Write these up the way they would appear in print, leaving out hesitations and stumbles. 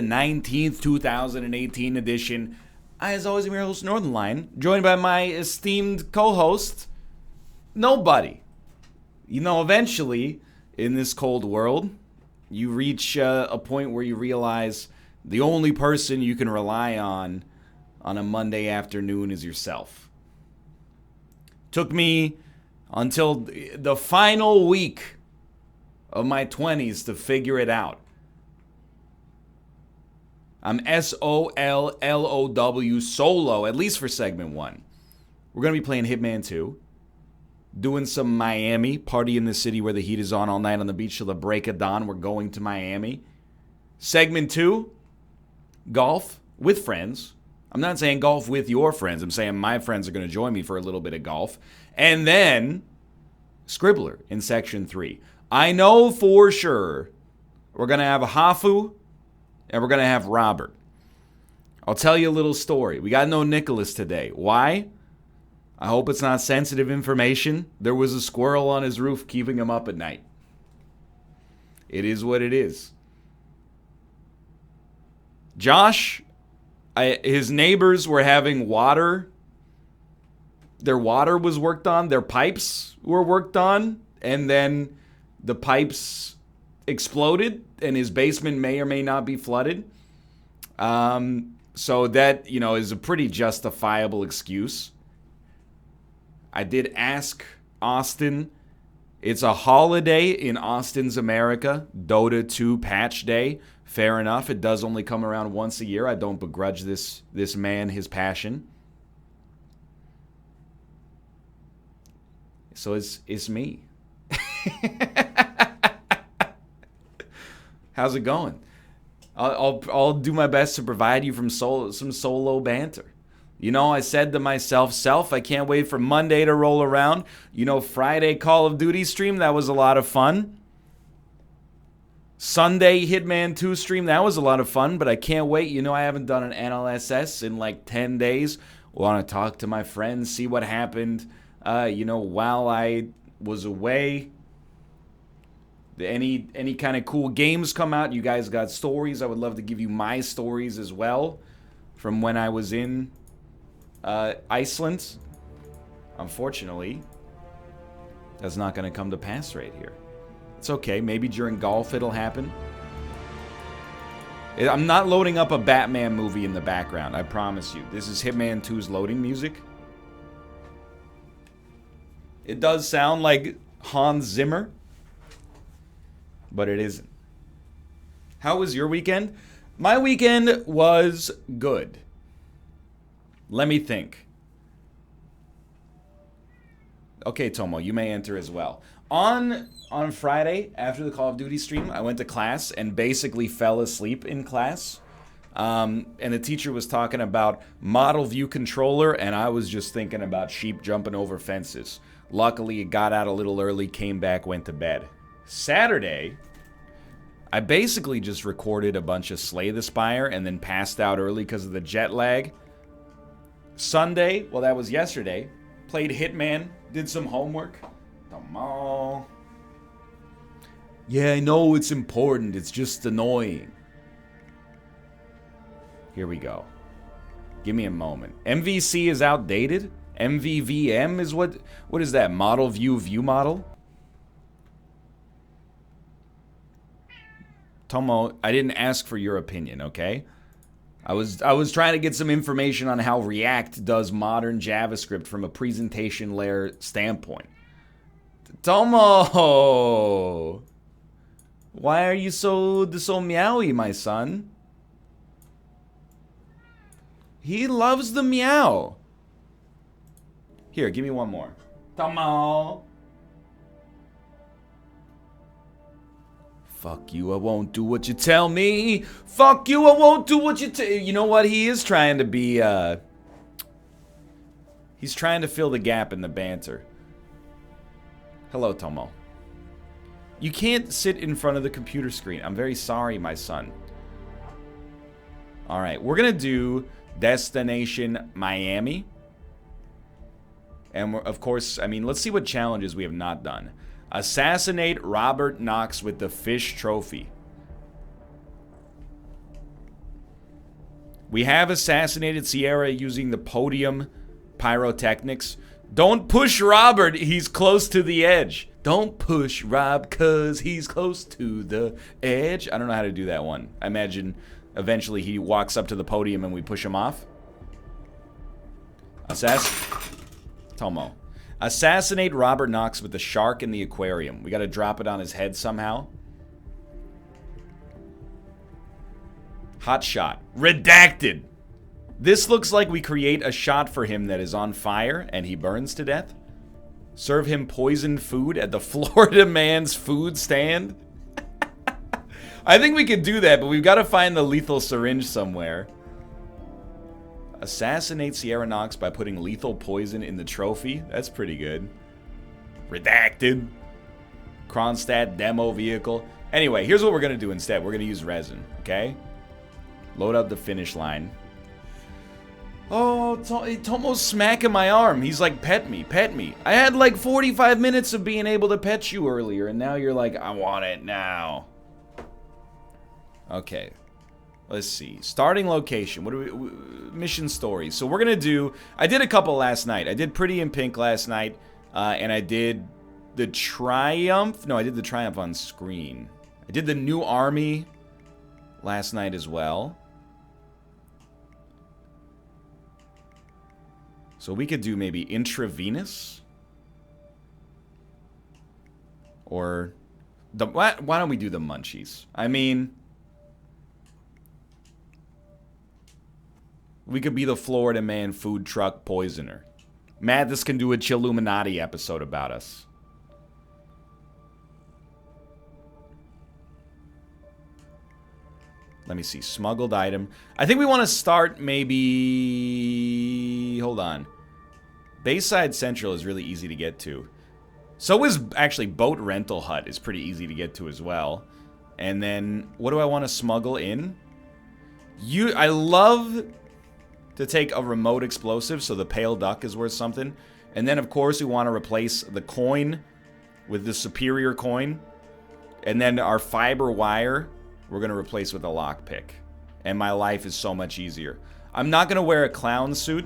19th, 2018 edition. As always, I'm your host, Northernlion, joined by my esteemed co-host, Nobody. You know, eventually, in this cold world, you reach a point where you realize the only person you can rely on a Monday afternoon is yourself. Took me until the final week of my 20s to figure it out. I'm SOLLOW, solo, at least for segment 1. We're going to be playing Hitman 2, doing some Miami, party in the city where the heat is on all night on the beach till the break of dawn. We're going to Miami. Segment 2, golf with friends. I'm not saying golf with your friends. I'm saying my friends are going to join me for a little bit of golf. And then Skribbler in section 3. I know for sure we're going to have Hafu and we're going to have Robert. I'll tell you a little story. We got no Nicholas today. Why? I hope it's not sensitive information. There was a squirrel on his roof keeping him up at night. It is what it is. Josh, his neighbors were having water. Their water was worked on. Their pipes were worked on. And then the pipes exploded. And his basement may or may not be flooded. So that, is a pretty justifiable excuse. I did ask Austin. It's a holiday in Austin's America. Dota 2 patch day. Fair enough. It does only come around once a year. I don't begrudge this man his passion. So it's me. How's it going? I'll do my best to provide you some solo banter. I said to myself, I can't wait for Monday to roll around. Friday Call of Duty stream, that was a lot of fun. Sunday Hitman 2 stream, that was a lot of fun, but I can't wait. I haven't done an NLSS in like 10 days. Want to talk to my friends, see what happened, while I was away. Any kind of cool games come out, you guys got stories. I would love to give you my stories as well from when I was in Iceland. Unfortunately, that's not going to come to pass right here. It's okay. Maybe during golf it'll happen. I'm not loading up a Batman movie in the background. I promise you. This is Hitman 2's loading music. It does sound like Hans Zimmer, but it isn't. How was your weekend? My weekend was good. Let me think. Okay, Tomo, you may enter as well. On Friday, after the Call of Duty stream, I went to class and basically fell asleep in class. And the teacher was talking about model view controller, and I was just thinking about sheep jumping over fences. Luckily, it got out a little early, came back, went to bed. Saturday, I basically just recorded a bunch of Slay the Spire and then passed out early because of the jet lag. Sunday, well, that was yesterday, played Hitman, did some homework. Come on. Yeah, I know it's important. It's just annoying. Here we go. Give me a moment. MVC is outdated? MVVM is what is that? Model view model? Tomo, I didn't ask for your opinion, okay? I was trying to get some information on how React does modern JavaScript from a presentation layer standpoint. Tomo! Why are you so meowy, my son? He loves the meow. Here, give me one more. Tomo! Fuck you, I won't do what you tell me. Fuck you, I won't do what you tell. You know what? He is trying to be, he's trying to fill the gap in the banter. Hello, Tomo. You can't sit in front of the computer screen. I'm very sorry, my son. Alright, we're gonna do Destination Miami. And of course, let's see what challenges we have not done. Assassinate Robert Knox with the fish trophy. We have assassinated Sierra using the podium pyrotechnics. Don't push Robert, he's close to the edge. Don't push Rob, cause he's close to the edge. I don't know how to do that one. I imagine eventually he walks up to the podium and we push him off. Tomo. Assassinate Robert Knox with the shark in the aquarium. We gotta drop it on his head somehow. Hot shot. Redacted. This looks like we create a shot for him that is on fire and he burns to death. Serve him poisoned food at the Florida man's food stand. I think we could do that, but we've got to find the lethal syringe somewhere. Assassinate Sierra Knox by putting lethal poison in the trophy. That's pretty good. Redacted. Kronstadt demo vehicle. Anyway, here's what we're going to do instead. We're going to use resin, okay? Load up the finish line. Oh, Tomo's smacking my arm. He's like, pet me, pet me. I had like 45 minutes of being able to pet you earlier, and now you're like, I want it now. Okay. Let's see. Starting location. What do we... Mission stories. So we're going to do... I did a couple last night. I did Pretty in Pink last night, and I did the Triumph. No, I did the Triumph on screen. I did the New Army last night as well. So we could do maybe intravenous, or the why don't we do the munchies? I mean, we could be the Florida man food truck poisoner. Mathis can do a Chilluminati episode about us. Let me see. Smuggled item. I think we want to start maybe... Hold on. Bayside Central is really easy to get to. So is actually Boat Rental Hut is pretty easy to get to as well. And then, what do I want to smuggle in? I love to take a remote explosive, so the pale duck is worth something. And then, of course, we want to replace the coin with the superior coin. And then our fiber wire... we're going to replace with a lockpick. And my life is so much easier. I'm not going to wear a clown suit.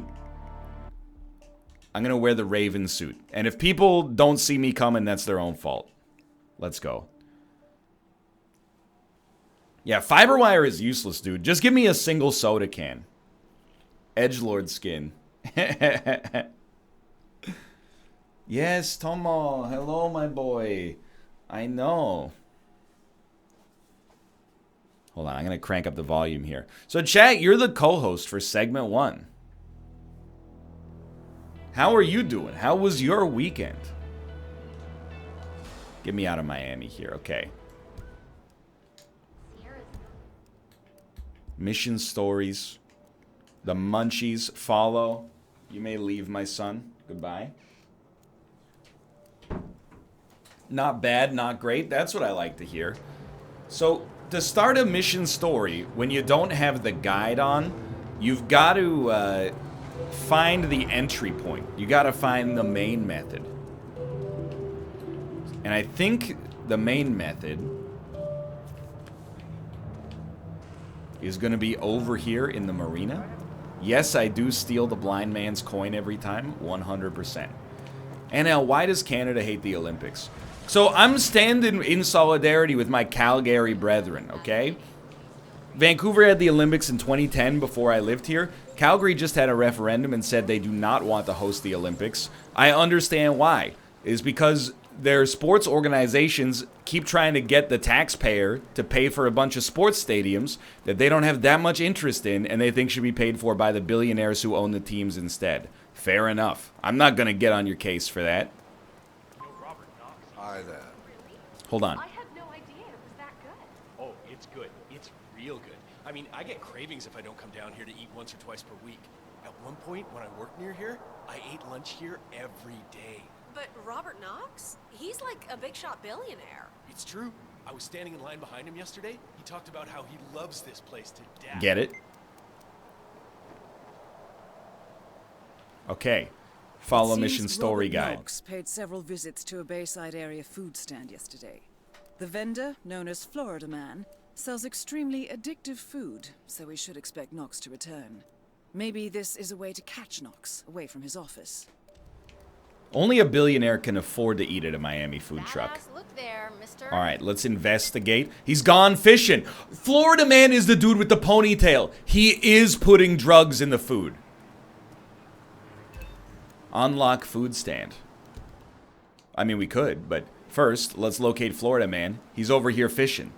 I'm going to wear the Raven suit. And if people don't see me coming, that's their own fault. Let's go. Yeah, fiber wire is useless, dude. Just give me a single soda can. Edgelord skin. Yes, Tomo. Hello, my boy. I know. Hold on, I'm going to crank up the volume here. So, chat, you're the co-host for segment 1. How are you doing? How was your weekend? Get me out of Miami here, okay. Mission stories. The munchies follow. You may leave, my son. Goodbye. Not bad, not great. That's what I like to hear. So... to start a mission story, when you don't have the guide on, you've got to find the entry point. You got to find the main method. And I think the main method is going to be over here in the marina. Yes, I do steal the blind man's coin every time, 100%. And now, why does Canada hate the Olympics? So I'm standing in solidarity with my Calgary brethren, okay? Vancouver had the Olympics in 2010 before I lived here. Calgary just had a referendum and said they do not want to host the Olympics. I understand why. It's because their sports organizations keep trying to get the taxpayer to pay for a bunch of sports stadiums that they don't have that much interest in and they think should be paid for by the billionaires who own the teams instead. Fair enough. I'm not going to get on your case for that. Hi there. Hold on. I had no idea it was that good. Oh, it's good. It's real good. I mean, I get cravings if I don't come down here to eat once or twice per week. At one point, when I worked near here, I ate lunch here every day. But Robert Knox? He's like a big shot billionaire. It's true. I was standing in line behind him yesterday. He talked about how he loves this place to death. Get it? Okay. Follow mission story guide. Knox paid several visits to a Bayside area food stand yesterday. The vendor, known as Florida Man, Sells extremely addictive food, so we should expect Knox to return. Maybe this is a way to catch Knox away from his office. Only a billionaire can afford to eat at a Miami food truck. Badass look there, mister. All right, let's investigate. He's gone fishing. Florida man is the dude with the ponytail. He is putting drugs in the food. Unlock food stand. I mean, we could, but first, let's locate Florida man. He's over here fishing.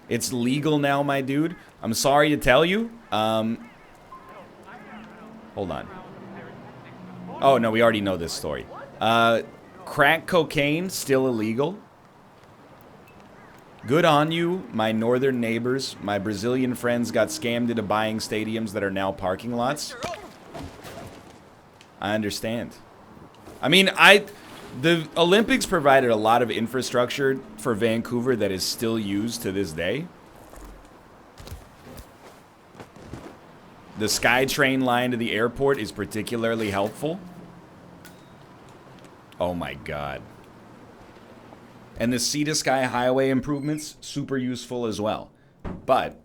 It's legal now, my dude. I'm sorry to tell you. Hold on. Oh, no, we already know this story. Crack cocaine, still illegal. Good on you, my northern neighbors. My Brazilian friends got scammed into buying stadiums that are now parking lots. I understand. I mean, the Olympics provided a lot of infrastructure for Vancouver that is still used to this day. The SkyTrain line to the airport is particularly helpful. Oh my god. And the Sea to Sky highway improvements, super useful as well. But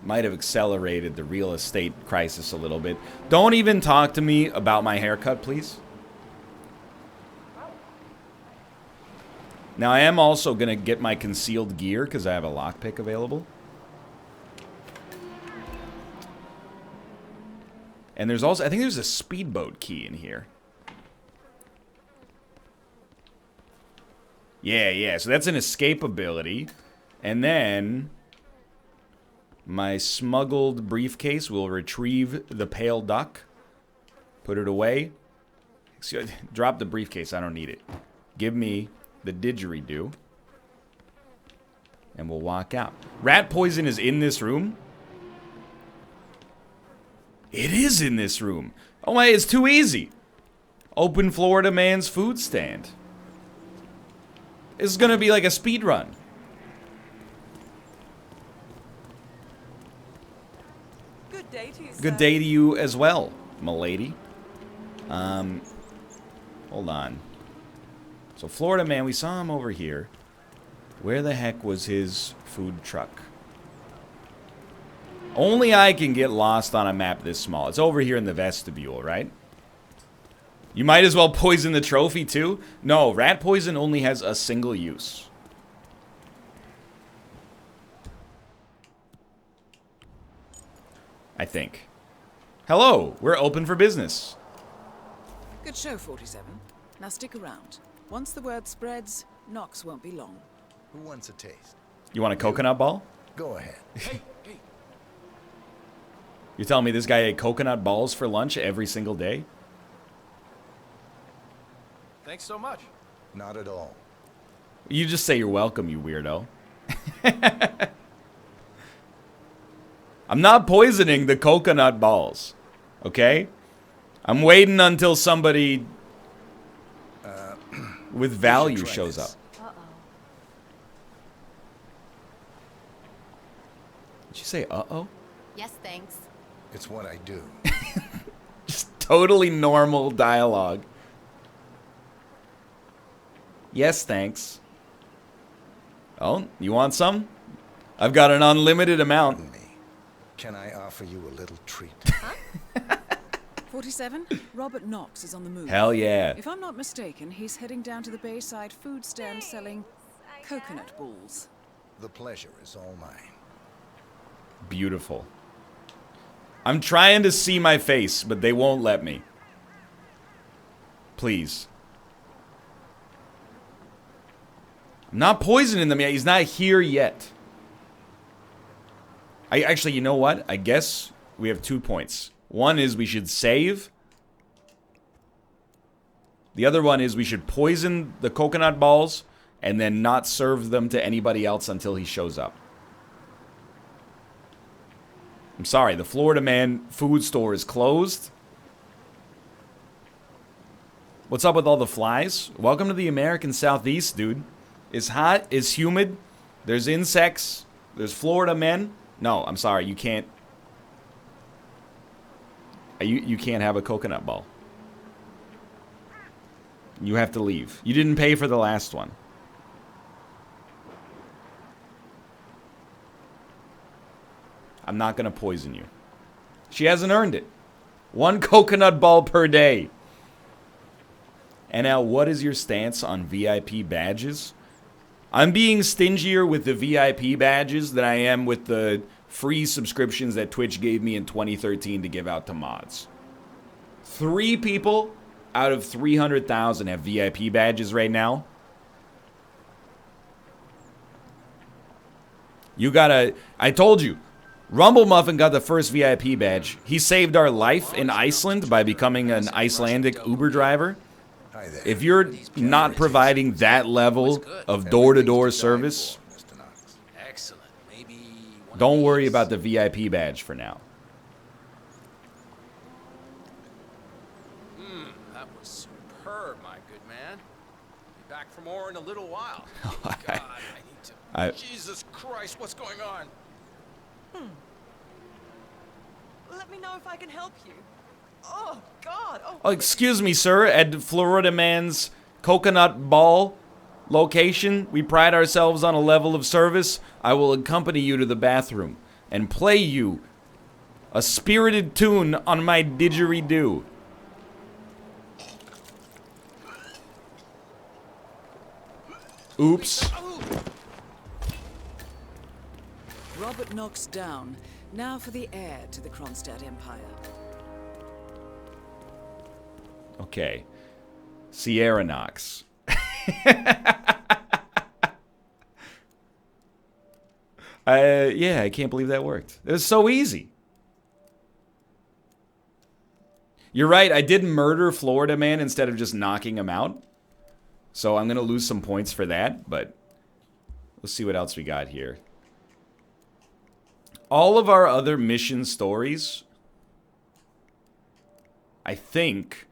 might have accelerated the real estate crisis a little bit. Don't even talk to me about my haircut, please. Now, I am also going to get my concealed gear because I have a lockpick available. And there's also, I think there's a speedboat key in here. Yeah, so that's an escape ability. And then my smuggled briefcase will retrieve the pale duck. Put it away. Drop the briefcase, I don't need it. Give me the didgeridoo. And we'll walk out. Rat poison is in this room? It is in this room. Oh my, it's too easy. Open Florida man's food stand. This is gonna be like a speed run. Good day to you, sir. Good day to you as well, m'lady. Hold on. So Florida man, we saw him over here. Where the heck was his food truck? Only I can get lost on a map this small. It's over here in the vestibule, right? You might as well poison the trophy too. No, rat poison only has a single use. I think. Hello, we're open for business. Good show, 47. Now stick around. Once the word spreads, Knox won't be long. Who wants a taste? You want a coconut ball? Go ahead. Hey. You're telling me this guy ate coconut balls for lunch every single day? Thanks so much. Not at all. You just say you're welcome, you weirdo. I'm not poisoning the coconut balls, okay? I'm waiting until somebody with value shows up. Uh-oh. Did you say uh-oh? Yes, thanks. It's what I do. Just totally normal dialogue. Yes, thanks. Oh, you want some? I've got an unlimited amount. Me. Can I offer you a little treat? 47, Robert Knox is on the move. Hell yeah. If I'm not mistaken, he's heading down to the Bayside food stand selling coconut balls. The pleasure is all mine. Beautiful. I'm trying to see my face, but they won't let me. Please. I'm not poisoning them yet. He's not here yet. Actually, you know what? I guess we have 2 points. One is we should save. The other one is we should poison the coconut balls and then not serve them to anybody else until he shows up. I'm sorry, the Florida Man food store is closed. What's up with all the flies? Welcome to the American Southeast, dude. It's hot, it's humid, there's insects, there's Florida men. No, I'm sorry, you can't. You can't have a coconut ball. You have to leave. You didn't pay for the last one. I'm not gonna poison you. She hasn't earned it. 1 coconut ball per day. And now, what is your stance on VIP badges? I'm being stingier with the VIP badges than I am with the free subscriptions that Twitch gave me in 2013 to give out to mods. 3 people out of 300,000 have VIP badges right now. You gotta... I told you. Rumble Muffin got the first VIP badge. He saved our life in Iceland by becoming an Icelandic Uber driver. If you're not providing that level of door-to-door service, don't worry about the VIP badge for now. That was superb, my good man. Be back for more in a little while. God, I need to... Jesus Christ, what's going on? Let me know if I can help you. Oh, God. Oh, excuse me, sir. At Florida Man's Coconut Ball location, we pride ourselves on a level of service. I will accompany you to the bathroom and play you a spirited tune on my didgeridoo. Oops. Robert Knox down. Now for the heir to the Kronstadt Empire. Okay. Sierra Knox. Yeah, I can't believe that worked. It was so easy. You're right, I did murder Florida Man instead of just knocking him out. So I'm going to lose some points for that, but let's see what else we got here. All of our other mission stories, I think,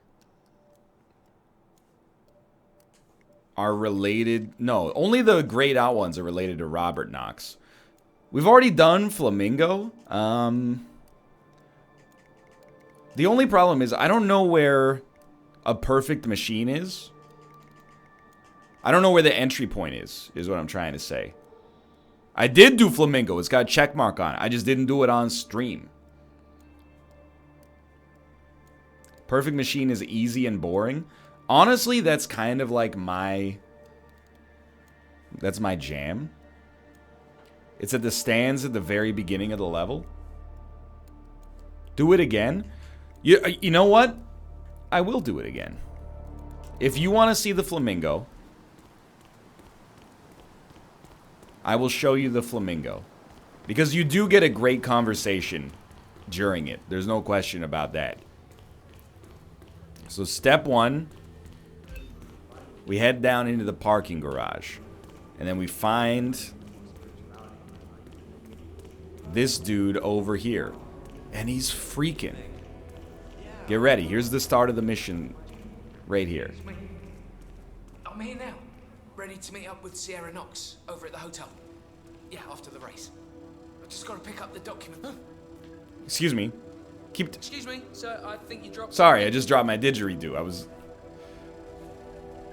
are related. No, only the grayed out ones are related to Robert Knox. We've already done Flamingo. The only problem is I don't know where a perfect machine is. I don't know where the entry point is what I'm trying to say. I did do Flamingo. It's got a check mark on it. I just didn't do it on stream. Perfect machine is easy and boring. Honestly, that's kind of like that's my jam. It's at the stands at the very beginning of the level. Do it again. You know what? I will do it again. If you want to see the Flamingo, I will show you the Flamingo. Because you do get a great conversation during it. There's no question about that. So step 1, we head down into the parking garage. And then we find this dude over here. And he's freaking. Get ready. Here's the start of the mission right here. I'm here now, ready to meet up with Sierra Knox over at the hotel. Yeah, after the race. I've just got to pick up the document. Excuse me. Excuse me, sir, I think you dropped... Sorry, I just dropped my didgeridoo.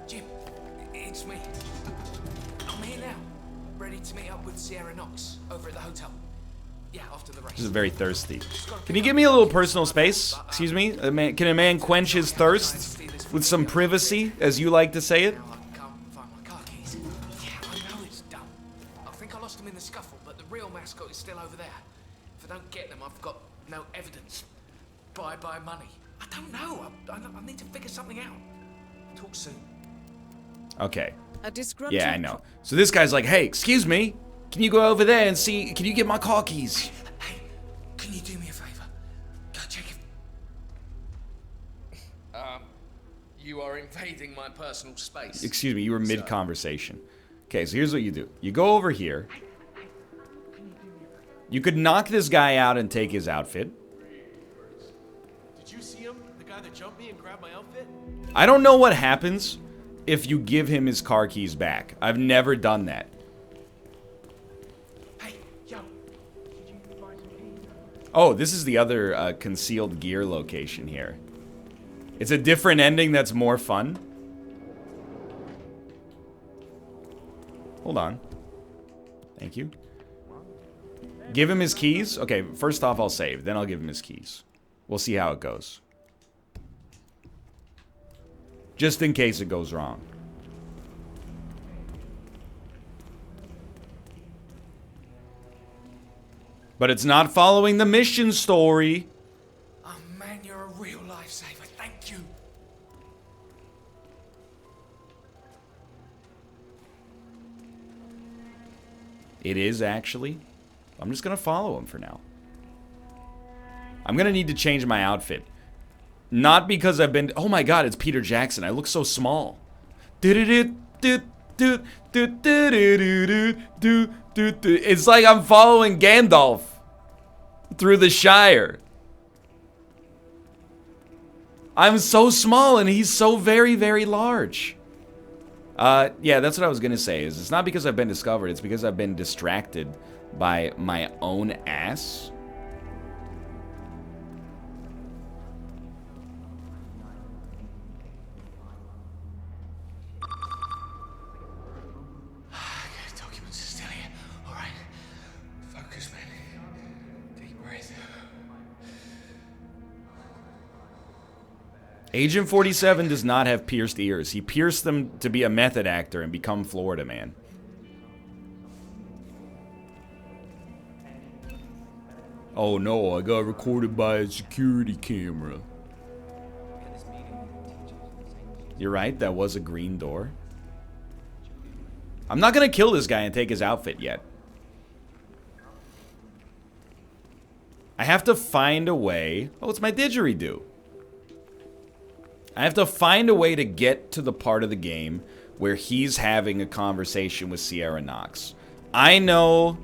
Jim, it's me. I'm here now, ready to meet up with Sierra Knox over at the hotel. Yeah, after the race. This is very thirsty. Can you give me a little personal space? Excuse me? Can a man quench his thirst with some privacy, as you like to say it? Now I can't find my car keys. Yeah, I know it's dumb. I think I lost them in the scuffle, but the real mascot is still over there. If I don't get them, I've got no evidence. Bye-bye money. I don't know. I need to figure something out. Talk soon. Okay. A disgruntled... Yeah, I know. So this guy's like, hey, excuse me. Can you go over there and see... Can you get my car keys? Hey, can you do me a favor? Go check if... You are invading my personal space. Excuse me, you were mid-conversation. Okay, so here's what you do. You go over here. You could knock this guy out and take his outfit. Did you see him? The guy that jumped me and grabbed my outfit? I don't know what happens if you give him his car keys back. I've never done that. Hey, yo. Oh, this is the other concealed gear location here. It's a different ending that's more fun. Hold on. Thank you. Give him his keys? Okay, first off, I'll save. Then I'll give him his keys. We'll see how it goes. Just in case it goes wrong. But it's not following the mission story. Oh man, you're a real lifesaver. Thank you. It is actually. I'm just gonna follow him for now. I'm gonna need to change my outfit. Not because I've been... Oh my god, it's Peter Jackson. I look so small. It's like I'm following Gandalf through the Shire. I'm so small and he's so very, very large. Yeah, that's what I was gonna say. Is it's not because I've been discovered, it's because I've been distracted by my own ass. Documents are still here. All right. Focus, man. Deep breath. Agent 47 does not have pierced ears. He pierced them to be a method actor and become Florida Man. Oh no, I got recorded by a security camera. You're right, that was a green door. I'm not gonna kill this guy and take his outfit yet. I have to find a way... Oh, it's my didgeridoo. I have to find a way to get to the part of the game where he's having a conversation with Sierra Knox. I know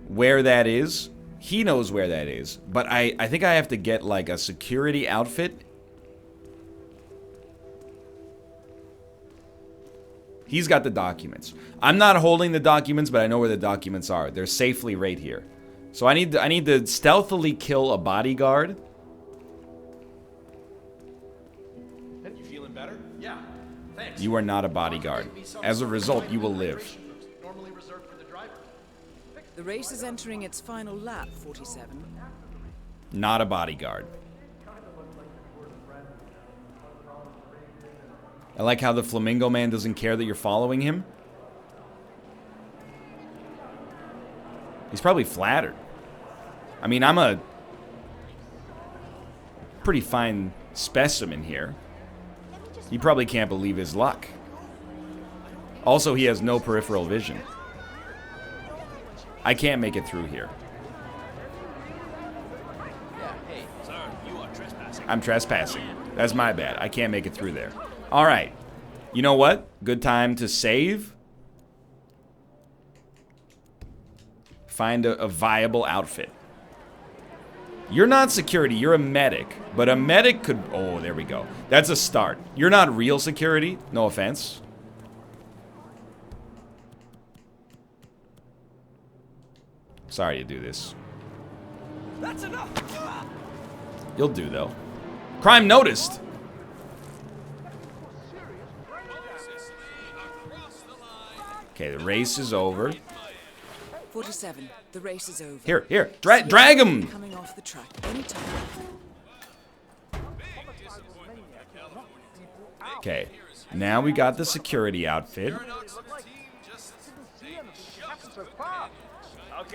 where that is. He knows where that is. But I think I have to get like a security outfit. He's got the documents. I'm not holding the documents, but I know where the documents are. They're safely right here. So I need to stealthily kill a bodyguard. You feeling better? Yeah. Thanks. You are not a bodyguard. As a result, you will live. Normally reserved for the driver. The race is entering its final lap, 47. Not a bodyguard. I like how the Flamingo Man doesn't care that you're following him. He's probably flattered. I mean, I'm a pretty fine specimen here. He probably can't believe his luck. Also, he has no peripheral vision. I can't make it through here. I'm trespassing. That's my bad. I can't make it through there. All right. You know what? Good time to save. Find a viable outfit. You're not security. You're a medic. But a medic could... Oh, there we go. That's a start. You're not real security. No offense. Sorry to do this. That's enough. You'll do, though. Crime noticed. Okay, the race is over. 47. The race is over. Here. Drag him! Coming off the track anytime. Okay, now we got the security outfit.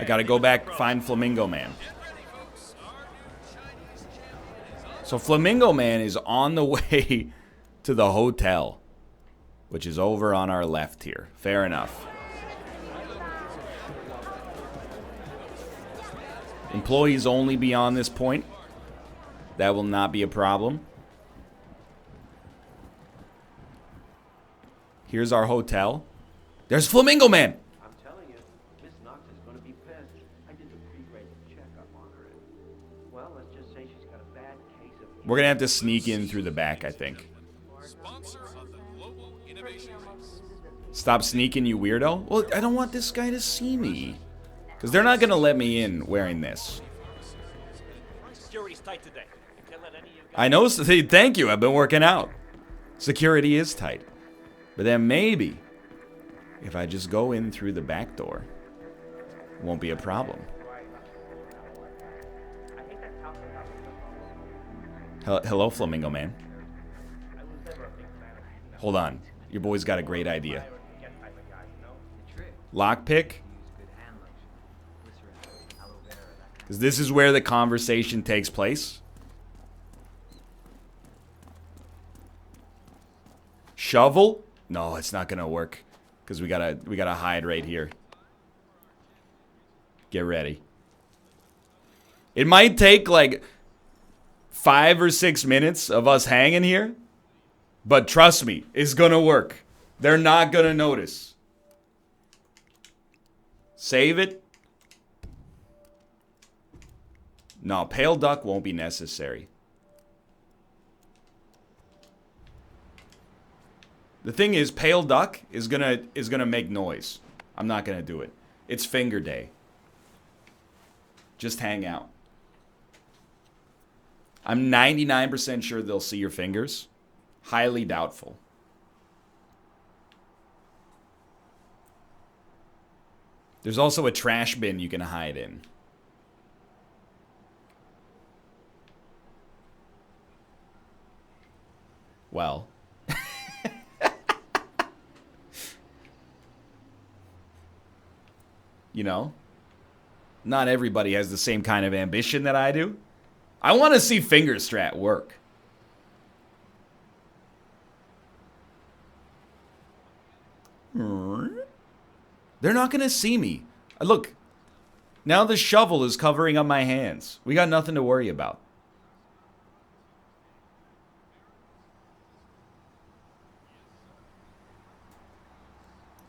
I gotta go back, find Flamingo Man. So Flamingo Man is on the way to the hotel, which is over on our left here. Fair enough. Employees only beyond this point. That will not be a problem. Here's our hotel. There's Flamingo Man! I'm telling you, Miss Knox is going to be pissed. I did the pre-race checkup on her. Well, let's just say she's got a bad case of... We're gonna have to sneak in through the back, I think. Stop sneaking, you weirdo. Well, I don't want this guy to see me. Because they're not gonna let me in wearing this. Security's tight today. Can't let any of you guys... I know, thank you, I've been working out. Security is tight. But then maybe If I just go in through the back door, won't be a problem. Hello, Flamingo Man. Hold on. Your boy's got a great idea. Lockpick? Because this is where the conversation takes place. Shovel? No, it's not gonna work. Because we gotta hide right here. Get ready. It might take like 5 or 6 minutes of us hanging here. But trust me, it's gonna work. They're not gonna notice. Save it. No, pale duck won't be necessary. The thing is, pale duck is gonna make noise. I'm not gonna do it. It's finger day. Just hang out. I'm 99% sure they'll see your fingers. Highly doubtful. There's also a trash bin you can hide in. Well. You know, not everybody has the same kind of ambition that I do. I want to see finger strat work. They're not going to see me. Look, now the shovel is covering up my hands. We got nothing to worry about.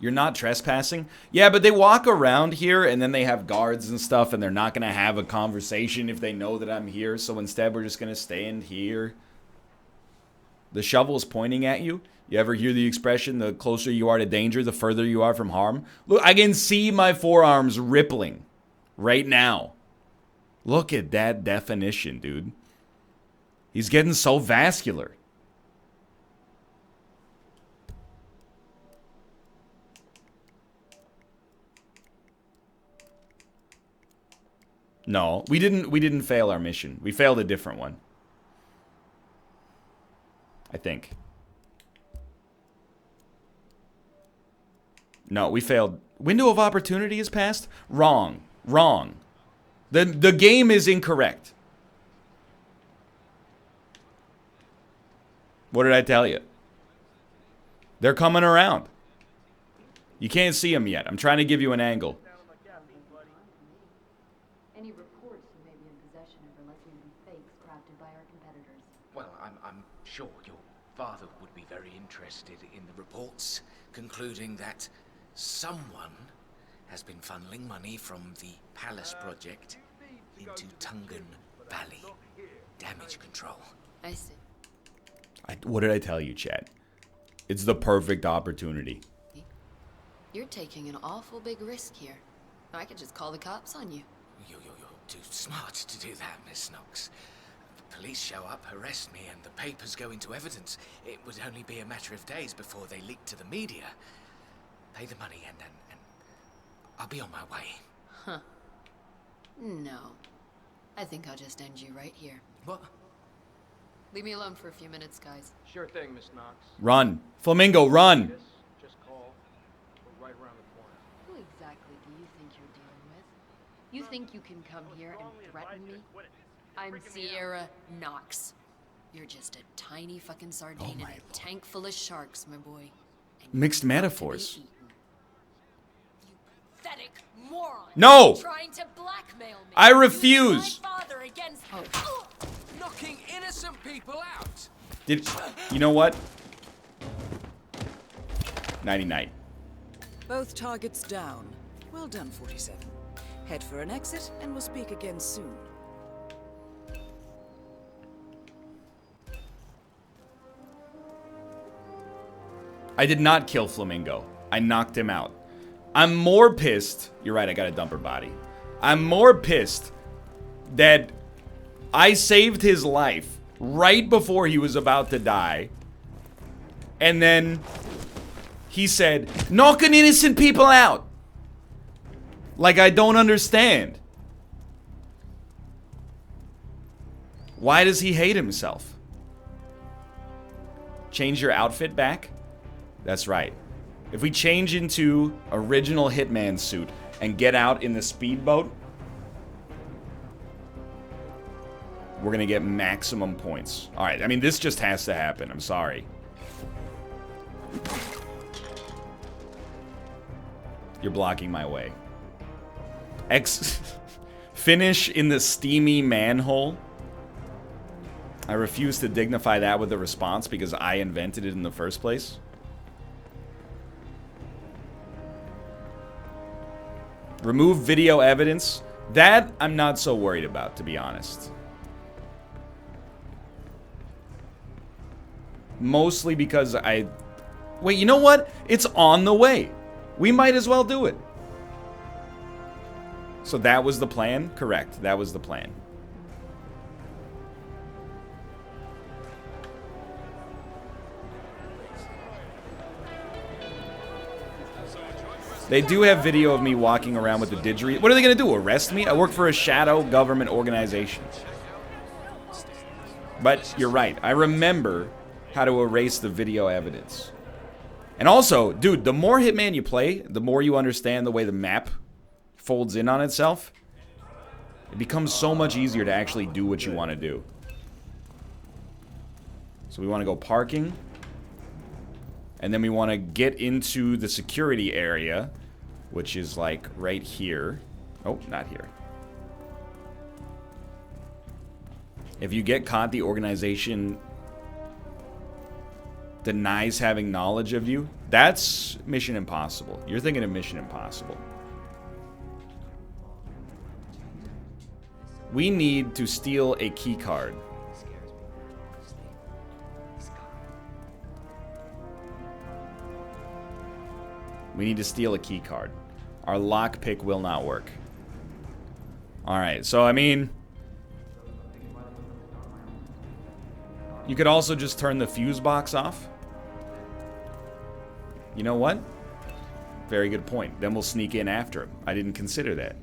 You're not trespassing? Yeah, but they walk around here and then they have guards and stuff and they're not going to have a conversation if they know that I'm here. So instead we're just going to stand here. The shovel's pointing at you. You ever hear the expression, the closer you are to danger, the further you are from harm? Look, I can see my forearms rippling right now. Look at that definition, dude. He's getting so vascular. No, we didn't fail our mission. We failed a different one. I think. No, we failed. Window of opportunity is passed? Wrong. Wrong. The game is incorrect. What did I tell you? They're coming around. You can't see them yet. I'm trying to give you an angle. Any reports you may be in possession of are likely to be fakes crafted by our competitors. Well, I'm sure your father would be very interested in the reports, concluding that someone has been funneling money from the Palace project into Tungan Valley. Damage control. I see. What did I tell you, Chad? It's the perfect opportunity. You're taking an awful big risk here. I could just call the cops on you. You're too smart to do that, Miss Knox. The police show up, arrest me, and the papers go into evidence. It would only be a matter of days before they leak to the media. Pay the money and I'll be on my way. Huh. No. I think I'll just end you right here. What? Leave me alone for a few minutes, guys. Sure thing, Miss Knox. Run. Flamingo, run. Just call. We're right around the corner. Who exactly do you think you're dealing with? You think you can come here and threaten me? I'm Sierra Knox. You're just a tiny fucking sardine in a tank full of sharks, my boy. Mixed metaphors. You pathetic moron. No! Trying to blackmail me. I refuse. My father against Knocking innocent people out. You know what? 99. Both targets down. Well done, 47. Head for an exit, and we'll speak again soon. I did not kill Flamingo. I knocked him out. I'm more pissed. You're right, I got to dump her body. I'm more pissed that I saved his life right before he was about to die. And then He said, knocking innocent people out. Like I don't understand. Why does he hate himself? Change your outfit back? That's right. If we change into original Hitman suit and get out in the speedboat, we're gonna get maximum points. Alright, I mean, this just has to happen. I'm sorry. You're blocking my way. Finish in the steamy manhole. I refuse to dignify that with a response because I invented it in the first place. Remove video evidence. That I'm not so worried about, to be honest. Mostly because I... Wait, you know what? It's on the way. We might as well do it. So that was the plan? Correct. That was the plan. They do have video of me walking around with the didgeridoo. What are they going to do? Arrest me? I work for a shadow government organization. But you're right. I remember how to erase the video evidence. And also, dude, the more Hitman you play, the more you understand the way the map folds in on itself. It becomes so much easier to actually do what you want to do. So we want to go parking. And then we want to get into the security area, which is like right here. Oh, not here. If you get caught, the organization denies having knowledge of you. That's Mission Impossible. You're thinking of Mission Impossible. We need to steal a key card. We need to steal a key card. Our lockpick will not work. Alright, so I mean... You could also just turn the fuse box off. You know what? Very good point. Then we'll sneak in after him. I didn't consider that.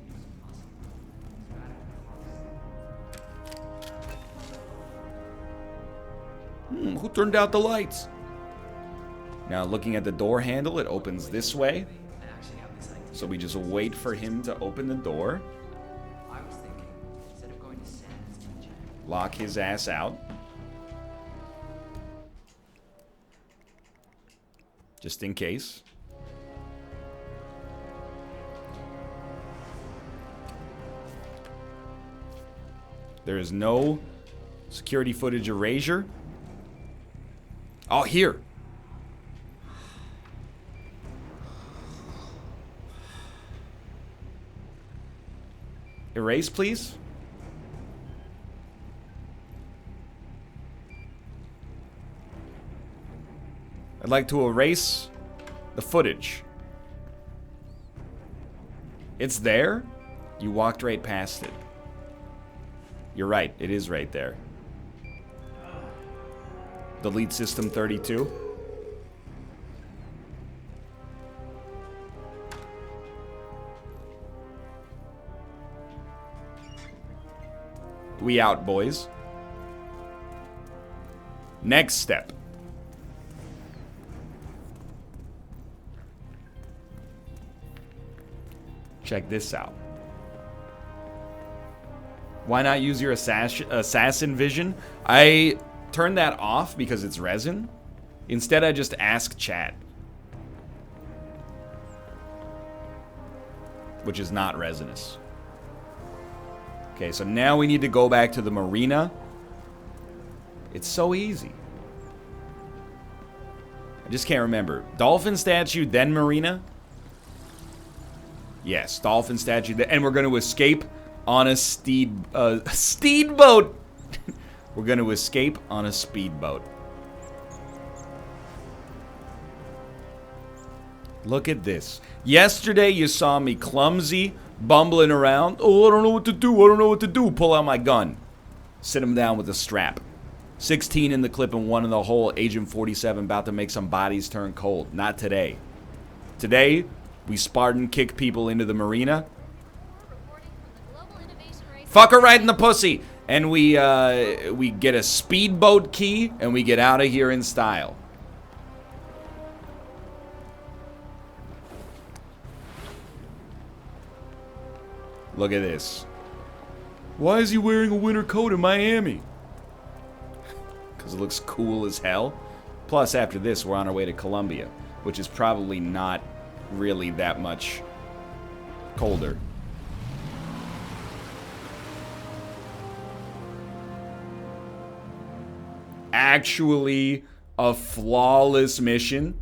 Who turned out the lights? Now, looking at the door handle, it opens this way. So we just wait for him to open the door. Lock his ass out. Just in case. There is no security footage erasure. Oh, here. Erase, please. I'd like to erase the footage. It's there? You walked right past it. You're right, it is right there. Delete System 32. We out, boys. Next step. Check this out. Why not use your assassin vision? I turned that off because it's resin. Instead, I just ask chat. Which is not resinous. Okay, so now we need to go back to the marina. It's so easy. I just can't remember. Dolphin statue, then marina? Yes, dolphin statue, and we're going to escape on a speedboat. We're going to escape on a speedboat. Look at this. Yesterday you saw me clumsy, bumbling around. Oh, I don't know what to do. I don't know what to do. Pull out my gun. Sit him down with a strap. 16 in the clip and 1 in the hole. Agent 47 about to make some bodies turn cold. Not today. Today, we Spartan kick people into the marina. Fuck her right in the pussy. And we get a speedboat key, and we get out of here in style. Look at this. Why is he wearing a winter coat in Miami? Because it looks cool as hell. Plus, after this, we're on our way to Colombia, which is probably not really that much colder. Actually, a flawless mission.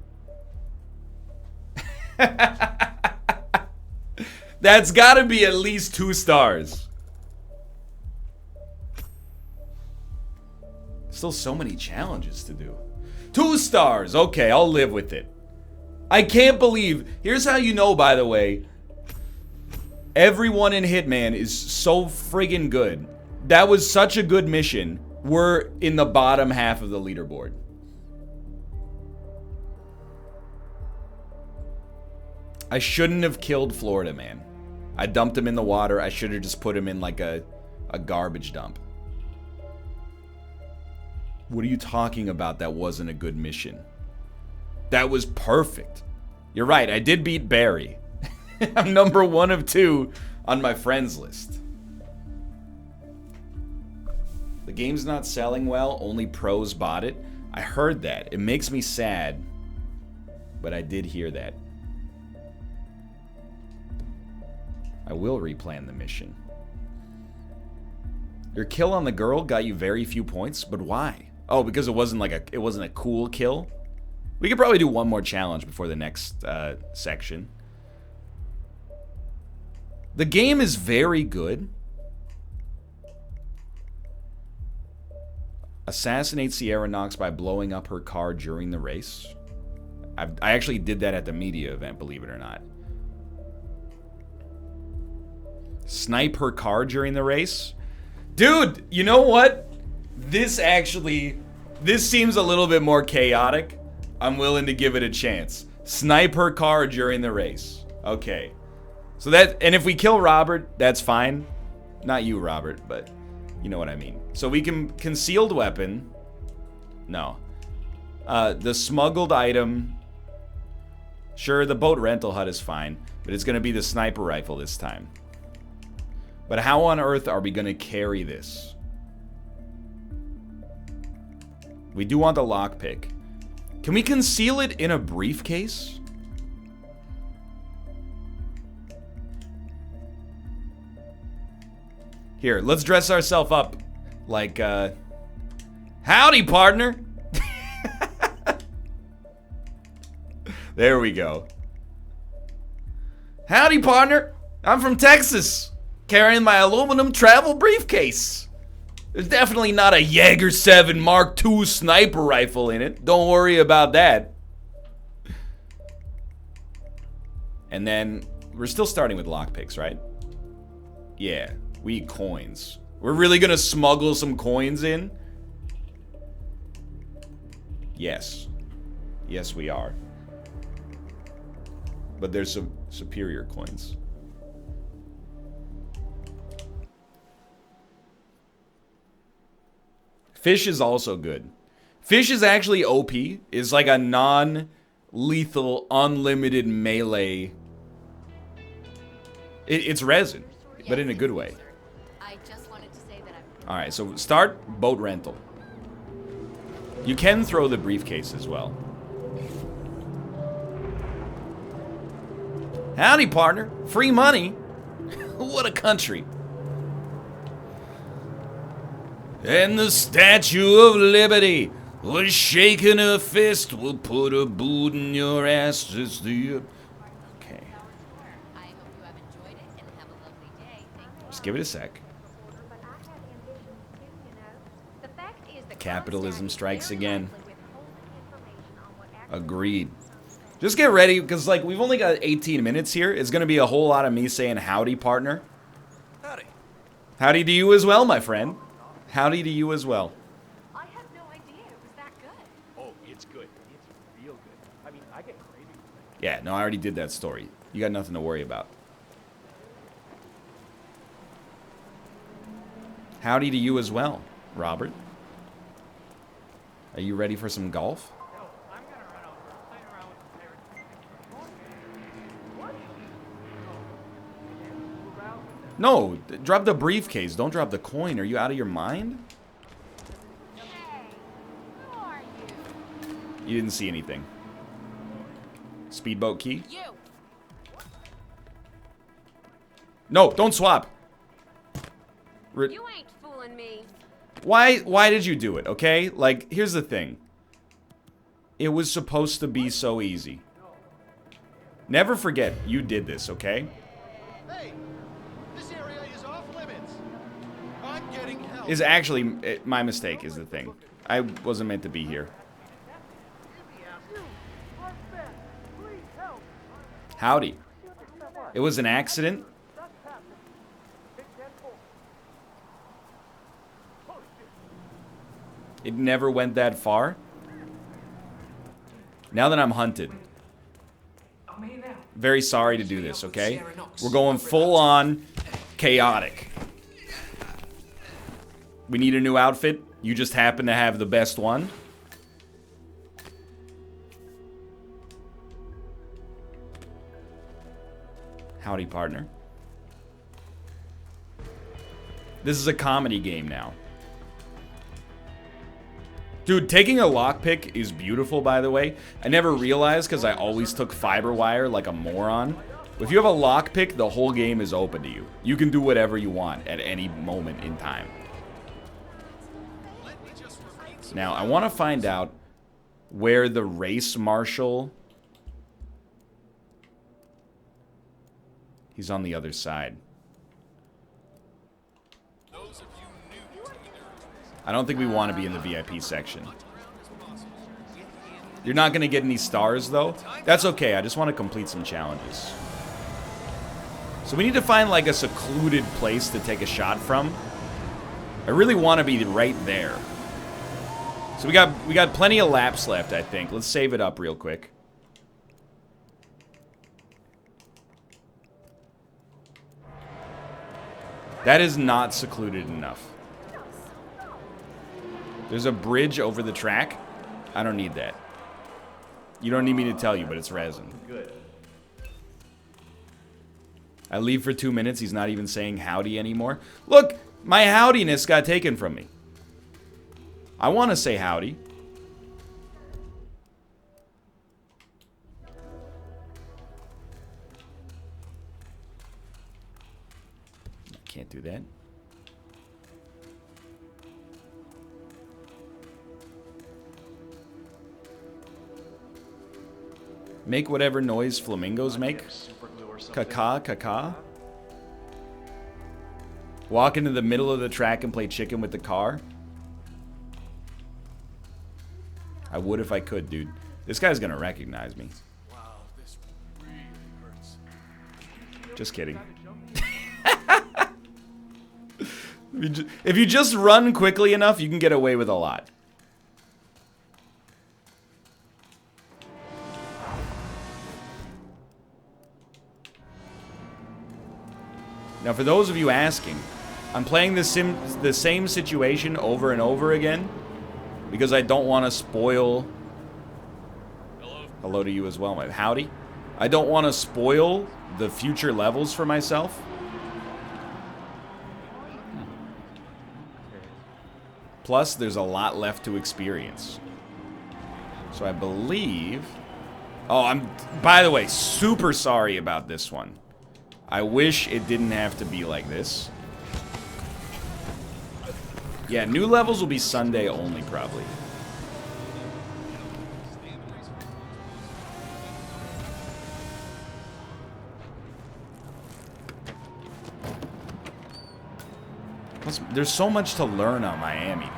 That's gotta be at least 2 stars. Still so many challenges to do. 2 stars. Okay, I'll live with it. I can't believe. Here's how you know, by the way. Everyone in Hitman is so friggin' good. That was such a good mission. We're in the bottom half of the leaderboard. I shouldn't have killed Florida Man. I dumped him in the water. I should have just put him in like a garbage dump. What are you talking about? That wasn't a good mission. That was perfect. You're right. I did beat Barry. I'm number 1 of 2 on my friends list. The game's not selling well. Only pros bought it. I heard that. It makes me sad. But I did hear that. I will replan the mission. Your kill on the girl got you very few points, but why? Oh, because it wasn't a cool kill. We could probably do one more challenge before the next section. The game is very good. Assassinate Sierra Knox by blowing up her car during the race. I actually did that at the media event, believe it or not. Snipe her car during the race. Dude, you know what? This seems a little bit more chaotic. I'm willing to give it a chance. Snipe her car during the race. Okay. So and if we kill Robert, that's fine. Not you, Robert, but you know what I mean. So we can concealed weapon. No. The smuggled item. Sure, the boat rental hut is fine, but it's going to be the sniper rifle this time. But how on earth are we going to carry this? We do want the lockpick. Can we conceal it in a briefcase? Here, let's dress ourselves up like, howdy, partner! There we go. Howdy, partner! I'm from Texas! Carrying my aluminum travel briefcase. There's definitely not a Jaeger 7 Mark II sniper rifle in it. Don't worry about that. And then, we're still starting with lockpicks, right? Yeah, we need coins. We're really gonna smuggle some coins in? Yes. Yes, we are. But there's some superior coins. Fish is also good. Fish is actually OP. It's like a non-lethal, unlimited melee. It's resin, but in a good way. Alright, so start boat rental. You can throw the briefcase as well. Howdy, partner. Free money. What a country. And the Statue of Liberty was shaking her fist. Will put a boot in your ass. Just the... Okay. Just give it a sec. Capitalism strikes again. Agreed. Just get ready, because like we've only got 18 minutes here. It's going to be a whole lot of me saying howdy, partner. Howdy. Howdy to you as well, my friend. Howdy to you as well. I had no idea it was that good. Oh, it's good. It's real good. I mean, I get cravings. Yeah, no, I already did that story. You got nothing to worry about. Howdy to you as well, Robert. Are you ready for some golf? No, drop the briefcase. Don't drop the coin. Are you out of your mind? You didn't see anything. Speedboat key? No, don't swap. You ain't fooling me. Why did you do it, okay? Like, here's the thing. It was supposed to be so easy. Never forget, you did this, okay? Hey, this area is off limits. I'm getting help. Is actually my mistake is the thing. I wasn't meant to be here. Howdy. It was an accident. It never went that far. Now that I'm hunted. Very sorry to do this, okay? We're going full on chaotic. We need a new outfit. You just happen to have the best one. Howdy, partner. This is a comedy game now. Dude, taking a lockpick is beautiful, by the way. I never realized because I always took fiber wire like a moron. If you have a lockpick, the whole game is open to you. You can do whatever you want at any moment in time. Now, I want to find out where the race marshal... He's on the other side. I don't think we want to be in the VIP section. You're not going to get any stars, though. That's okay. I just want to complete some challenges. So we need to find, like, a secluded place to take a shot from. I really want to be right there. So we got plenty of laps left, I think. Let's save it up real quick. That is not secluded enough. There's a bridge over the track. I don't need that. You don't need me to tell you, but it's resin. Good. I leave for 2 minutes. He's not even saying howdy anymore. Look, my howdiness got taken from me. I want to say howdy. I can't do that. Make whatever noise flamingos make. Caca, caca. Walk into the middle of the track and play chicken with the car. I would if I could, dude. This guy's gonna recognize me. Wow, this really hurts. Just kidding. If you just run quickly enough, you can get away with a lot. Now, for those of you asking, I'm playing the same situation over and over again because I don't want to spoil... Hello to you as well, my howdy. I don't want to spoil the future levels for myself. Plus, there's a lot left to experience. So I believe... Oh, I'm, by the way, super sorry about this one. I wish it didn't have to be like this. Yeah, new levels will be Sunday only, probably. Plus, there's so much to learn on Miami, dude.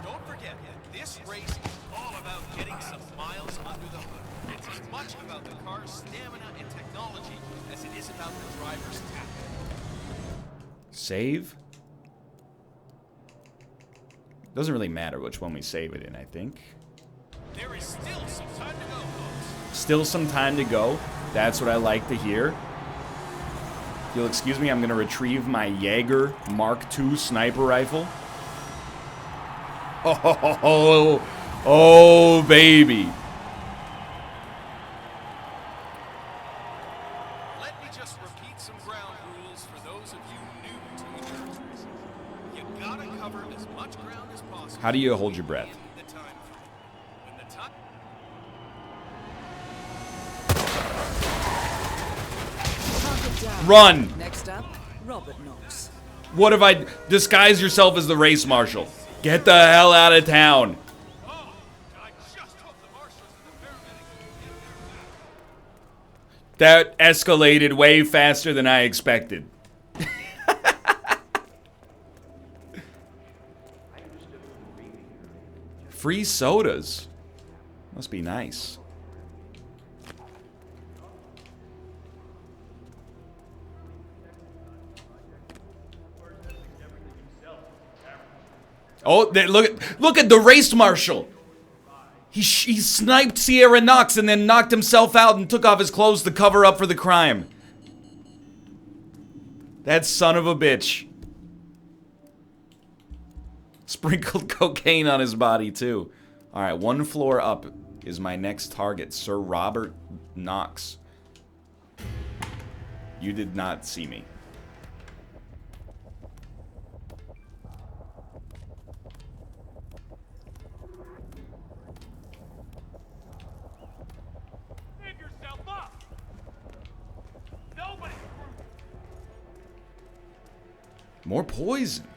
Don't forget, this race is all about getting some miles under the hood. It's as much about the car's stamina and technology as it is about the driver's tactics. Save? Doesn't really matter which one we save it in, I think. There is still some time to go, folks. Still some time to go. That's what I like to hear. If you'll excuse me, I'm going to retrieve my Jaeger Mark II sniper rifle. Oh, baby. Let me just repeat some ground rules for those of you new to New Jersey. You gotta cover as much ground as possible. How do you hold your breath? In the time frame. When the time... Target down. Run! Next up, Robert Knox. What if I disguise yourself as the race marshal? Get the hell out of town. That escalated way faster than I expected. Free sodas. Must be nice. Oh, look at the race marshal. He sniped Sierra Knox and then knocked himself out and took off his clothes to cover up for the crime. That son of a bitch. Sprinkled cocaine on his body, too. Alright, one floor up is my next target, Sir Robert Knox. You did not see me. Save yourself up! Nobody! More poison.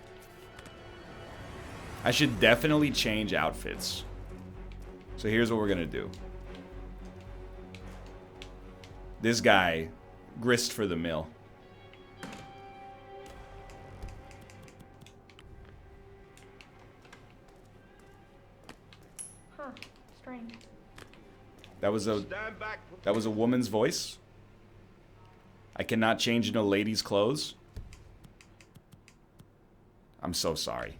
I should definitely change outfits. So here's what we're gonna do. This guy, grist for the mill. Huh, strange. That was a woman's voice. I cannot change into ladies' clothes. I'm so sorry.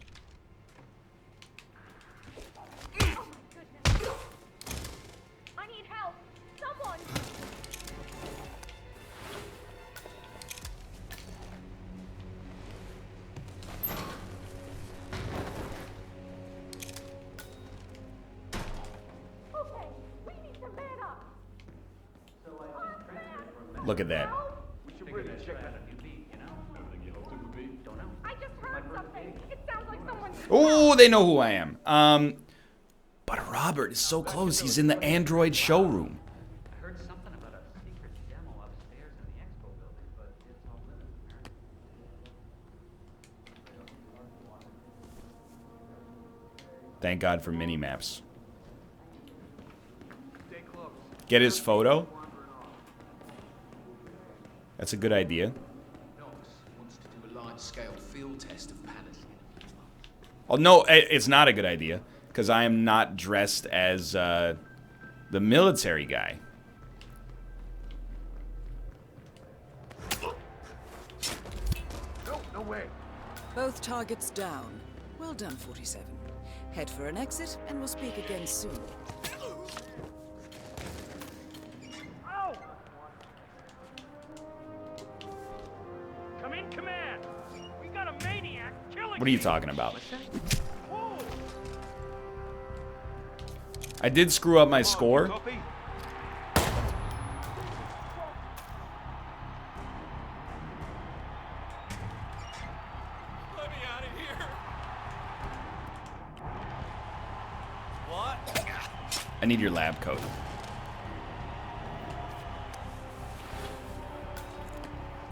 I need help! Someone! Okay, we need to man up! Look at that. I just heard something! It sounds like someone... Oh, they know who I am. But Robert is so close. He's in the Android showroom. I heard something about a secret demo upstairs in the expo building, but it's all limited. Thank God for mini maps. Get his photo. That's a good idea. Knox wants to do a large-scale field test of palace. Oh no, it's not a good idea because I am not dressed as the military guy. No way. Both targets down. Well done, 47. Head for an exit, and we'll speak again soon. Oh! Come in, command. We got a maniac killing. What are you talking about? I did screw up my score. Copy. Let me out of here. What? I need your lab coat.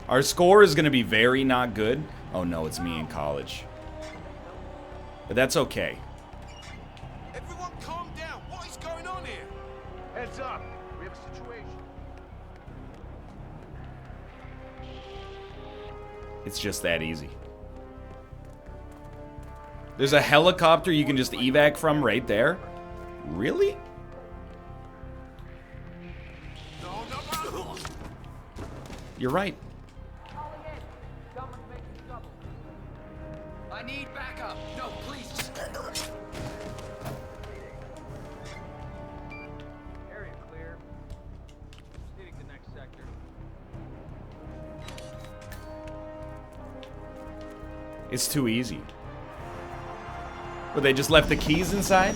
Our score is going to be very not good. Oh no, it's me in college. But that's okay. Everyone calm down. What is going on here? Heads up. We have a situation. It's just that easy. There's a helicopter you can just evac from right there. Really? You're right. I need backup. No, please. Area clear. It's too easy. But they just left the keys inside?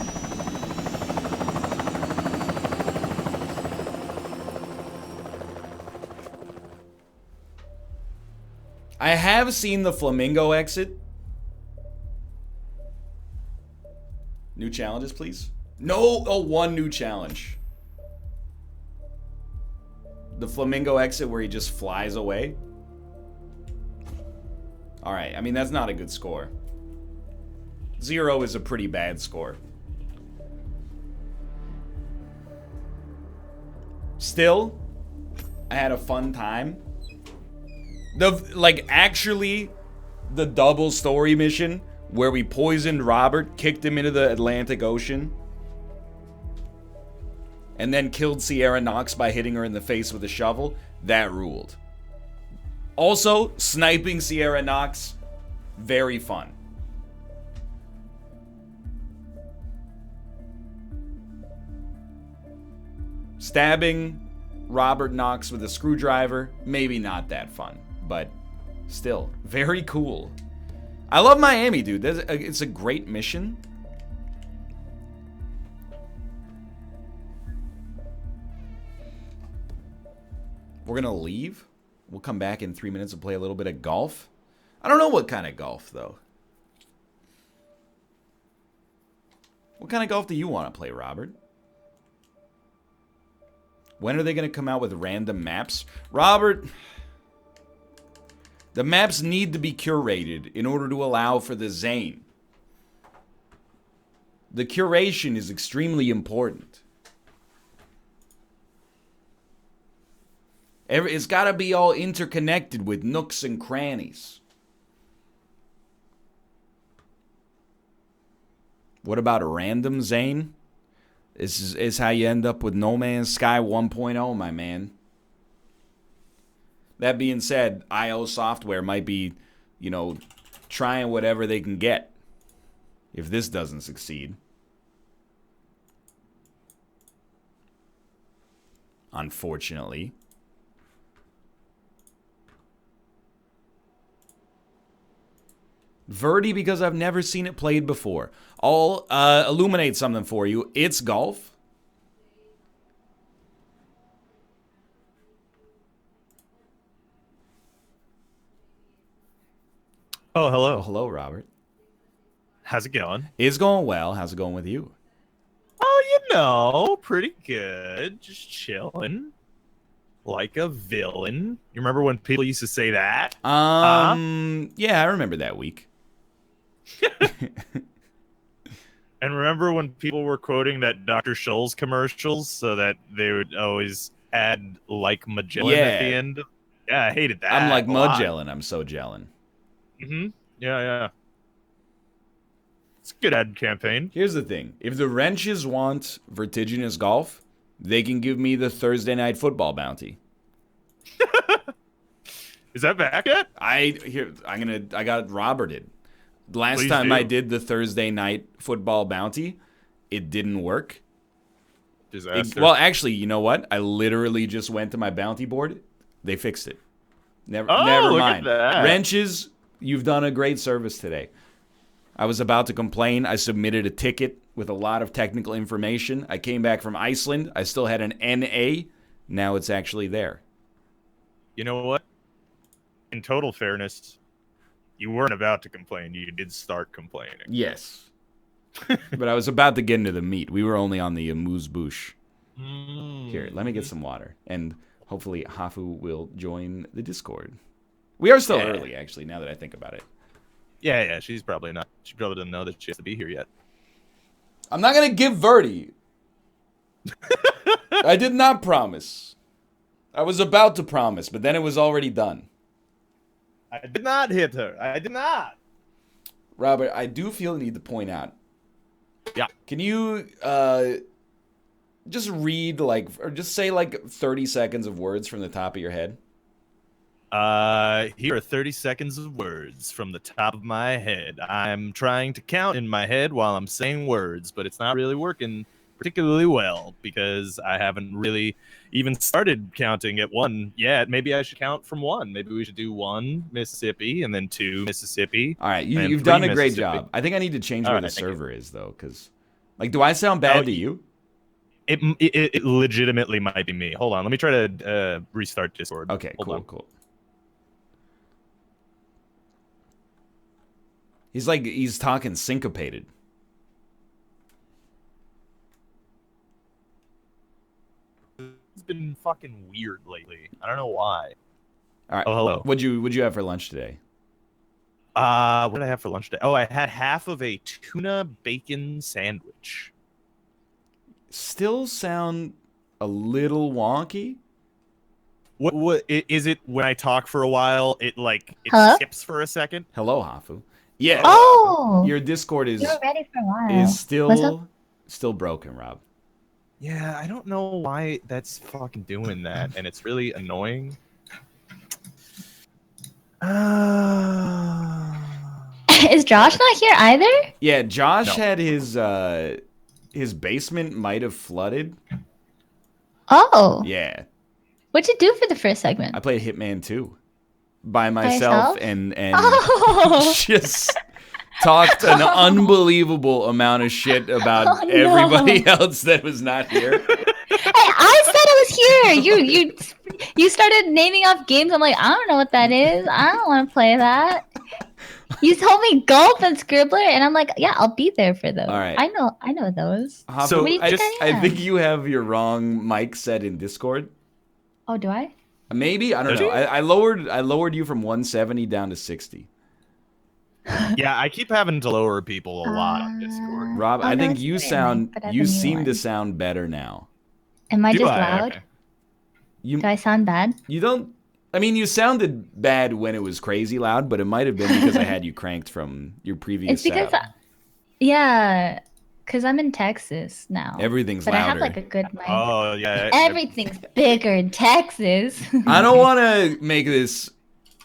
I have seen the Flamingo exit. New challenges, please. No, oh, one new challenge. The Flamingo exit where he just flies away. Alright, I mean, that's not a good score. 0 is a pretty bad score. Still, I had a fun time. Actually, the double story mission where we poisoned Robert, kicked him into the Atlantic Ocean, and then killed Sierra Knox by hitting her in the face with a shovel, that ruled. Also, sniping Sierra Knox, very fun. Stabbing Robert Knox with a screwdriver, maybe not that fun, but still, very cool. I love Miami, dude. It's a great mission. We're gonna leave. We'll come back in 3 minutes and play a little bit of golf. I don't know what kind of golf, though. What kind of golf do you want to play, Robert? When are they going to come out with random maps? Robert, the maps need to be curated in order to allow for the Zane. The curation is extremely important. It's got to be all interconnected with nooks and crannies. What about a random Zane? This is how you end up with No Man's Sky 1.0, my man. That being said, IO Software might be, you know, trying whatever they can get if this doesn't succeed. Unfortunately. Verdi, because I've never seen it played before. I'll illuminate something for you. It's golf. Oh, hello. Oh, hello, Robert. How's it going? It's going well. How's it going with you? Oh, you know, pretty good. Just chilling. Like a villain. You remember when people used to say that? Yeah, I remember that week. And remember when people were quoting that Dr. Scholl's commercials so that they would always add like Magellan at the end? Yeah, I hated that. I'm like Magellan. I'm so gelling. Mm-hmm. Yeah. It's a good ad campaign. Here's the thing. If the wrenches want vertiginous golf, they can give me the Thursday night football bounty. Is that back yet? I got Roberted. Last Please time do. I did the Thursday night football bounty, it didn't work. Disaster. Well, actually, you know what? I literally just went to my bounty board. They fixed it. Never look mind. at that. Wrenches, you've done a great service today. I was about to complain. I submitted a ticket with a lot of technical information. I came back from Iceland. I still had an NA. Now it's actually there. You know what? In total fairness, you weren't about to complain. You did start complaining. Yes. But I was about to get into the meat. We were only on the amuse-bouche. Here, let me get some water. And hopefully Hafu will join the Discord. We are still early, actually, now that I think about it. Yeah, she's probably not. She probably doesn't know that she has to be here yet. I'm not going to give Verdi. I did not promise. I was about to promise, but then it was already done. I did not hit her. I did not. Robert, I do feel the need to point out. Yeah. Can you just read, or just say 30 seconds of words from the top of your head? Here are 30 seconds of words from the top of my head. I'm trying to count in my head while I'm saying words, but it's not really working. particularly well because I haven't really even started counting at 1 yet. Maybe I should count from 1. Maybe we should do 1 Mississippi and then 2 Mississippi. All right, you've done a great job. I think I need to change where the server is though, because like, do I sound bad to you? It legitimately might be me. Hold on, let me try to restart Discord. Okay, cool. He's talking syncopated. It's been fucking weird lately. I don't know why. All right. Oh, hello. What'd you have for lunch today? What did I have for lunch today? Oh, I had half of a tuna bacon sandwich. Still sound a little wonky. What is it when I talk for a while? It skips for a second. Hello, Hafu. Yeah. Oh. Your Discord is ready for a while. Is still broken, Rob. Yeah, I don't know why that's fucking doing that, and it's really annoying. Is Josh not here either? Yeah, Josh had his basement might have flooded. Oh. Yeah. What'd you do for the first segment? I played Hitman 2 by myself and just talked an unbelievable amount of shit about everybody else that was not here. Hey, I said I was here. You started naming off games. I'm like, I don't know what that is. I don't want to play that. You told me golf and Skribbler, and I'm like, yeah, I'll be there for those. All right. I know those. So I think you have your wrong mic set in Discord. Oh, do I? Maybe, I don't know. I lowered you from 170 down to 60. Yeah, I keep having to lower people a lot on Discord. Rob, I think you seem to sound better now. Am I just loud? Okay. Do I sound bad? You don't. I mean, you sounded bad when it was crazy loud, but it might have been because I had you cranked from your previous. It's because, because I'm in Texas now. Everything's but louder. I have like a good mic. Oh yeah. Everything's bigger in Texas. I don't want to make this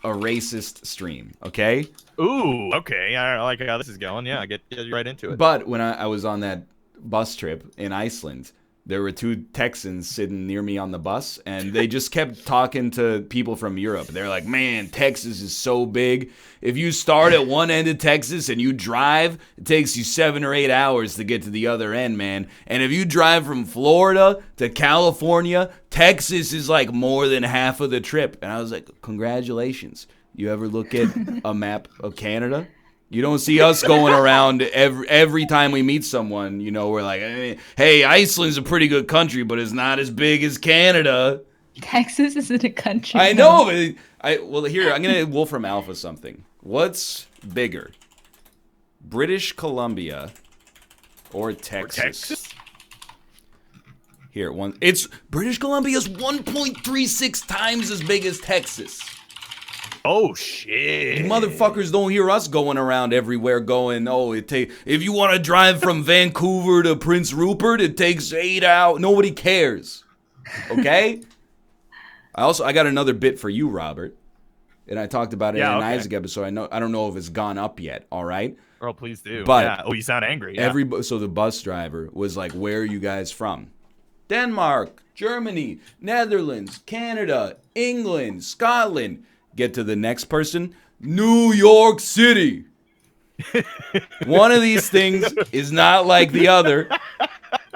a racist stream, okay? Ooh, okay. I like how this is going. Yeah, I get right into it. But when I was on that bus trip in Iceland, there were 2 Texans sitting near me on the bus, and they just kept talking to people from Europe. They're like, man, Texas is so big. If you start at one end of Texas and you drive, it takes you 7 or 8 hours to get to the other end, man. And if you drive from Florida to California, Texas is like more than half of the trip. And I was like, congratulations. You ever look at a map of Canada? You don't see us going around every time we meet someone, you know, we're like, hey, Iceland's a pretty good country, but it's not as big as Canada. Texas isn't a country. I know. Well, here, I'm going to Wolfram Alpha something. What's bigger? British Columbia or Texas? Here, British Columbia is 1.36 times as big as Texas. Oh shit! You motherfuckers don't hear us going around everywhere going, if you want to drive from Vancouver to Prince Rupert, it takes 8 hours. Nobody cares. Okay? I got another bit for you, Robert. And I talked about it in an Isaac episode. I don't know if it's gone up yet, all right? Oh, please do. But you sound angry. Yeah. So the bus driver was like, where are you guys from? Denmark, Germany, Netherlands, Canada, England, Scotland. Get to the next person, New York City. One of these things is not like the other.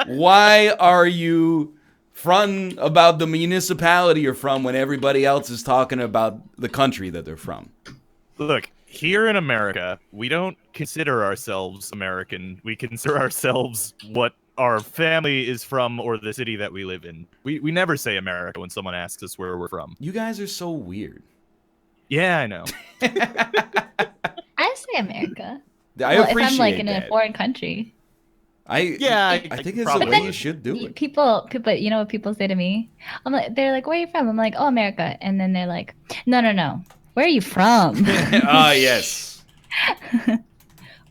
Why are you fronting about the municipality you're from when everybody else is talking about the country that they're from? Look, here in America, we don't consider ourselves American. We consider ourselves what our family is from or the city that we live in. We never say America when someone asks us where we're from. You guys are so weird. Yeah, I know. I say America. I appreciate if I'm like that. in a foreign country. I think it's the way you should do it. People, you know what people say to me? They're like, where are you from? I'm like, oh, America. And then they're like, no. Where are you from? Ah, yes.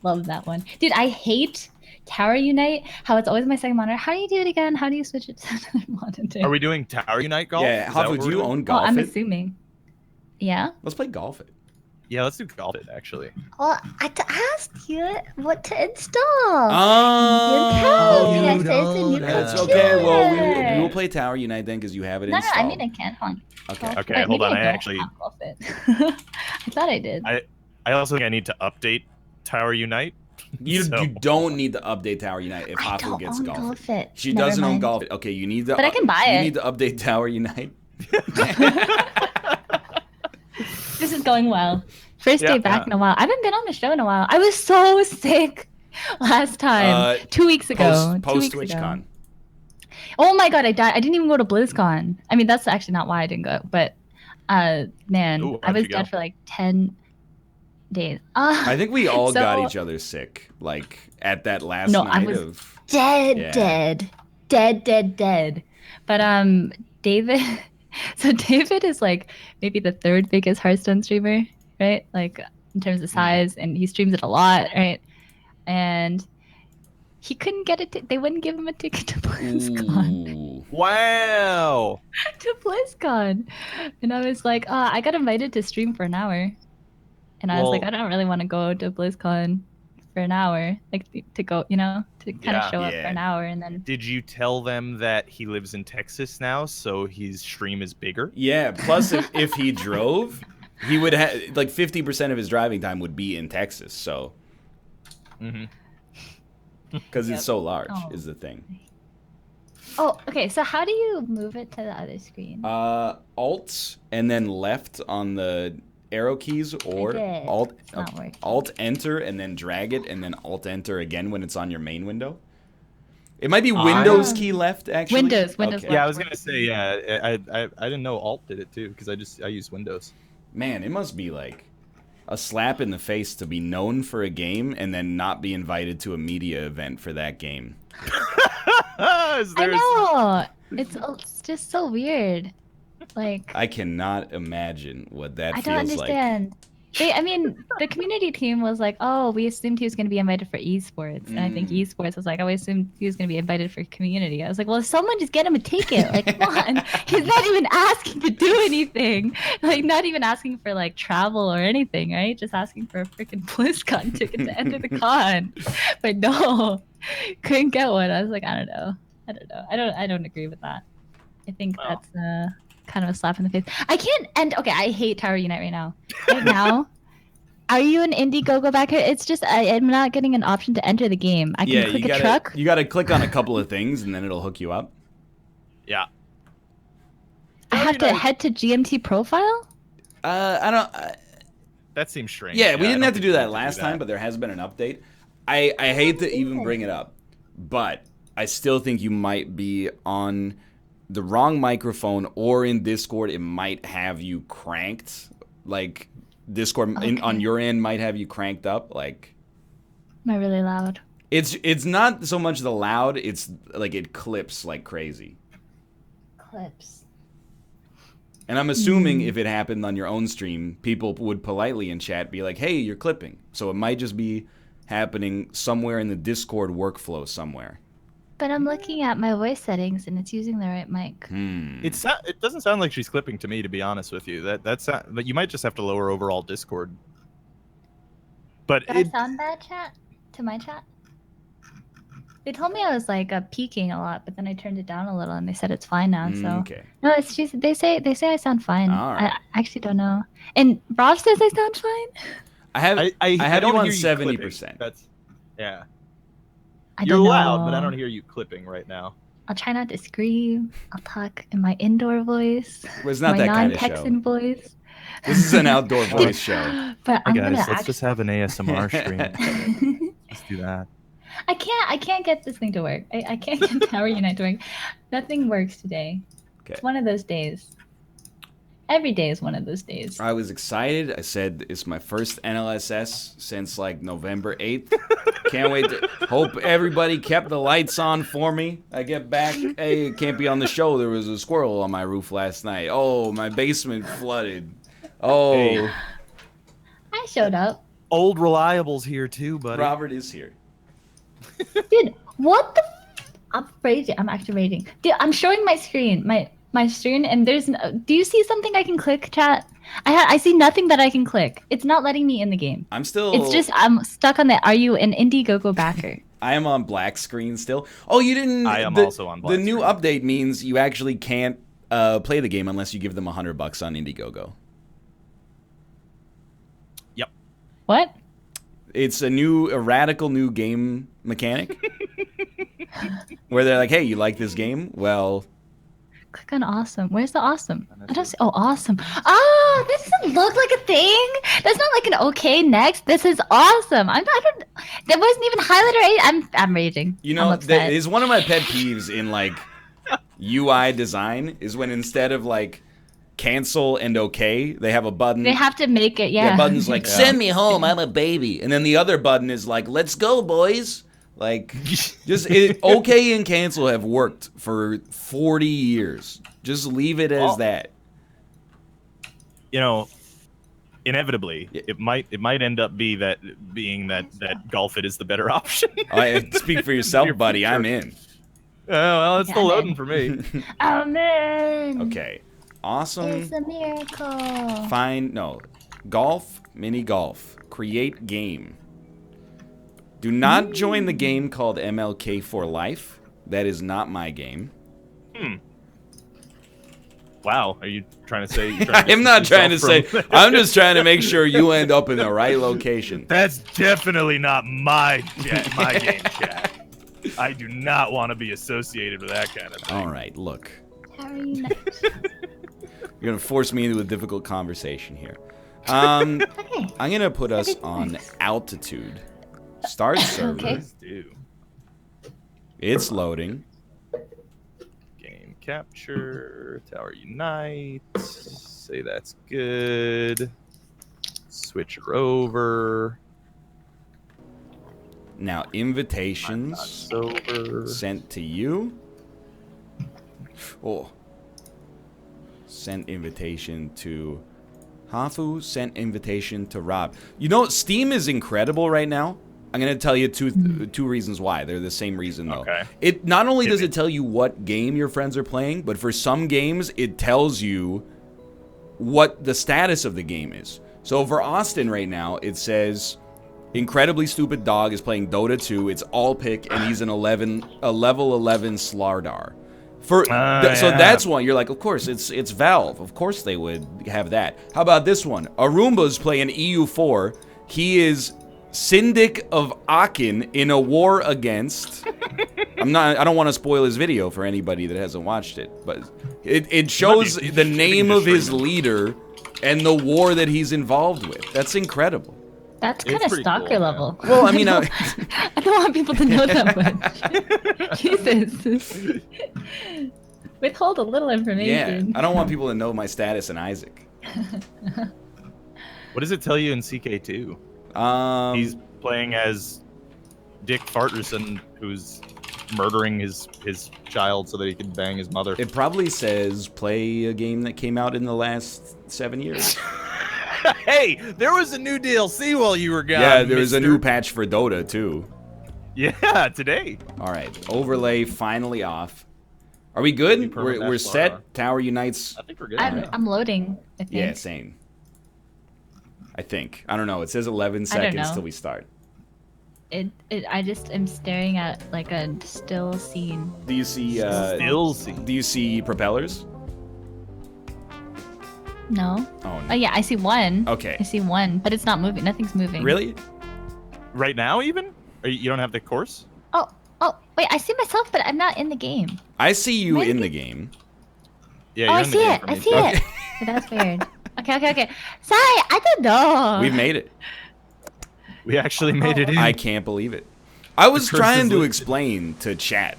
Love that one. Dude, I hate Tower Unite. How it's always my second monitor. How do you do it again? How do you switch it to another monitor? Are we doing Tower Unite golf? Yeah, Hafu, do you own golf? I'm assuming. Yeah. Let's play golf it. Yeah, let's do Golf It, actually. Well, I asked you what to install. Oh, you tell me. I said That's okay. Well, we will play Tower Unite then because you have it No, installed. I mean I can't. Hold on. Okay. Okay, hold on. I actually. I thought I did. I also think I need to update Tower Unite. You So- don't need to update Tower Unite if Hafu gets Golf. Golf It. She Never doesn't own mind. Golf It. Okay, you need to. But I can buy You it. need to update Tower Unite. This is going well. First Yeah, day back yeah. in a while. I haven't been on the show in a while. I was so sick last time. 2 weeks ago. 2 weeks ago. TwitchCon. Oh my god, I died. I didn't even go to BlizzCon. I mean, that's actually not why I didn't go. But, man, Ooh, I how'd was you go? dead for like 10 days. I think we all So- got each other sick, like at that last No, night I was of. dead, Yeah. dead. But David, so David is like maybe the third biggest Hearthstone streamer, right? Like in terms of size, and he streams it a lot, right? And he couldn't get it. They wouldn't give him a ticket to BlizzCon. Wow. To BlizzCon, and I was like, I got invited to stream for an hour, and I was like, I don't really want to go to BlizzCon for an hour, like to go, to kind of show up for an hour, and then. Did you tell them that he lives in Texas now, so his stream is bigger? Yeah. Plus, if he drove, he would have like 50% of his driving time would be in Texas. So. Because it's so large, is the thing. Oh, okay. So how do you move it to the other screen? Alt and then left on the arrow keys, or did. Alt It's not working. Alt Enter and then drag it, and then Alt Enter again when it's on your main window. It might be Windows key left actually. Windows Okay. Yeah, I was gonna say I didn't know Alt did it too because I use Windows. Man, it must be like a slap in the face to be known for a game and then not be invited to a media event for that game. I know. It's just so weird. Like I cannot imagine what that I feels don't understand. The community team was like, oh, we assumed he was going to be invited for esports. And I think esports was like, oh, we assumed he was going to be invited for community. I was like, well, someone just get him a ticket. Like, come on. He's not even asking to do anything. Like, not even asking for, like, travel or anything, right? Just asking for a freaking BlizzCon ticket to enter the con. But no, couldn't get one. I was like, I don't know. I don't agree with that. I think that's kind of a slap in the face. I can't end. Okay, I hate Tower Unite right now. Right now, are you an Indiegogo backer? It's just I'm not getting an option to enter the game. I can click a truck. You gotta click on a couple of things and then it'll hook you up. Yeah. I have to head to GMT profile. I don't. That seems strange. Yeah, we I didn't don't have to think do we that have to last do time, that. but there has been an update. I hate to even bring it up, but I still think you might be on the wrong microphone, or in Discord it might have you cranked. Like Discord on your end might have you cranked up. Like Am I really loud? it's not so much the loud, it's like it clips like crazy. Clips. And I'm assuming if it happened on your own stream, people would politely in chat be like, hey, you're clipping. So it might just be happening somewhere in the Discord workflow somewhere. But I'm looking at my voice settings and it's using the right mic. It doesn't sound like she's clipping to me, to be honest with you. But you might just have to lower overall Discord. But Did I sound bad, chat? To my chat? They told me I was like peaking a lot, but then I turned it down a little and they said it's fine now. So Okay. no, it's just they say I sound fine. All right. I actually don't know. And Rob says I sound fine. I have you don't on hear you 70%. That's yeah. I You're don't know. loud, but I don't hear you clipping right now. I'll try not to scream. I'll talk in my indoor voice. Well, it's not my that kind of non-Texan show. voice. This is an outdoor voice show. But Hey I'm guys, gonna let's just have an ASMR stream. Let's do that. I can't get this thing to work. I can't get Tower Unite to work. Nothing works today. Okay. It's one of those days. Every day is one of those days. I was excited. I said it's my first NLSS since like November 8th. Can't wait to hope everybody kept the lights on for me. I get back. Hey, can't be on the show. There was a squirrel on my roof last night. Oh, my basement flooded. Oh. Hey. I showed up. Old Reliable's here too, buddy. Robert is here. Dude, what the I'm raging. I'm actually raging. Dude, I'm showing my screen. My screen, and there's no, do you see something I can click, chat? I see nothing that I can click. It's not letting me in the game. I'm still. It's just I'm stuck on the. Are you an Indiegogo backer? I am on black screen still. Oh, you didn't. I am also on black screen. The new update means you actually can't play the game unless you give them $100 on Indiegogo. Yep. What? It's a radical new game mechanic where they're like, "Hey, you like this game? Well." Click on awesome. Where's the awesome? I don't see. Oh, awesome. Oh, this doesn't look like a thing. That's not like an okay next. This is awesome. I don't. That wasn't even highlighted. I'm raging. You know, that is one of my pet peeves in like UI design is when instead of like cancel and okay, they have a button. They have to make it. Yeah. The button's like send me home. I'm a baby, and then the other button is like let's go, boys. Like, just okay and cancel have worked for 40 years. Just leave it as that. You know, inevitably, it might end up being that Golf It is the better option. Speak for yourself, buddy. I'm in. Well, it's still loading for me. I'm in. Okay, awesome. It's a miracle. Golf, mini golf, create game. Do not join the game called MLK for Life. That is not my game. Wow, are you trying to say? I'm not trying to say. I'm just trying to make sure you end up in the right location. That's definitely not my game, chat. I do not want to be associated with that kind of thing. All right, look. You're gonna force me into a difficult conversation here. I'm gonna put us on altitude. Start server. Okay. It's loading. Game capture. Tower unite. Say that's good. Switch her over. Now invitations sent to you. Oh. Sent invitation to Hafu. Sent invitation to Rob. You know, Steam is incredible right now. I'm going to tell you two reasons why. They're the same reason, though. Okay. It not only does it tell you what game your friends are playing, but for some games, it tells you what the status of the game is. So for Austin right now, it says, Incredibly Stupid Dog is playing Dota 2. It's all pick, and he's a level 11 Slardar. So that's one. You're like, of course, it's Valve. Of course they would have that. How about this one? Arumba's playing EU4. He is Syndic of Aachen in a war against. I don't want to spoil his video for anybody that hasn't watched it, but it shows the name of his leader and the war that he's involved with. That's incredible. That's kind of stalker level. Well, I mean, I don't want people to know that much. Jesus. Withhold a little information. Yeah, I don't want people to know my status in Isaac. What does it tell you in CK2? He's playing as Dick Farterson, who's murdering his child so that he can bang his mother. It probably says play a game that came out in the last 7 years. Hey, there was a new DLC while you were gone. Yeah, there was a new patch for Dota too. Yeah, today. All right, overlay finally off. Are we good? We're set. Tower unites. I think we're good. I'm loading. I think. Yeah, same. I think. I don't know. It says 11 seconds till we start. I just am staring at like a still scene. Do you see still scene? Do you see propellers? No. Oh, no. Oh yeah, I see one. Okay. I see one, but it's not moving. Nothing's moving. Really? Right now, even? You don't have the course? Oh, wait. I see myself, but I'm not in the game. I see you in the game. Yeah. I see it. I see it. That's weird. Okay. Sorry, I don't know. We've made it. We actually made it in. I can't believe it. I was trying to explain to chat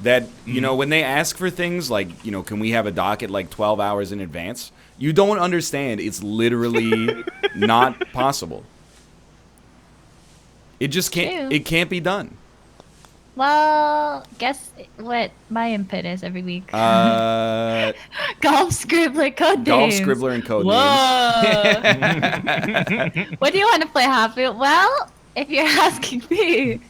that, you know, when they ask for things like, you know, can we have a docket like 12 hours in advance? You don't understand. It's literally not possible. It just can't. It can't be done. Well, guess what my input is every week. Golf Skribbler code names. Golf Skribbler and code names. What do you want to play, Hafu? Well, if you're asking me.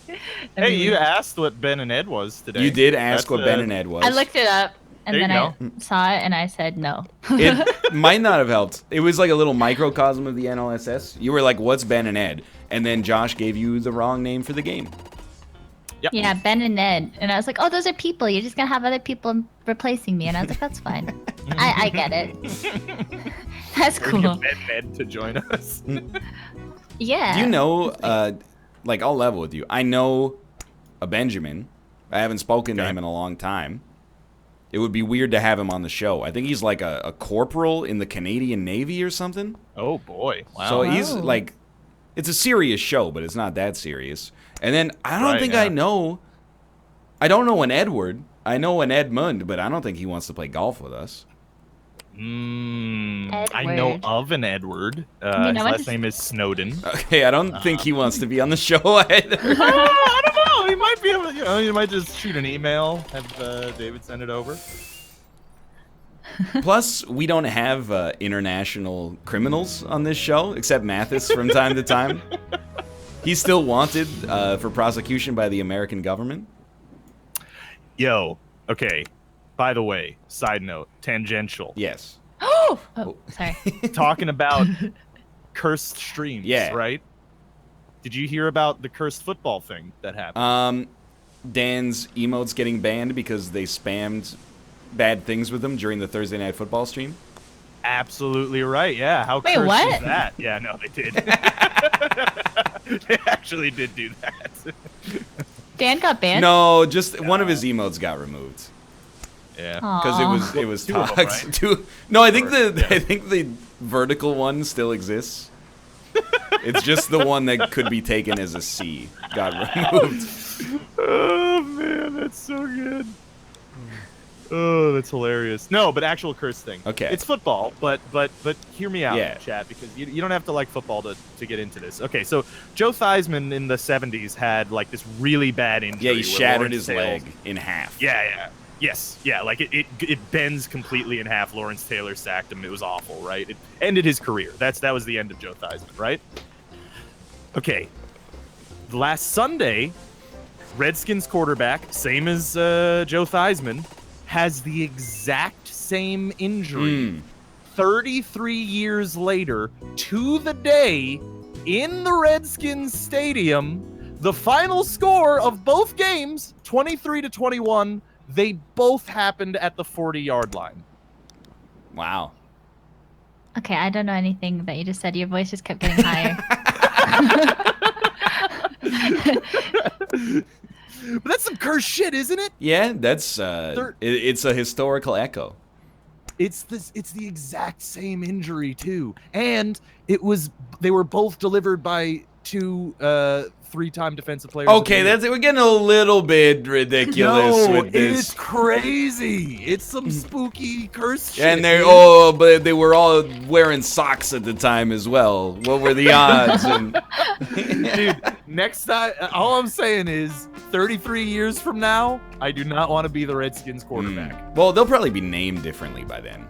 Hey, you asked what Ben and Ed was today. You did ask what Ben and Ed was. I looked it up. And There then you I saw it and I said no. It might not have helped. It was like a little microcosm of the NLSS. You were like, what's Ben and Ed? And then Josh gave you the wrong name for the game. Yep. Yeah, Ben and Ed. And I was like, oh, those are people. You're just going to have other people replacing me. And I was like, that's fine. I get it. That's We're gonna cool. get Ben and Ed to join us. Yeah. Do you know, like, I'll level with you. I know a Benjamin. I haven't spoken to him in a long time. It would be weird to have him on the show. I think he's like a corporal in the Canadian Navy or something. Oh, boy. Wow. So he's like, it's a serious show, but it's not that serious. And then I don't think I don't know an Edward. I know an Edmund, but I don't think he wants to play golf with us. I know of an Edward. His last name is Snowden. Okay, I don't think he wants to be on the show either. I don't know. He might be able to, he might just shoot an email, have David send it over. Plus, we don't have international criminals on this show, except Mathis from time to time. He's still wanted for prosecution by the American government. Yo, okay. By the way, side note, tangential. Yes. Oh, sorry. Talking about cursed streams, right? Did you hear about the cursed football thing that happened? Dan's emotes getting banned because they spammed bad things with them during the Thursday Night Football stream? Absolutely right, yeah. How Wait, cursed what? is that? Yeah, no, they did. They actually did do that. Dan got banned? No, just one of his emotes got removed. Yeah. Because it was Two of them, toxic. right? No, I think the vertical one still exists. It's just the one that could be taken as a C got removed. Oh man, that's so good. Oh, that's hilarious. No, but actual curse thing. Okay. It's football, but hear me out, Yeah. chat, because you don't have to like football to get into this. Okay, so Joe Theismann in the 70s had like this really bad injury. Yeah, he where shattered Lawrence his Taylor- leg in half. Yeah. Yes, yeah, like it bends completely in half. Lawrence Taylor sacked him. It was awful, right? It ended his career. That was the end of Joe Theismann, right? Okay. Last Sunday, Redskins quarterback, same as Joe Theismann, has the exact same injury 33 years later to the day in the Redskins stadium. The final score of both games, 23-21, they both happened at the 40-yard line. Wow. Okay, I don't know anything that you just said. Your voice just kept getting higher. But that's some cursed shit, isn't it? Yeah, that's it's a historical echo. It's the exact same injury too, and they were both delivered by two three-time defensive players. Okay, we're getting a little bit ridiculous No, with this. it's crazy. It's some spooky curse shit. And but they were all wearing socks at the time as well. What were the odds? Dude, next time, all I'm saying is 33 years from now, I do not want to be the Redskins quarterback. Well, they'll probably be named differently by then.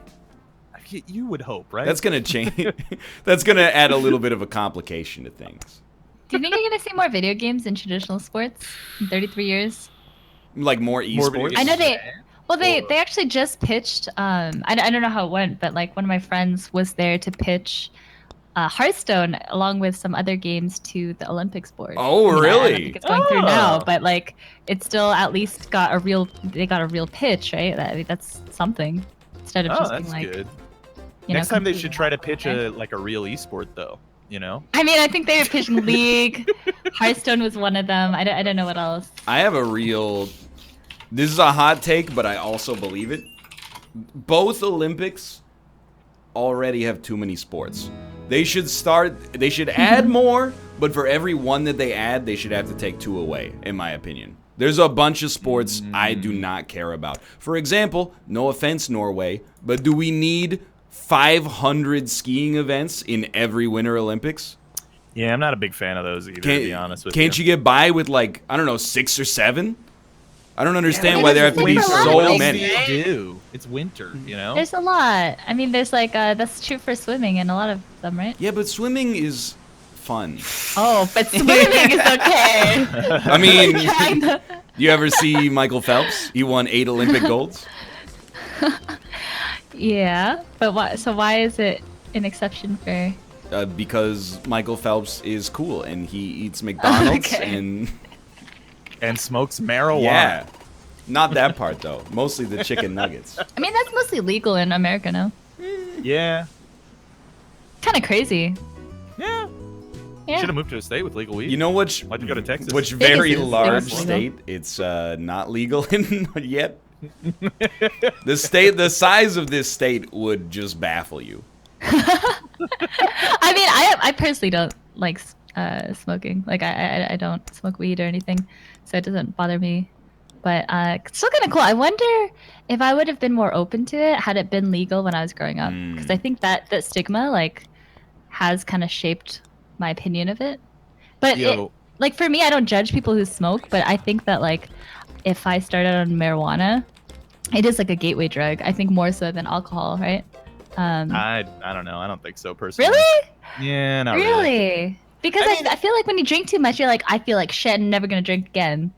You would hope, right? That's gonna change. That's gonna add a little bit of a complication to things. Do you think you're gonna see more video games in traditional sports in 33 years? Like more esports? I know they actually just pitched. I don't know how it went, but like one of my friends was there to pitch Hearthstone along with some other games to the Olympics board. Oh, I really? don't think it's going through now, but like it's still at least got a real pitch, right? I mean, that's something instead of just being that's like. good. Next time they should try to pitch a real esport though. You know? I mean, I think they were pitching League. Hearthstone was one of them. I don't know what else. I have a real. This is a hot take, but I also believe it. Both Olympics already have too many sports. They should add more, but for every one that they add, they should have to take two away, in my opinion. There's a bunch of sports I do not care about. For example, no offense, Norway, but do we need 500 skiing events in every Winter Olympics? Yeah, I'm not a big fan of those either, to be honest with you. Can't you get by with, like, I don't know, 6 or 7? I don't understand why there have to be so many. It's winter, you know? There's a lot. I mean, there's like, that's true for swimming and a lot of them, right? Yeah, but swimming is fun. Oh, but swimming is okay. I mean, you ever see Michael Phelps? He won 8 Olympic golds. Yeah, but why? So why is it an exception for? Because Michael Phelps is cool and he eats McDonald's and smokes marijuana. Yeah, not that part though. Mostly the chicken nuggets. I mean, that's mostly legal in America now. Yeah. Kind of crazy. Yeah. Should have moved to a state with legal weed. You know which? Why'd you go to Texas? Which very Vegas is large legal. state? It's not legal in yet. The size of this state would just baffle you. I mean, I personally don't like smoking. Like I don't smoke weed or anything, so it doesn't bother me. But it's still kind of cool. I wonder if I would have been more open to it had it been legal when I was growing up, because I think that stigma like has kind of shaped my opinion of it. But like for me, I don't judge people who smoke, but I think that like if I started on marijuana, it is like a gateway drug. I think more so than alcohol, right? I don't know. I don't think so personally. Really? Yeah, not really. Because I feel like when you drink too much, you're like, I feel like shit, I'm never gonna drink again.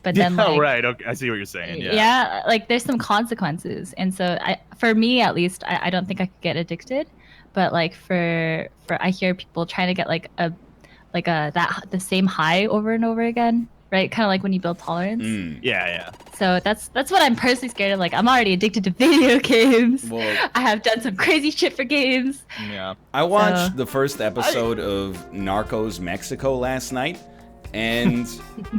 But then, oh, like, right. Okay, I see what you're saying. Yeah. Yeah, like there's some consequences, and so for me at least, I don't think I could get addicted. But like for I hear people trying to get the same high over and over again, right? Kind of like when you build tolerance. Yeah. So that's what I'm personally scared of. Like I'm already addicted to video games. Well, I have done some crazy shit for games. Yeah. I watched the first episode of Narcos Mexico last night, and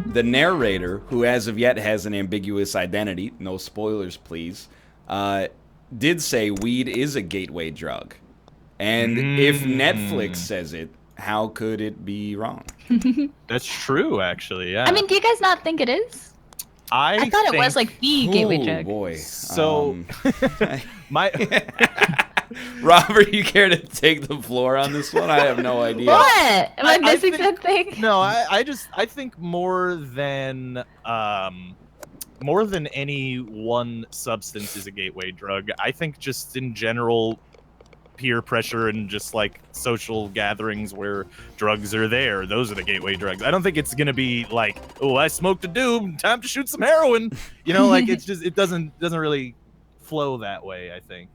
the narrator, who as of yet has an ambiguous identity, no spoilers please, did say weed is a gateway drug. And if Netflix says it, how could it be wrong? That's true, actually. Yeah. I mean, do you guys not think it is? I thought it was like the gateway drug. Boy. So, Robert, you care to take the floor on this one? I have no idea. What? Am I missing something? No, I think more than any one substance is a gateway drug. I think just in general, peer pressure and just like social gatherings where drugs are there, those are the gateway drugs. I don't think it's gonna be like, oh, I smoked a doob, time to shoot some heroin. You know, like it's just, it doesn't really flow that way, I think.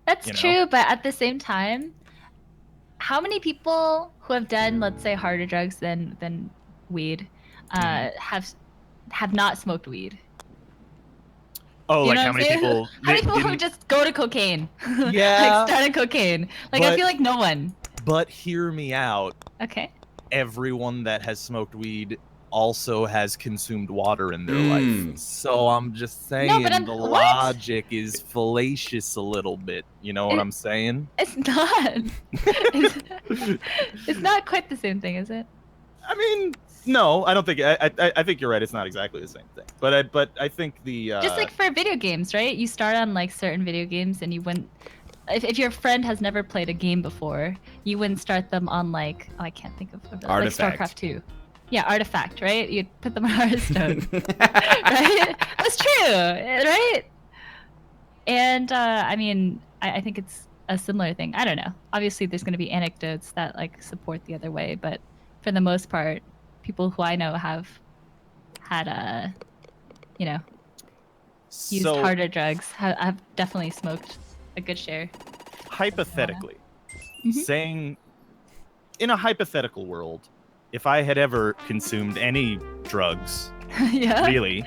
That's true, but at the same time, how many people who have done, let's say, harder drugs than weed, have not smoked weed? Oh, You like know how what many I'm saying? people? How many people who just go to cocaine? Yeah. Like start on cocaine. Like I But- feel like no one. But hear me out. Okay. Everyone that has smoked weed also has consumed water in their life. So I'm just saying the what? logic is fallacious a little bit. You know what I'm saying? It's not. it's not quite the same thing, is it? I mean, no, I don't think. I think you're right. It's not exactly the same thing. But I think the Just like for video games, right? You start on like certain video games, and you wouldn't. If your friend has never played a game before, you wouldn't start them on like I can't think of Artifact. like StarCraft 2. Yeah, Artifact, right? You'd put them on Hearthstone, right? That's true, right? And I mean, I think it's a similar thing. I don't know. Obviously, there's going to be anecdotes that like support the other way, but for the most part, people who I know have had used harder drugs. Have definitely smoked a good share. Hypothetically, saying in a hypothetical world, if I had ever consumed any drugs, Yeah. really,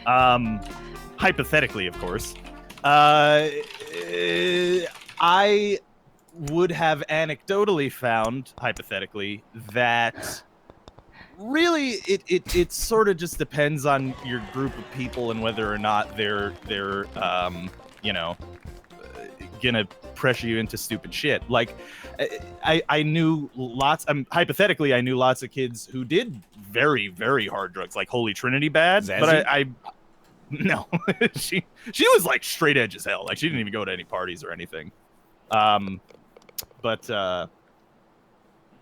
hypothetically, of course, I would have anecdotally found, hypothetically, that really it sort of just depends on your group of people and whether or not they're gonna pressure you into stupid shit. Like I knew lots, hypothetically I knew lots of kids who did very, very hard drugs, like Holy Trinity bad. Zazie? But I no, she was like straight edge as hell. Like she didn't even go to any parties or anything.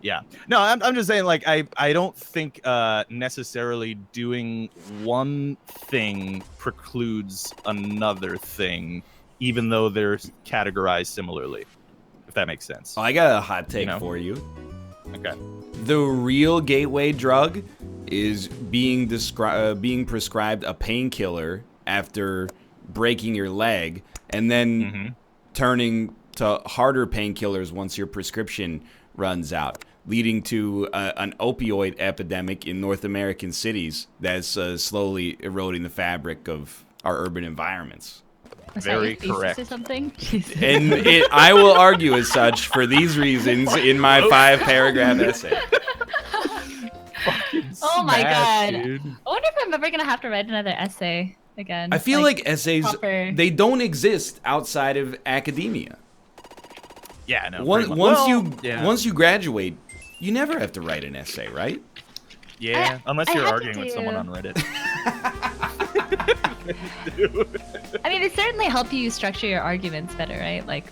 Yeah. No, I'm just saying, like, I don't think necessarily doing one thing precludes another thing, even though they're categorized similarly, if that makes sense. Oh, I got a hot take for you. Okay. The real gateway drug is being prescribed a painkiller after breaking your leg and then turning to harder painkillers once your prescription runs out, leading to an opioid epidemic in North American cities that's slowly eroding the fabric of our urban environments. Was Very that your correct. thesis or something? Jesus. And I will argue as such for these reasons in my 5-paragraph essay. Oh my Smash, god. dude. I wonder if I'm ever gonna have to write another essay again. I feel like essays, proper. they don't exist outside of academia. Yeah, no. Once you graduate, you never have to write an essay, right? Yeah, unless I you're had to arguing with someone on Reddit. I mean, it certainly help you structure your arguments better, right? Like,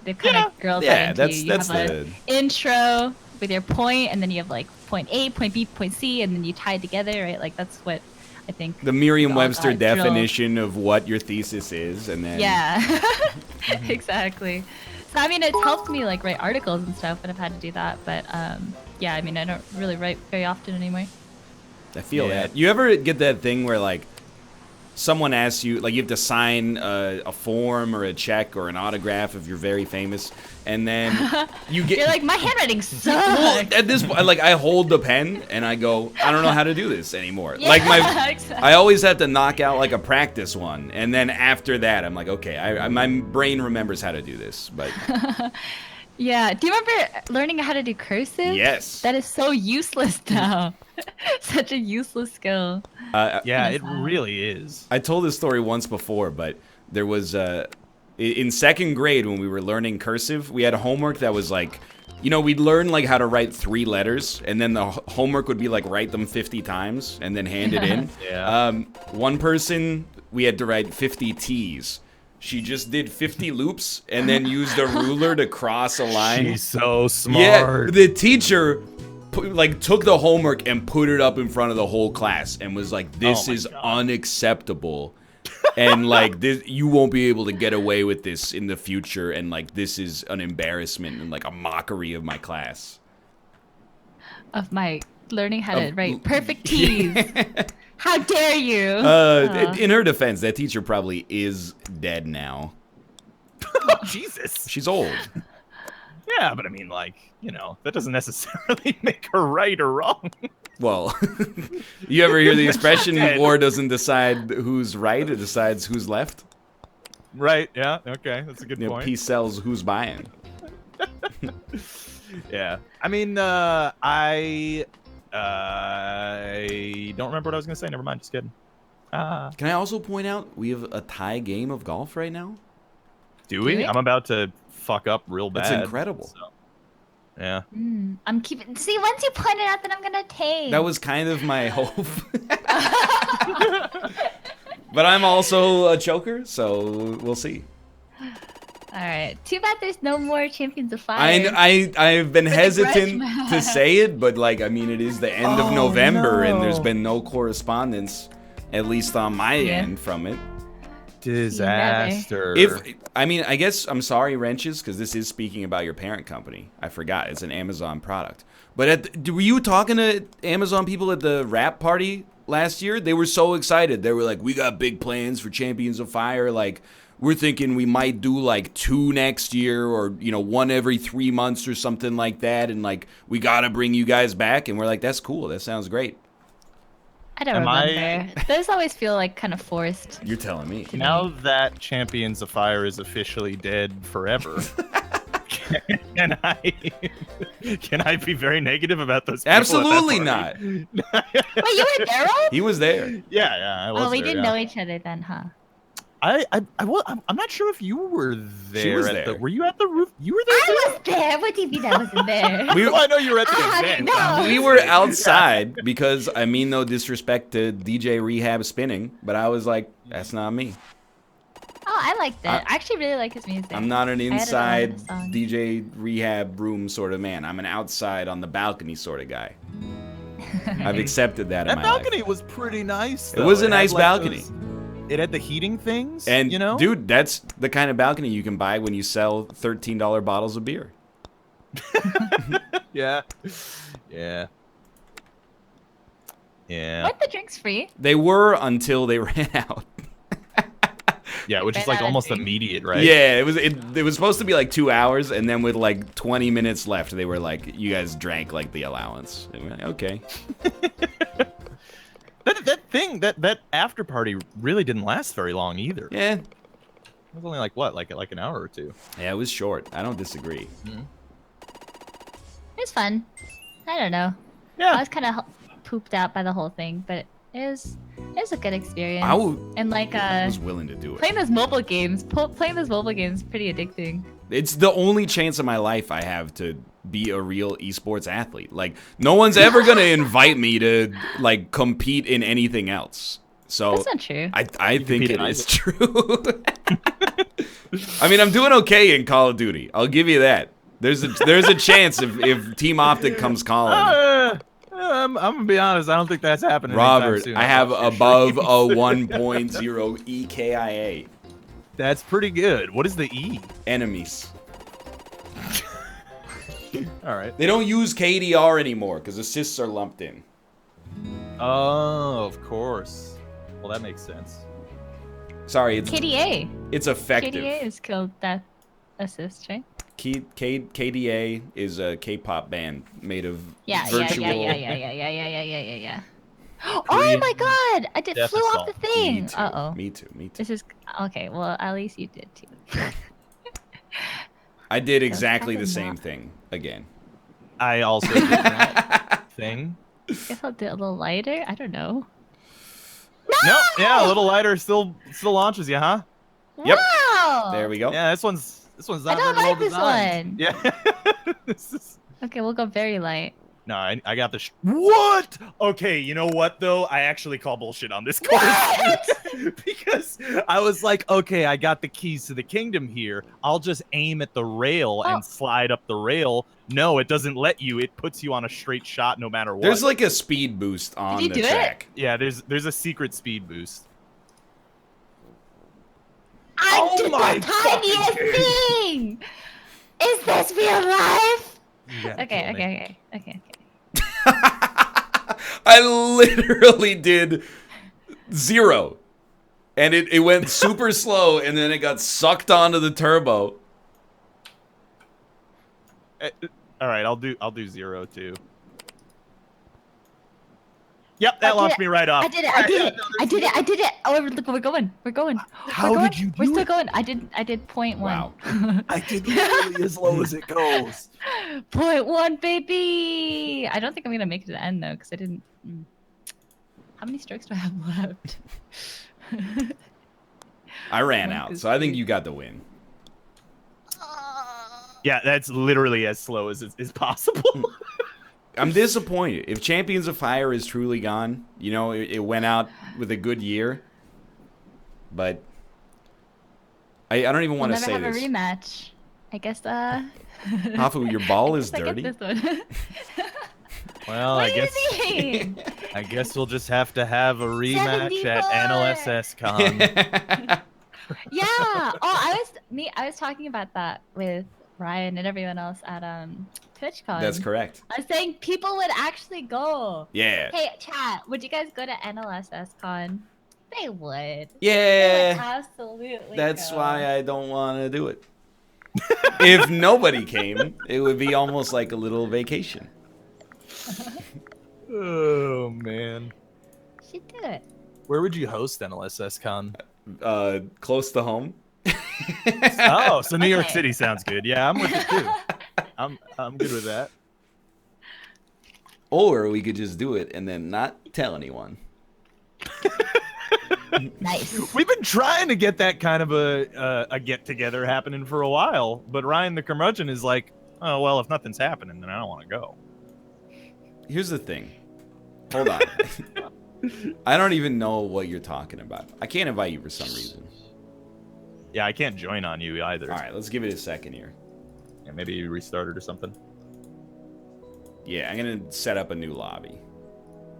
they kind of girls Yeah, that into you. that's You have an intro with your point, and then you have like point A, point B, point C, and then you tie it together, right? Like, that's what I think. The Merriam-Webster got drilled. definition of what your thesis is, and then Yeah, exactly. So I mean, it's helped me like write articles and stuff when I've had to do that. But yeah, I mean, I don't really write very often anymore. I feel that. You ever get that thing where like someone asks you, like you have to sign a form or a check or an autograph if you're very famous, and then you get You're like, my handwriting sucks. Well, at this point, like I hold the pen and I go, I don't know how to do this anymore. Yeah, like exactly. I always have to knock out like a practice one, and then after that, I'm like, okay, my brain remembers how to do this. But Yeah. Do you remember learning how to do cursive? Yes. That is so useless now. Such a useless skill. Yeah, it really is. I told this story once before, but there was in second grade when we were learning cursive, we had a homework that was like, you know, we'd learn like how to write 3 letters, and then the homework would be like write them 50 times and then hand it in. Yeah. One person, we had to write 50 T's. She just did 50 loops and then used a ruler to cross a line. She's so smart. Yeah, the teacher took the homework and put it up in front of the whole class and was like, this is unacceptable. And like this, you won't be able to get away with this in the future, and like this is an embarrassment and like a mockery of my class. Of my learning how to write perfect T's. How dare you? In her defense, that teacher probably is dead now. Jesus. She's old. Yeah, but I mean, like, you know, that doesn't necessarily make her right or wrong. Well, you ever hear the expression, war doesn't decide who's right, it decides who's left? Right, yeah, okay, that's a good point. Peace sells who's buying. Yeah. I mean, I don't remember what I was going to say. Never mind, just kidding. Can I also point out, we have a tie game of golf right now? Do we? I'm about to fuck up real bad. That's incredible. So. Yeah. I'm keeping. See, once you point it out, then I'm gonna take. That was kind of my hope. But I'm also a choker, so we'll see. All right. Too bad there's no more Champions of Fire. I've been hesitant to say it, but like I mean, it is the end of November, and there's been no correspondence, at least on my end, from it. Disaster. I guess I'm sorry, Wrenches, because this is speaking about your parent company. I forgot it's an Amazon product. But were you talking to Amazon people at the rap party last year? They were so excited. They were like, "We got big plans for Champions of Fire. Like, we're thinking we might do like 2 next year, or 1 every 3 months or something like that. And like, we gotta bring you guys back." And we're like, "That's cool. That sounds great." I don't remember. Those always feel like kind of forced. You're telling me. Now that Champions of Fire is officially dead forever, can I be very negative about those people? Absolutely not. Wait, you were there, Rob? He was there. Yeah, I was we there, didn't know each other then, huh? I'm not sure if you were there. She was there. Were you at the roof? You were there. I was there. What do you mean I wasn't there? I know you were at the event. No. We were outside because, I mean no disrespect to DJ Rehab spinning, but I was like, that's not me. Oh, I like that. I actually really like his music. I'm not an inside I had DJ Rehab room sort of man. I'm an outside on the balcony sort of guy. I've accepted that in my life. That balcony was pretty nice, though. It was a nice balcony. It had the heating things, and dude, that's the kind of balcony you can buy when you sell $13 bottles of beer. Yeah. Weren't the drinks free? They were until they ran out. Yeah, which is like almost immediate, right? Yeah, it was supposed to be like 2 hours, and then with like 20 minutes left, they were like, "You guys drank like the allowance." And we're like, okay. that after party really didn't last very long either. Yeah. It was only like what, like an hour or two. Yeah, it was short. I don't disagree. It was fun. I don't know. Yeah. I was kind of pooped out by the whole thing, but it was a good experience. And like I was willing to do it. playing those mobile games is pretty addicting. It's the only chance of my life I have to be a real esports athlete. Like, no one's ever gonna invite me to like compete in anything else. So That's not true. I think it is true. I mean, I'm doing okay in Call of Duty. I'll give you that. There's a chance if Team Optic comes calling. I'm gonna be honest. I don't think that's happening. Robert, soon. I have above a 1.0 EKIA. That's pretty good. What is the E? Enemies. All right. They don't use KDR anymore because assists are lumped in. Oh, of course. Well, that makes sense. Sorry, it's KDA. It's effective. KDA is killed that assist, right? KDA is a K-pop band made of Yeah. virtual. Yeah. Oh my God! I Death flew off assault. the thing. Me too. Uh oh. Me too. This is okay. Well, at least you did too. I did exactly the same thing again. I also did that thing. Guess I'll do it a little lighter. I don't know. No! Yeah, a little lighter still launches you, huh? Yep. Wow! There we go. Yeah, this one's I not don't very well like this designed. one. Yeah. Okay, we'll go very light. No, I got the what? Okay, you know what though? I actually call bullshit on this course because I was like, okay, I got the keys to the kingdom here. I'll just aim at the rail and slide up the rail. No, it doesn't let you. It puts you on a straight shot no matter what. There's like a speed boost on the track. Yeah, there's a secret speed boost. I did the tiniest thing. Is this real life? Okay. I literally did 0. And it went super slow, and then it got sucked onto the turbo. All right, I'll do 0 too. Yep, that launched me right off. I did it. Oh, look, we're going. How did you do We're still going. I did 0.1. Wow. I did literally as low as it goes. 0.1, baby. I don't think I'm gonna make it to the end though, because I didn't. How many strokes do I have left? I ran out, so I think you got the win. Yeah, that's literally as slow as is possible. I'm disappointed. If Champions of Fire is truly gone, you know, it went out with a good year. But I don't even want to say We'll never this. have a rematch. I guess. Hafu, your ball is I dirty. guess this one. Well, What do you mean? I guess we'll just have to have a rematch at NLSS Con. Yeah. Oh, I was talking about that with Ryan and everyone else at TwitchCon. That's correct. I was saying people would actually go. Yeah. Hey, chat, would you guys go to NLSS Con? They would. Yeah. They would absolutely. That's go. why I don't want to do it. If nobody came, it would be almost like a little vacation. Oh man. Should do it. Where would you host NLSS Con? Close to home. Oh, so New York City sounds good. Yeah, I'm with it too. I'm good with that. Or we could just do it and then not tell anyone. Nice. We've been trying to get that kind of a get together happening for a while, but Ryan the curmudgeon is like, oh well, if nothing's happening, then I don't want to go. Here's the thing. Hold on. I don't even know what you're talking about. I can't invite you for some reason. Yeah, I can't join on you either. All right, let's give it a second here. Yeah, maybe you restart it or something. Yeah, I'm gonna set up a new lobby.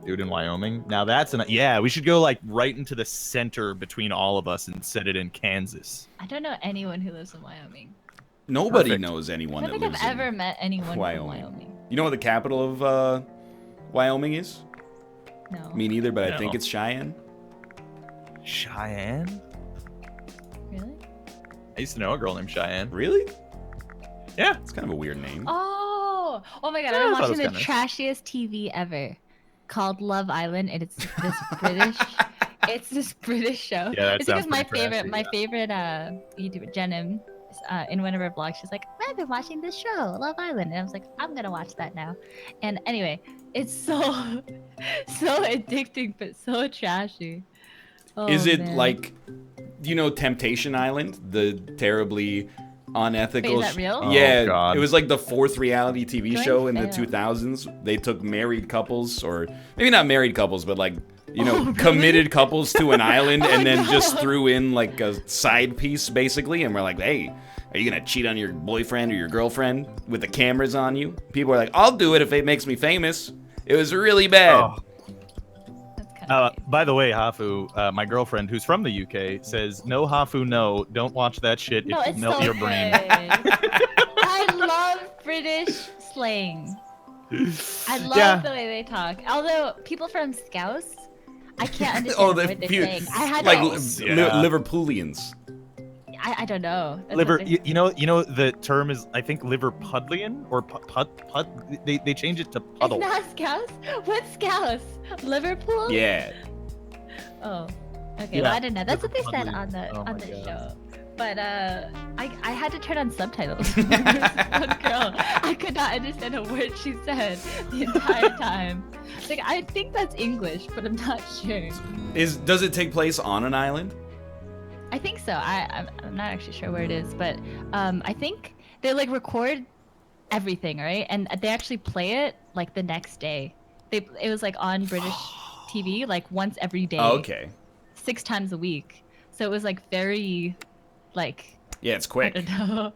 Dude in Wyoming. Now that's yeah. We should go like right into the center between all of us and set it in Kansas. I don't know anyone who lives in Wyoming. Nobody Perfect. knows anyone I that don't think lives I've in ever met anyone Wyoming. from Wyoming. You know what the capital of Wyoming is? No. Me neither, but I No. think it's Cheyenne. Cheyenne? I used to know a girl named Cheyenne. Really? Yeah. It's kind of a weird name. Oh my god! Yeah, I'm I thought watching it the was trashiest TV ever, called Love Island, and it's this British. It's this British show. Yeah, that it's because sounds my pretty favorite, trashy, favorite YouTuber, Jenim, in one of her vlogs, she's like, "I've been watching this show, Love Island," and I was like, "I'm gonna watch that now." And anyway, it's so addicting, but so trashy. Oh, Is it man. like, you know, Temptation Island, the terribly unethical? Wait, is that real? Yeah, Oh, God. it was like the 4th reality TV Join show in the fail. 2000s. They took married couples, or maybe not married couples, but like, you know, really? committed couples to an island, Oh, and then no. just threw in like a side piece, basically. And we're like, hey, are you gonna cheat on your boyfriend or your girlfriend with the cameras on you? People are like, I'll do it if it makes me famous. It was really bad. Oh. By the way, Hafu, my girlfriend who's from the UK says, no, Hafu, no, don't watch that shit. No, It it's will melt so your brain. good. I love British slang. I love Yeah. the way they talk. Although people from Scouse, I can't understand Oh, what the they're few, saying. I had like to, Yeah. Liverpoolians. I don't know. That's Liver, what they- you know the term is, I think, Liverpudlian or pud. They change it to puddle. It's not Scouse? What's Scouse? Liverpool? Yeah. Oh, okay. Yeah, Well, I don't know. That's what they said Liverpudlian. on the Oh on my the God. show. But I had to turn on subtitles. There was this one girl, I could not understand a word she said the entire time. Like, I think that's English, but I'm not sure. Does it take place on an island? I think so. I'm not actually sure where it is, but I think they like record everything, right? And they actually play it like the next day. It was like on British TV like once every day. Oh, okay. 6 times a week. So it was like very like, Yeah, it's quick. I don't know.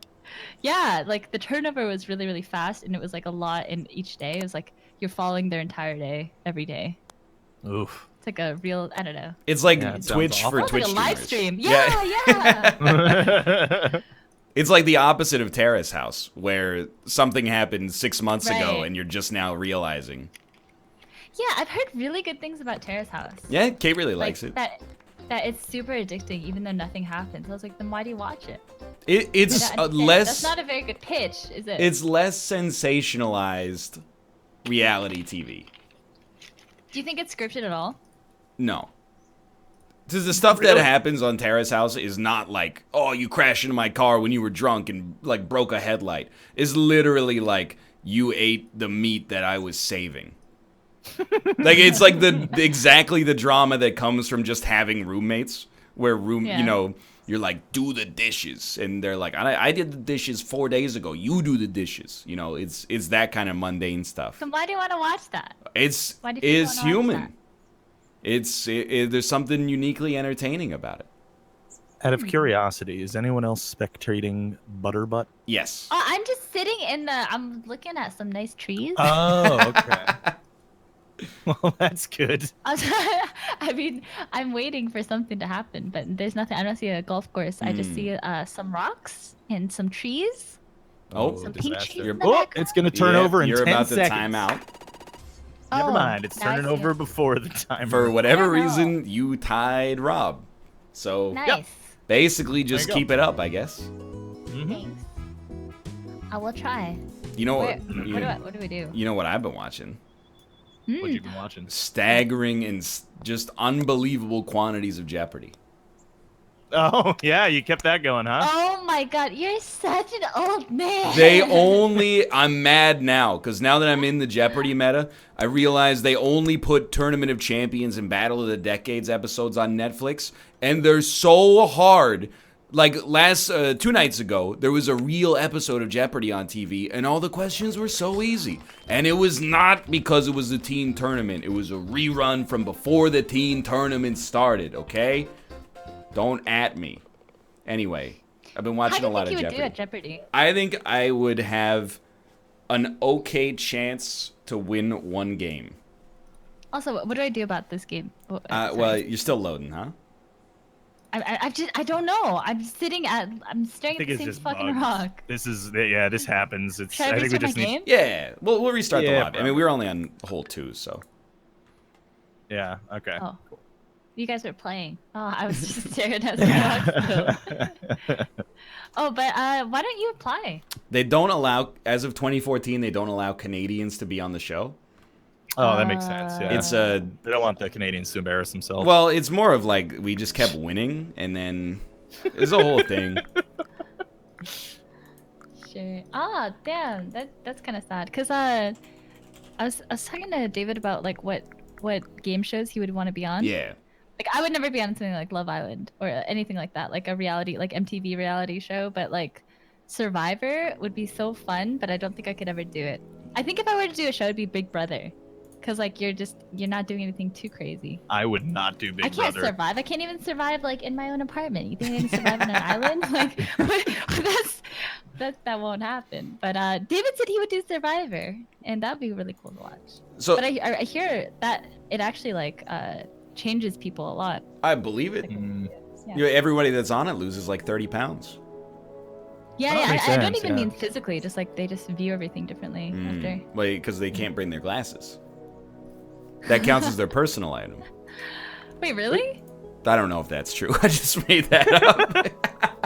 Yeah, like the turnover was really, really fast, and it was like a lot in each day. It was like you're following their entire day every day. Oof. It's like a real, I don't know. It's like Yeah, it sounds Twitch awful. for It's Twitch like a live streamers. stream. Yeah. It's like the opposite of Terrace House, where something happened 6 months ago Right. and you're just now realizing. Yeah, I've heard really good things about Terrace House. Yeah, Kate really Like, likes it. That it's super addicting, even though nothing happens. I was like, then why do you watch it? It's I don't understand. less. That's not a very good pitch, is it? It's less sensationalized reality TV. Do you think it's scripted at all? No. Because the stuff that happens on Terrace House is not like, oh, you crashed into my car when you were drunk and like broke a headlight. It's literally like, you ate the meat that I was saving. Like, it's like exactly the drama that comes from just having roommates, where you know, you're like, do the dishes, and they're like, I did the dishes 4 days ago. You do the dishes. You know, it's that kind of mundane stuff. Then why do you want to watch that? Why do people It's wanna watch human. There's something uniquely entertaining about it. Out of curiosity, is anyone else spectating Butterbutt? Yes. Oh, I'm just sitting in the. I'm looking at some nice trees. Oh, okay. Well, that's good. I mean, I'm waiting for something to happen, but there's nothing. I don't see a golf course. I just see some rocks and some trees. Oh, some pink disaster. trees. in the Oh, background. it's gonna turn over in You're 10 about seconds. to time out. Never Oh, mind, it's now I turning see over it. before the timer. For whatever I don't know. reason, you tied Rob. So Nice. basically, just There you keep it up, I guess. Thanks. I will try. You know Where- what? what do we do? You know what I've been watching? What you been watching? Staggering and just unbelievable quantities of Jeopardy. Oh, yeah, you kept that going, huh? Oh my god, you're such an old man. I'm mad now, because now that I'm in the Jeopardy meta, I realize they only put Tournament of Champions and Battle of the Decades episodes on Netflix, and they're so hard. Like 2 nights ago, there was a real episode of Jeopardy on TV, and all the questions were so easy. And it was not because it was the teen tournament. It was a rerun from before the teen tournament started, okay? Don't at me. Anyway, I've been watching a lot of How do you think you would do at Jeopardy. Jeopardy? I think I would have an okay chance to win one game. Also, what do I do about this game? Well, you're still loading, huh? I don't know. I'm staring I at think the it's same just fucking bugs. rock. This happens. It's. Should I I think we restart just my need. game? Yeah, we'll restart the Yeah, lobby. I mean, we were only on hole 2, so. Yeah. Okay. Oh. You guys were playing. Oh, I was just staring at the Oh, but why don't you apply? They don't allow, as of 2014, they don't allow Canadians to be on the show. Oh, that makes sense. Yeah, It's they don't want the Canadians to embarrass themselves. Well, it's more of like we just kept winning, and then it's a whole thing. Sure. Ah, damn. That's kind of sad. Cause I was talking to David about like what game shows he would want to be on. Yeah. Like I would never be on something like Love Island or anything like that, like a reality, like MTV reality show. But like Survivor would be so fun, but I don't think I could ever do it. I think if I were to do a show, it'd be Big Brother, cause like you're not doing anything too crazy. I would not do Big Brother. I can't survive. I can't even survive like in my own apartment. You think I can survive on an island? Like that won't happen. But David said he would do Survivor, and that'd be really cool to watch. So, but I hear that it actually like changes people a lot. I believe it. Yeah. You know, everybody that's on it loses like 30 pounds. Yeah, I don't even mean physically. Just like they just view everything differently after. Like, because they can't bring their glasses. That counts as their personal item. Wait, really? I don't know if that's true. I just made that up.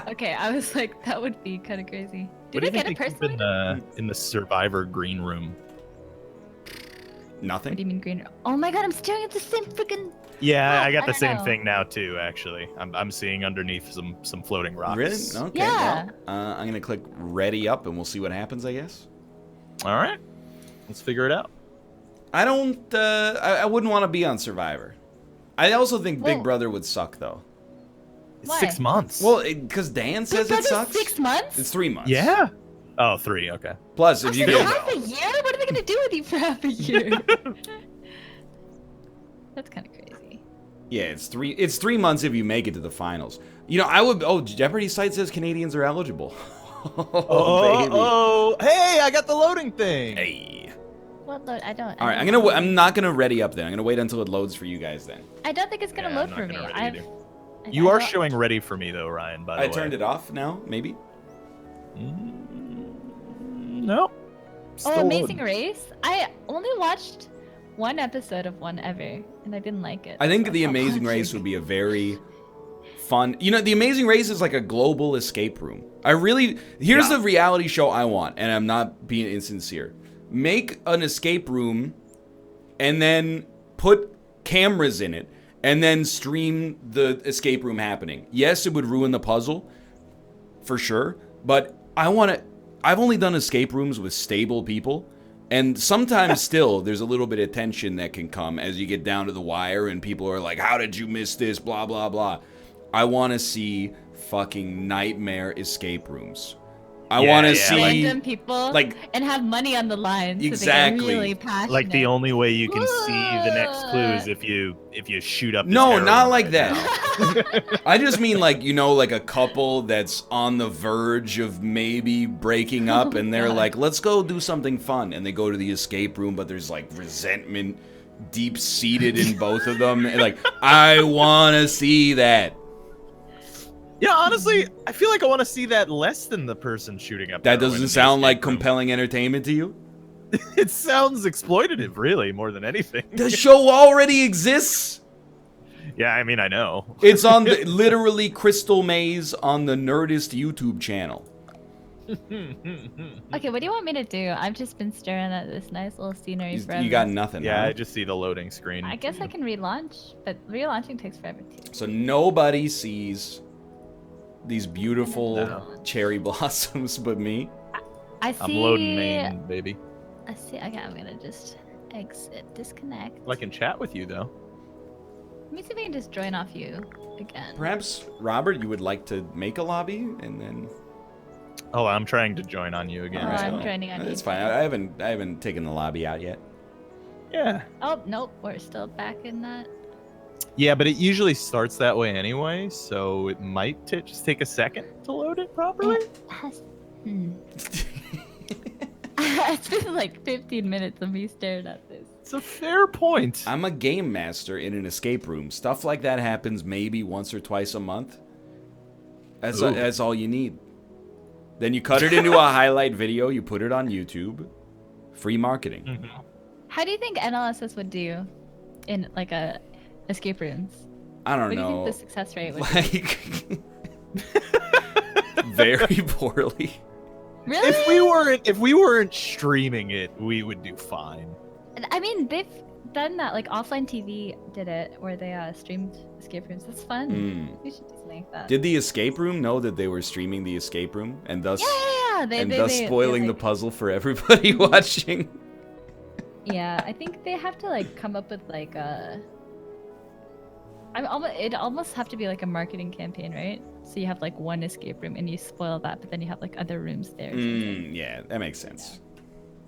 Okay, I was like, that would be kind of crazy. What do you think they keep in the Survivor green room? Nothing. What do you mean green room? Oh my god, I'm staring at the same freaking. Yeah, I got the don't same know. thing now too. Actually, I'm seeing underneath some floating rocks. Really? Okay. Yeah. Well, I'm gonna click ready up, and we'll see what happens. I guess. All right. Let's figure it out. I don't. I wouldn't want to be on Survivor. I also think Big Brother would suck, though. Why? 6 months. Well, because Dan says it sucks. 6 months? It's 3 months. Yeah. Oh, 3. Okay. Plus, if you For get half a year? What are they gonna do with you for half a year? That's kind of crazy. yeah, it's 3 months if you make it to the finals. You know, I would. Oh, Jeopardy site says Canadians are eligible. Oh, hey, I got the loading thing. Hey. What load? I don't. All right, I'm not gonna ready up then. I'm gonna wait until it loads for you guys then. I don't think it's gonna load for me. You are showing ready for me though, Ryan. By the way. I turned it off now. Maybe. No. Oh, Amazing Race! I only watched one episode of one ever, and I didn't like it. I think The Amazing Race would be a very fun. You know, The Amazing Race is like a global escape room. Here's the reality show I want, and I'm not being insincere. Make an escape room, and then put cameras in it, and then stream the escape room happening. Yes, it would ruin the puzzle, for sure, but I've only done escape rooms with stable people, and sometimes still there's a little bit of tension that can come as you get down to the wire and people are like, how did you miss this, blah, blah, blah. I want to see fucking nightmare escape rooms. I want to see random people and have money on the line. So exactly. they're really passionate. Like the only way you can see the next clue is if you shoot up. No, not like that. I just mean like, you know, like a couple that's on the verge of maybe breaking up, and they're like, let's go do something fun, and they go to the escape room, but there's like resentment deep seated in both of them. And like, I want to see that. Yeah, honestly, I feel like I want to see that less than the person shooting up. That doesn't sound like compelling entertainment to you? It sounds exploitative, really, more than anything. The show already exists. Yeah, I mean, I know. It's on literally Crystal Maze on the Nerdist YouTube channel. Okay, what do you want me to do? I've just been staring at this nice little scenery forever. You got nothing. Yeah, huh? I just see the loading screen. I guess I can relaunch, but relaunching takes forever too. So nobody sees these beautiful cherry blossoms but me. I see. I'm loading Maine, baby. I see. Okay, I'm gonna just exit, disconnect. Well, I can chat with you though. Let me see if I can just join off you again. Perhaps, Robert, you would like to make a lobby and then. Oh, I'm trying to join on you again. Oh, I'm joining on you. It's fine. I haven't taken the lobby out yet. Yeah. Oh nope, we're still back in that. Yeah, but it usually starts that way anyway, so it might just take a second to load it properly. It's been like 15 minutes of me staring at this. It's a fair point. I'm a game master in an escape room. Stuff like that happens maybe once or twice a month. That's all you need. Then you cut it into a highlight video, you put it on YouTube. Free marketing. How do you think NLSS would do in like a escape rooms? I don't what know. do you think the success rate would be? Like, very poorly. Really? If we weren't streaming it, we would do fine. I mean, they've done that. Like offline TV did it, where they streamed escape rooms. That's fun. We should do something like that. Did the escape room know that they were streaming the escape room and thus Yeah. spoiling the puzzle for everybody watching? Yeah, I think they have to like come up with like a. It almost have to be like a marketing campaign, right? So you have like one escape room and you spoil that, but then you have like other rooms there. Yeah, that makes sense.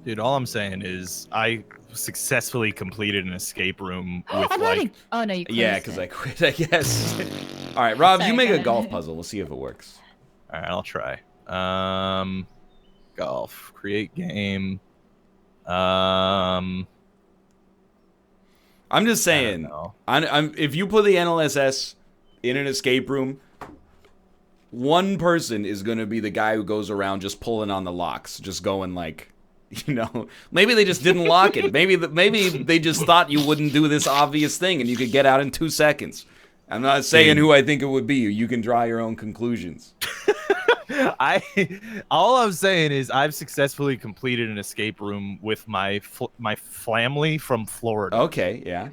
Dude, all I'm saying is I successfully completed an escape room with I'm like. already... Oh no, you closed Yeah, because I quit, I guess. All right, Rob, Sorry, you make go a ahead. golf puzzle. We'll see if it works. All right, I'll try. Golf, create game. I'm just saying. If you put the NLSS in an escape room, one person is gonna be the guy who goes around just pulling on the locks, just going like, you know, maybe they just didn't lock it. Maybe they just thought you wouldn't do this obvious thing and you could get out in 2 seconds. I'm not saying who I think it would be. You can draw your own conclusions. All I'm saying is I've successfully completed an escape room with my family from Florida. Okay, yeah.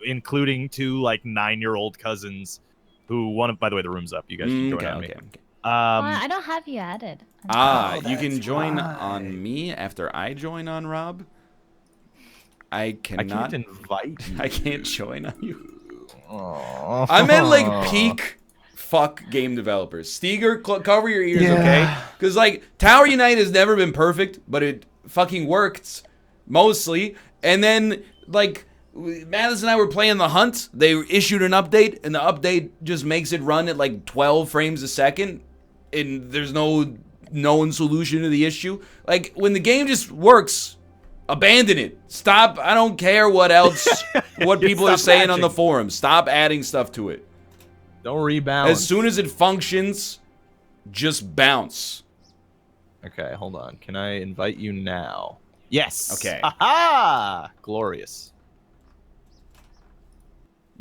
Including 2 like 9-year-old cousins who one. By the way, the room's up. You guys can join on me. I don't have you added. You can join on me after I join on Rob. I cannot can't invite you. I can't join on you. Aww. I meant like peak fuck game developers. Steger, cover your ears, okay? Because like Tower Unite has never been perfect, but it fucking worked mostly. And then like Madison and I were playing The Hunt. They issued an update, and the update just makes it run at like 12 frames a second, and there's no known solution to the issue. Like when the game just works, abandon it. Stop. I don't care what else, what people are saying on the forums. Stop adding stuff to it. Don't rebalance. As soon as it functions, just bounce. Okay, hold on. Can I invite you now? Yes. Okay. Aha! Glorious.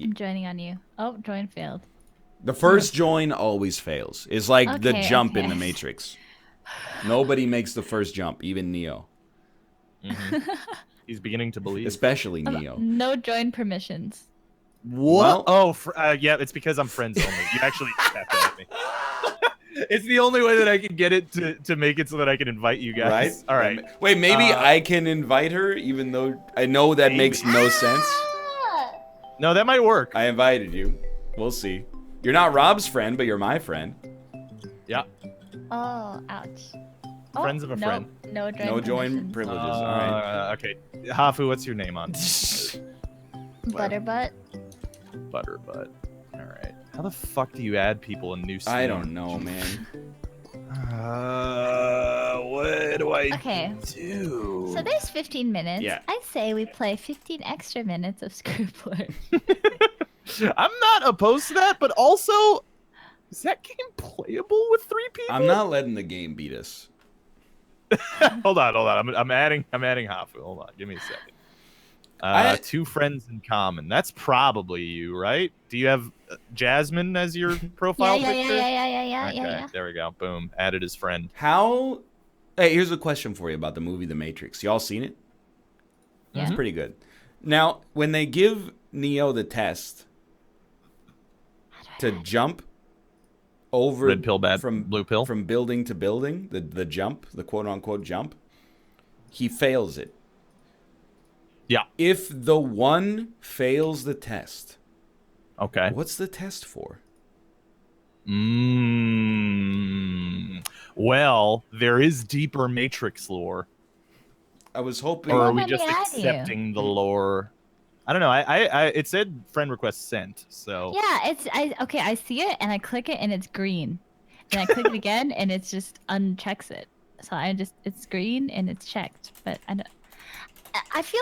I'm joining on you. Oh, join failed. The first join always fails. It's like the Okay, jump in okay. the Matrix. Nobody makes the first jump, even Neo. He's beginning to believe. Especially Neo. No join permissions. What? Yeah, it's because I'm friends only. You actually tapped at me. It's the only way that I can get it to make it so that I can invite you guys. Right? All right. Wait, maybe I can invite her, even though I know that makes no sense. No, that might work. I invited you. We'll see. You're not Rob's friend, but you're my friend. Yeah. Oh, ouch. Oh, Friends of a friend. No join. No join permissions. privileges. All right. Okay. Hafu, what's your name on? Butterbutt. Butterbutt. All right. How the fuck do you add people in new Steam? I don't know, man. What do I do? So there's 15 minutes. Yeah. I say we play 15 extra minutes of Skribbler. I'm not opposed to that, but also, is that game playable with 3 people? I'm not letting the game beat us. hold on. I'm adding Hafu. Hold on. Give me a second. 2 friends in common. That's probably you, right? Do you have Jasmine as your profile picture? Yeah. There we go. Boom. Added as friend. How? Hey, here's a question for you about the movie The Matrix. Y'all seen it? Yeah. It's pretty good. Now, when they give Neo the test to jump over Red pill, blue pill, from building to building, the jump, the quote unquote jump, he fails it. Yeah. If the one fails the test, okay, what's the test for? Well, there is deeper Matrix lore. I was hoping. Or are we just accepting the lore? I don't know. It said friend request sent. So Yeah, I see it and I click it and it's green, and I click it again and it just unchecks it. So it's green and it's checked, but I feel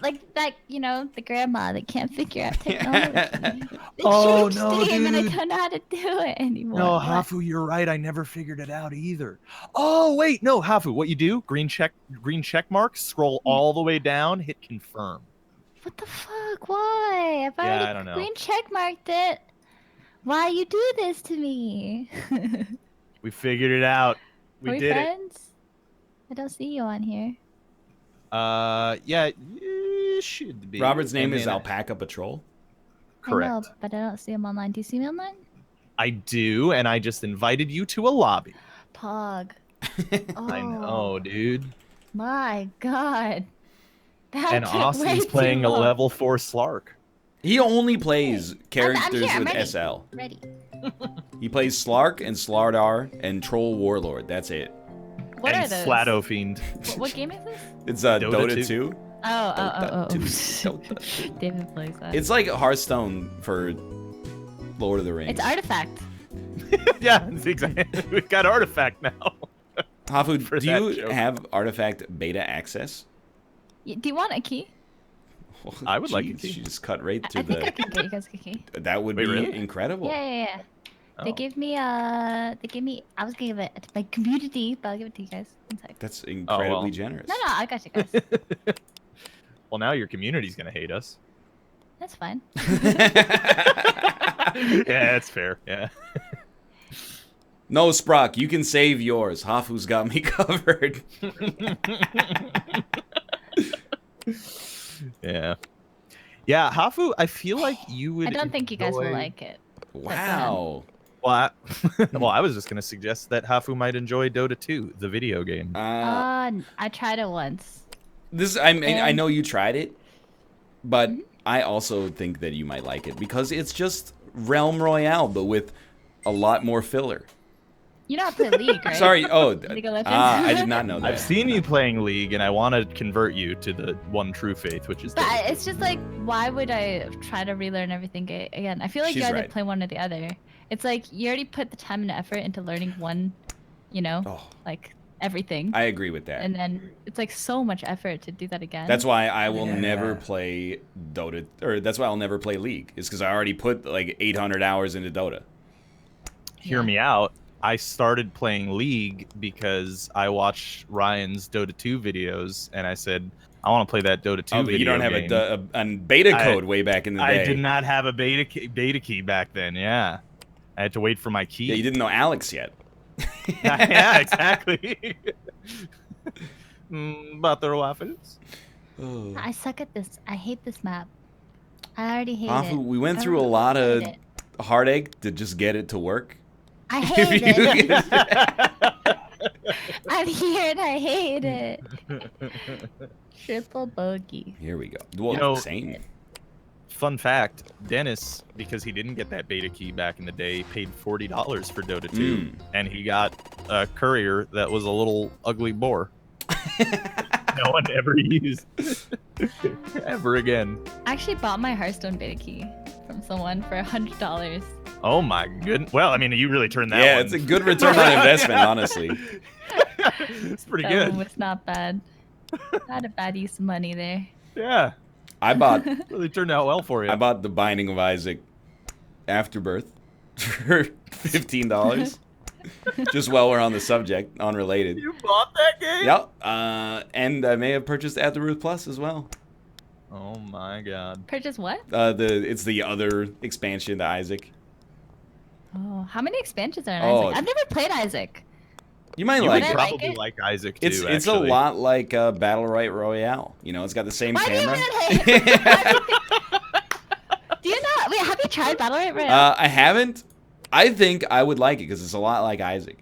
like that, the grandma that can't figure out technology. Oh no, dude! And I dude. don't know how to do it anymore. No, Hafu, you're right. I never figured it out either. Oh wait, no, Hafu. What you do? Green check mark. Scroll all the way down. Hit confirm. What the fuck? Why? I've already I don't know. green check marked it. Why you do this to me? We figured it out. We did friends? I don't see you on here. it. Yeah, you should be. Robert's name is Alpaca Patrol. Correct. I know, but I don't see him online. Do you see me online? I do, and I just invited you to a lobby. Pog. I know, dude. My God. That And took way Austin's too playing a long. level 4 Slark. He only plays characters I'm with ready. SL. Ready. He plays Slark and Slardar and Troll Warlord. That's it. What and are those? Flato Fiend. What game is this? It's Dota 2. Oh. 2. David plays that. It's like Hearthstone for Lord of the Rings. It's Artifact. Yeah, it's exactly. We got Artifact now. Hafu, For do that you joke. have Artifact beta access? Do you want a key? I would like a Jeez, key. She just cut right to I think the. I can get you guys a key. That would Wait, be really? incredible. Yeah. They Oh. gave me I was gonna give it to my community, but I'll give it to you guys. One sec. That's incredibly generous. No, I got you guys. Well, now your community's gonna hate us. That's fine. Yeah, that's fair. Yeah. No, Sprock, you can save yours. Hafu's got me covered. Yeah. Yeah, Hafu, I feel like you would. I don't think you guys will enjoy- like it. Wow. Well, I was just gonna suggest that Hafu might enjoy Dota 2, the video game. I tried it once. I know you tried it, but I also think that you might like it because it's just Realm Royale, but with a lot more filler. You know how to play League, right? Sorry. Oh, League of Legends? I did not know that. I've seen you playing League, and I want to convert you to the one true faith, which is. But Dota 2. it's just like, why would I try to relearn everything again? I feel like you She's either right. play one or the other. It's like you already put the time and effort into learning one, like everything. I agree with that. And then it's like so much effort to do that again. That's why I will never play Dota, or that's why I'll never play League. Is because I already put like 800 hours into Dota. Hear me out. I started playing League because I watched Ryan's Dota 2 videos, and I said, I want to play that Dota 2 Oh, video but you don't have game. a beta code way back in the day. I did not have a beta key back then, yeah. I had to wait for my key. Yeah, you didn't know Alex yet. Yeah, exactly. Butter waffles. I suck at this. I hate this map. I already hate Hafu, it. we went I through a really lot of hate it. heartache to just get it to work. I hate it. I'm here and I hate it. Triple bogey. Here we go. Well, You know, same. Fun fact, Dennis, because he didn't get that beta key back in the day, paid $40 for Dota 2, and he got a courier that was a little ugly boar. No one ever used ever again. I actually bought my Hearthstone beta key from someone for $100. Oh my goodness. Well, I mean, you really turned that Yeah, one. it's a good return on investment, honestly. It's pretty That good. one was not bad. Not a bad use of money there. Yeah. I bought Really turned out well for you. I bought The Binding of Isaac Afterbirth for $15. Just while we're on the subject, unrelated. You bought that game? Yep. And I may have purchased Afterbirth Plus as well. Oh my god. Purchase what? It's the other expansion to Isaac. Oh, how many expansions are in Oh. Isaac? I've never played Isaac. You might You like would it. probably it? like Isaac too. It's a actually. lot like Battle Royale. You know, it's got the same Why camera. do you even hate? Do you not? Wait, have you tried Battle Royale? I haven't. I think I would like it because it's a lot like Isaac.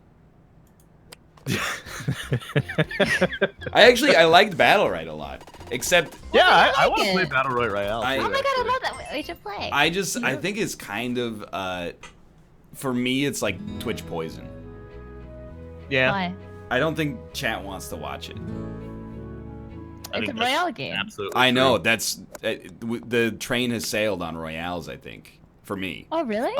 I liked Battle Right a lot, except Yeah, I like want to it. play Battle Royale. I- too, Oh my god, I actually. love that. We should play. I think it's kind of for me it's like Twitch poison. Yeah. Why? I don't think chat wants to watch it. I It's a think that's Royale game. Absolutely. I know true. that's the train has sailed on Royales. I think for me. Oh really?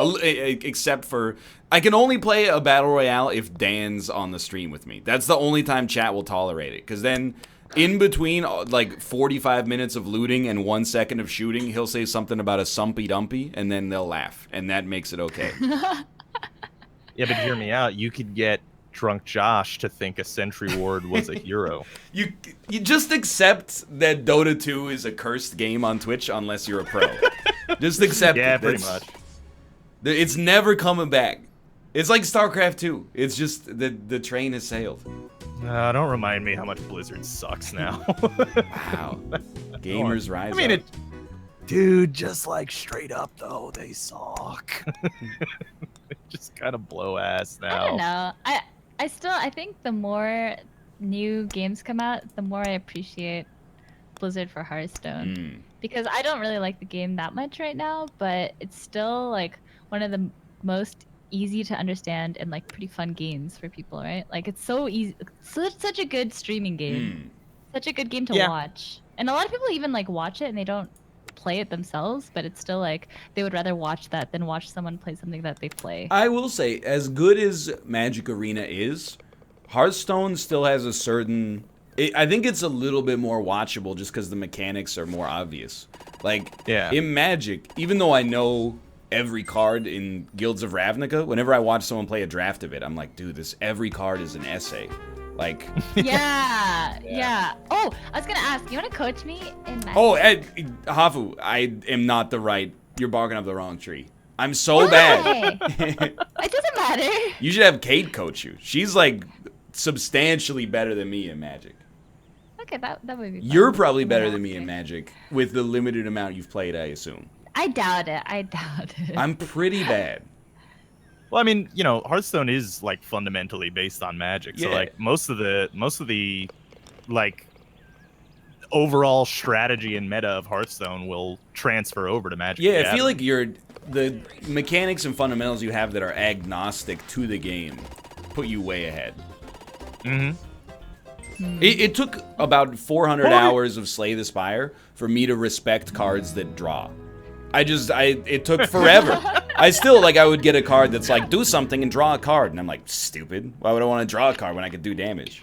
Except for I can only play a battle royale if Dan's on the stream with me. That's the only time chat will tolerate it. Because then, in between like 45 minutes of looting and 1 second of shooting, he'll say something about a sumpy dumpy, and then they'll laugh, and that makes it okay. Yeah, but hear me out. You could get drunk Josh to think a Sentry Ward was a hero. You just accept that Dota 2 is a cursed game on Twitch unless you're a pro. Just accept it. Yeah, pretty much. It's never coming back. It's like StarCraft 2. It's just the train has sailed. Don't remind me how much Blizzard sucks now. Wow. Gamers rise up. Dude, just like straight up though, they suck. They just kind of blow ass now. I don't know. I think the more new games come out, the more I appreciate Blizzard for Hearthstone. Because I don't really like the game that much right now, but it's still like one of the most easy to understand and like pretty fun games for people, right? Like it's so easy, such a good streaming game, such a good game to watch. And a lot of people even like watch it and they don't play it themselves, but it's still like they would rather watch that than watch someone play something that they play. I will say, as good as Magic Arena is, Hearthstone still has a certain... I think it's a little bit more watchable just because the mechanics are more obvious. Like, in Magic, even though I know every card in Guilds of Ravnica, whenever I watch someone play a draft of it, I'm like, dude, every card is an essay. Like... Yeah. Oh, I was gonna ask, you wanna coach me in Magic? Oh, Hafu, I am not the right... You're barking up the wrong tree. I'm so bad. It doesn't matter. You should have Kate coach you. She's like substantially better than me in Magic. Okay, that would be fun. You're probably better than me in Magic with the limited amount you've played, I assume. I doubt it. I'm pretty bad. Well, I mean, you know, Hearthstone is like fundamentally based on Magic, so like most of the like overall strategy and meta of Hearthstone will transfer over to Magic. Yeah, I feel like the mechanics and fundamentals you have that are agnostic to the game put you way ahead. It took about 400 hours of Slay the Spire for me to respect cards that draw. It took forever. I would get a card that's like, do something and draw a card. And I'm like, stupid. Why would I want to draw a card when I could do damage?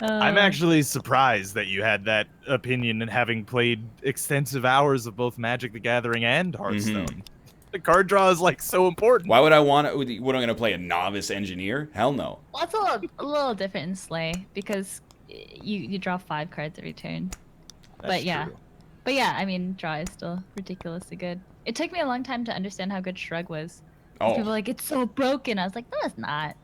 I'm actually surprised that you had that opinion and having played extensive hours of both Magic the Gathering and Hearthstone. The card draw is like so important. Why would I want to? What, I'm going to play a novice engineer? Hell no. Well, it's a little different in Slay because you draw 5 cards every turn. That's true. But yeah, I mean, draw is still ridiculously good. It took me a long time to understand how good Shrug was. People were like, it's so broken. I was like, no, it's not.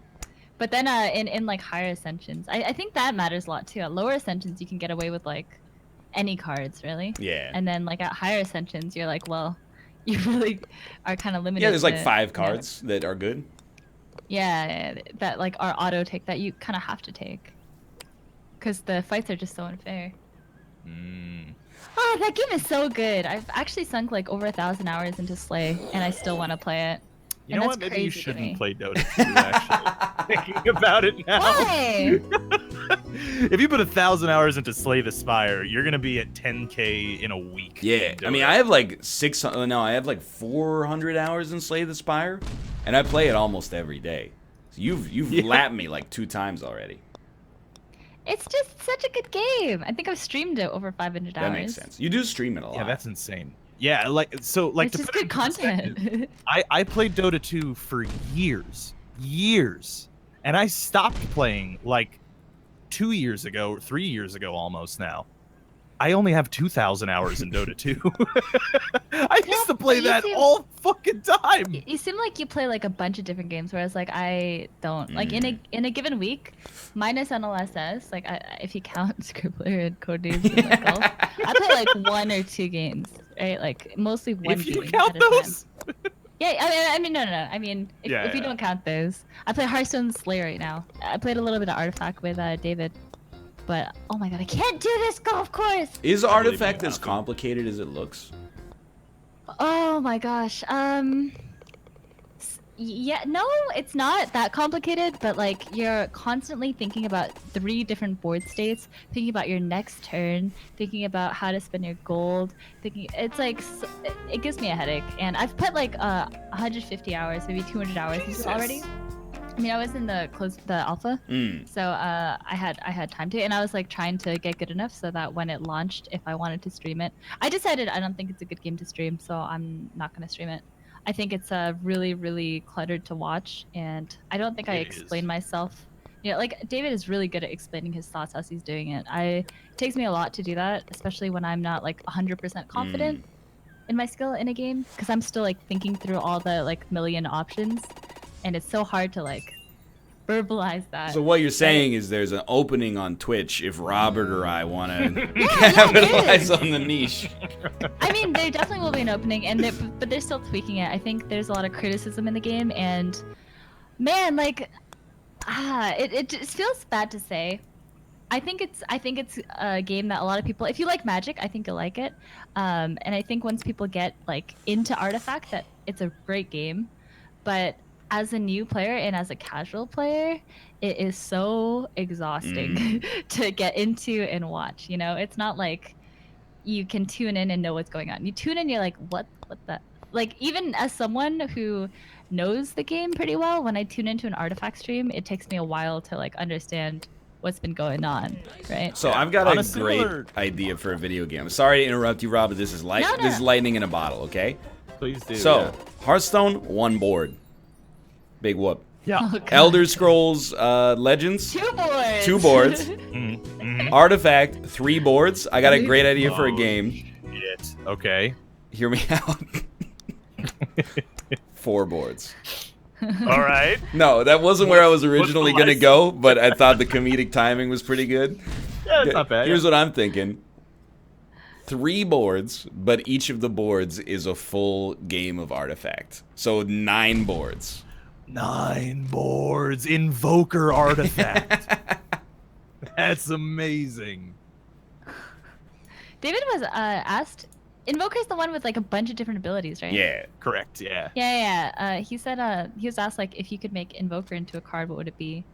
But then in like higher ascensions, I think that matters a lot too. At lower ascensions, you can get away with like any cards, really. Yeah. And then like at higher ascensions, you're like, well, you really are kind of limited. Yeah, there's like 5 cards that are good. Yeah, that like are auto take that you kind of have to take. Because the fights are just so unfair. Oh, that game is so good. I've actually sunk like over 1,000 hours into Slay, and I still want to play it. You know what? Maybe you shouldn't play Dota 2, actually. Thinking about it now. Why? If you put 1,000 hours into Slay the Spire, you're going to be at 10k in a week. Yeah, I mean, I have like 600, no, I have like 400 hours in Slay the Spire, and I play it almost every day. So you've lapped me like 2 times already. It's just such a good game. I think I've streamed it over 500 hours. That makes sense. You do stream it a lot. Yeah, that's insane. Yeah, like it's just good content. I played Dota 2 for years, and I stopped playing like 2 years ago, 3 years ago almost now. I only have 2,000 hours in Dota 2. I used to play that all fucking time. You seem like you play like a bunch of different games, whereas like I don't. Like in a given week, minus NLSS, like if you count Skribbler and Codenames and like golf, I play like 1 or 2 games, right? Like mostly one if game you count at a those. time. Yeah, I mean, no. I mean, if you don't count those, I play Hearthstone Slay right now. I played a little bit of Artifact with David. But, oh my god, I can't do this golf course! Is Artifact as complicated as it looks? Oh my gosh. Yeah, no, it's not that complicated, but like you're constantly thinking about 3 different board states, thinking about your next turn, thinking about how to spend your gold, it's like, it gives me a headache. And I've put like 150 hours, maybe 200 hours into it already. I mean, I was in the alpha, so I had time to, and I was like trying to get good enough so that when it launched, if I wanted to stream it, I decided I don't think it's a good game to stream, so I'm not gonna stream it. I think it's really, really cluttered to watch, and I don't think I explain myself. You know, like David is really good at explaining his thoughts as he's doing it. It takes me a lot to do that, especially when I'm not like 100% confident in my skill in a game, because I'm still like thinking through all the like million options, and it's so hard to like verbalize that. So what you're saying is there's an opening on Twitch if Robert or I want to capitalize on the niche. I mean, there definitely will be an opening, but they're still tweaking it. I think there's a lot of criticism in the game, and man, like, it just feels bad to say. I think it's a game that a lot of people, if you like Magic, I think you'll like it. And I think once people get like into Artifact, that it's a great game. But as a new player and as a casual player, it is so exhausting to get into and watch. You know, it's not like you can tune in and know what's going on. You tune in, you're like, what the? Like, even as someone who knows the game pretty well, when I tune into an Artifact stream, it takes me a while to like understand what's been going on, right? So I've got a great idea for a video game. I'm sorry to interrupt you, Rob, but this is this is lightning in a bottle, okay? Please do. So, Hearthstone, 1 board. Big whoop. Yeah. Oh, Elder Scrolls Legends, 2 boards. 2 boards. Artifact, 3 boards. I got a great idea for a game. Shit. Okay. Hear me out. 4 boards. All right. No, that wasn't where I was originally going to go, but I thought the comedic timing was pretty good. Yeah, it's not bad. Here's what I'm thinking. 3 boards, but each of the boards is a full game of Artifact. So 9 boards. 9 boards. Invoker Artifact. That's amazing. David was asked. Invoker's the one with like a bunch of different abilities, right? Yeah. Correct. Yeah. Yeah. He said he was asked like if you could make Invoker into a card, what would it be?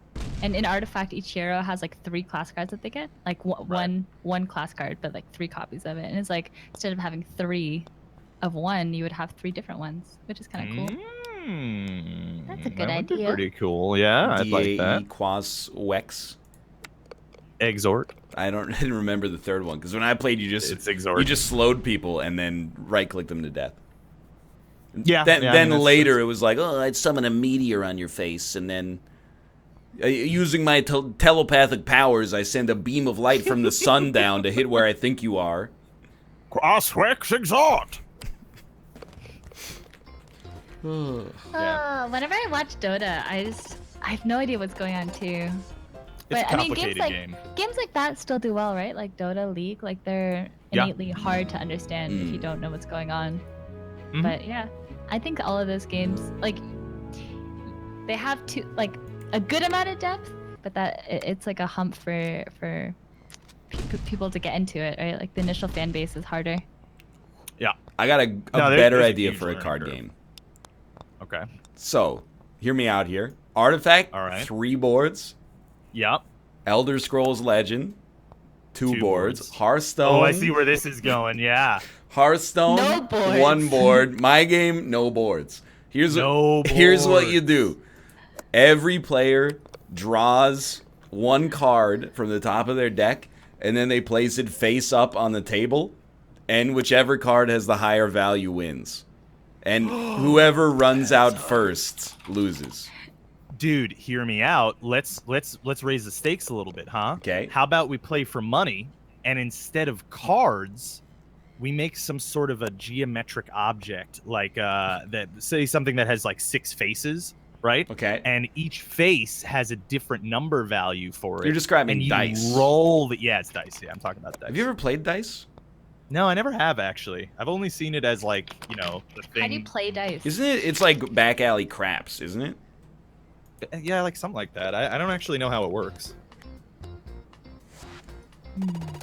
And in Artifact, each hero has like 3 class cards that they get, like one class card, but like 3 copies of it. And it's like instead of having 3 of one, you would have 3 different ones, which is kind of cool. That's a good that would be idea. pretty cool. Yeah, I'd like that. Quas Wex. Exhort. I didn't remember the third one because when I played, it's Exhort. You just slowed people and then right-clicked them to death. Yeah. Then later it was like, oh, I'd summon a meteor on your face, and then using my telepathic powers, I send a beam of light from the sun down to hit where I think you are. Quas Wex Exhort. Whenever I watch Dota, I have no idea what's going on too. It's But a I mean, complicated games like that still do well, right? Like Dota, League, like they're innately hard to understand if you don't know what's going on. But yeah, I think all of those games, like, they have like a good amount of depth, but that it's like a hump for people to get into it, right? Like the initial fan base is harder. Yeah. I got a better idea for a card game. Okay. So, hear me out here. Artifact, all right. 3 boards. Yep. Elder Scrolls Legend, 2 boards. Hearthstone. Oh, I see where this is going. Yeah. Hearthstone, No boards. 1 board. My game, no boards. Here's what you do. Every player draws 1 card from the top of their deck, and then they place it face up on the table, and whichever card has the higher value wins. And whoever runs out first loses. Dude, hear me out. Let's raise the stakes a little bit, huh? Okay. How about we play for money, and instead of cards, we make some sort of a geometric object, like that. Say something that has like 6 faces, right? Okay. And each face has a different number value for it. You're describing and you dice. Roll the it's dice. Yeah, I'm talking about dice. Have you ever played dice? No, I never have actually. I've only seen it as like the thing. How do you play dice? Isn't it? It's like back alley craps, isn't it? Yeah, like something like that. I don't actually know how it works.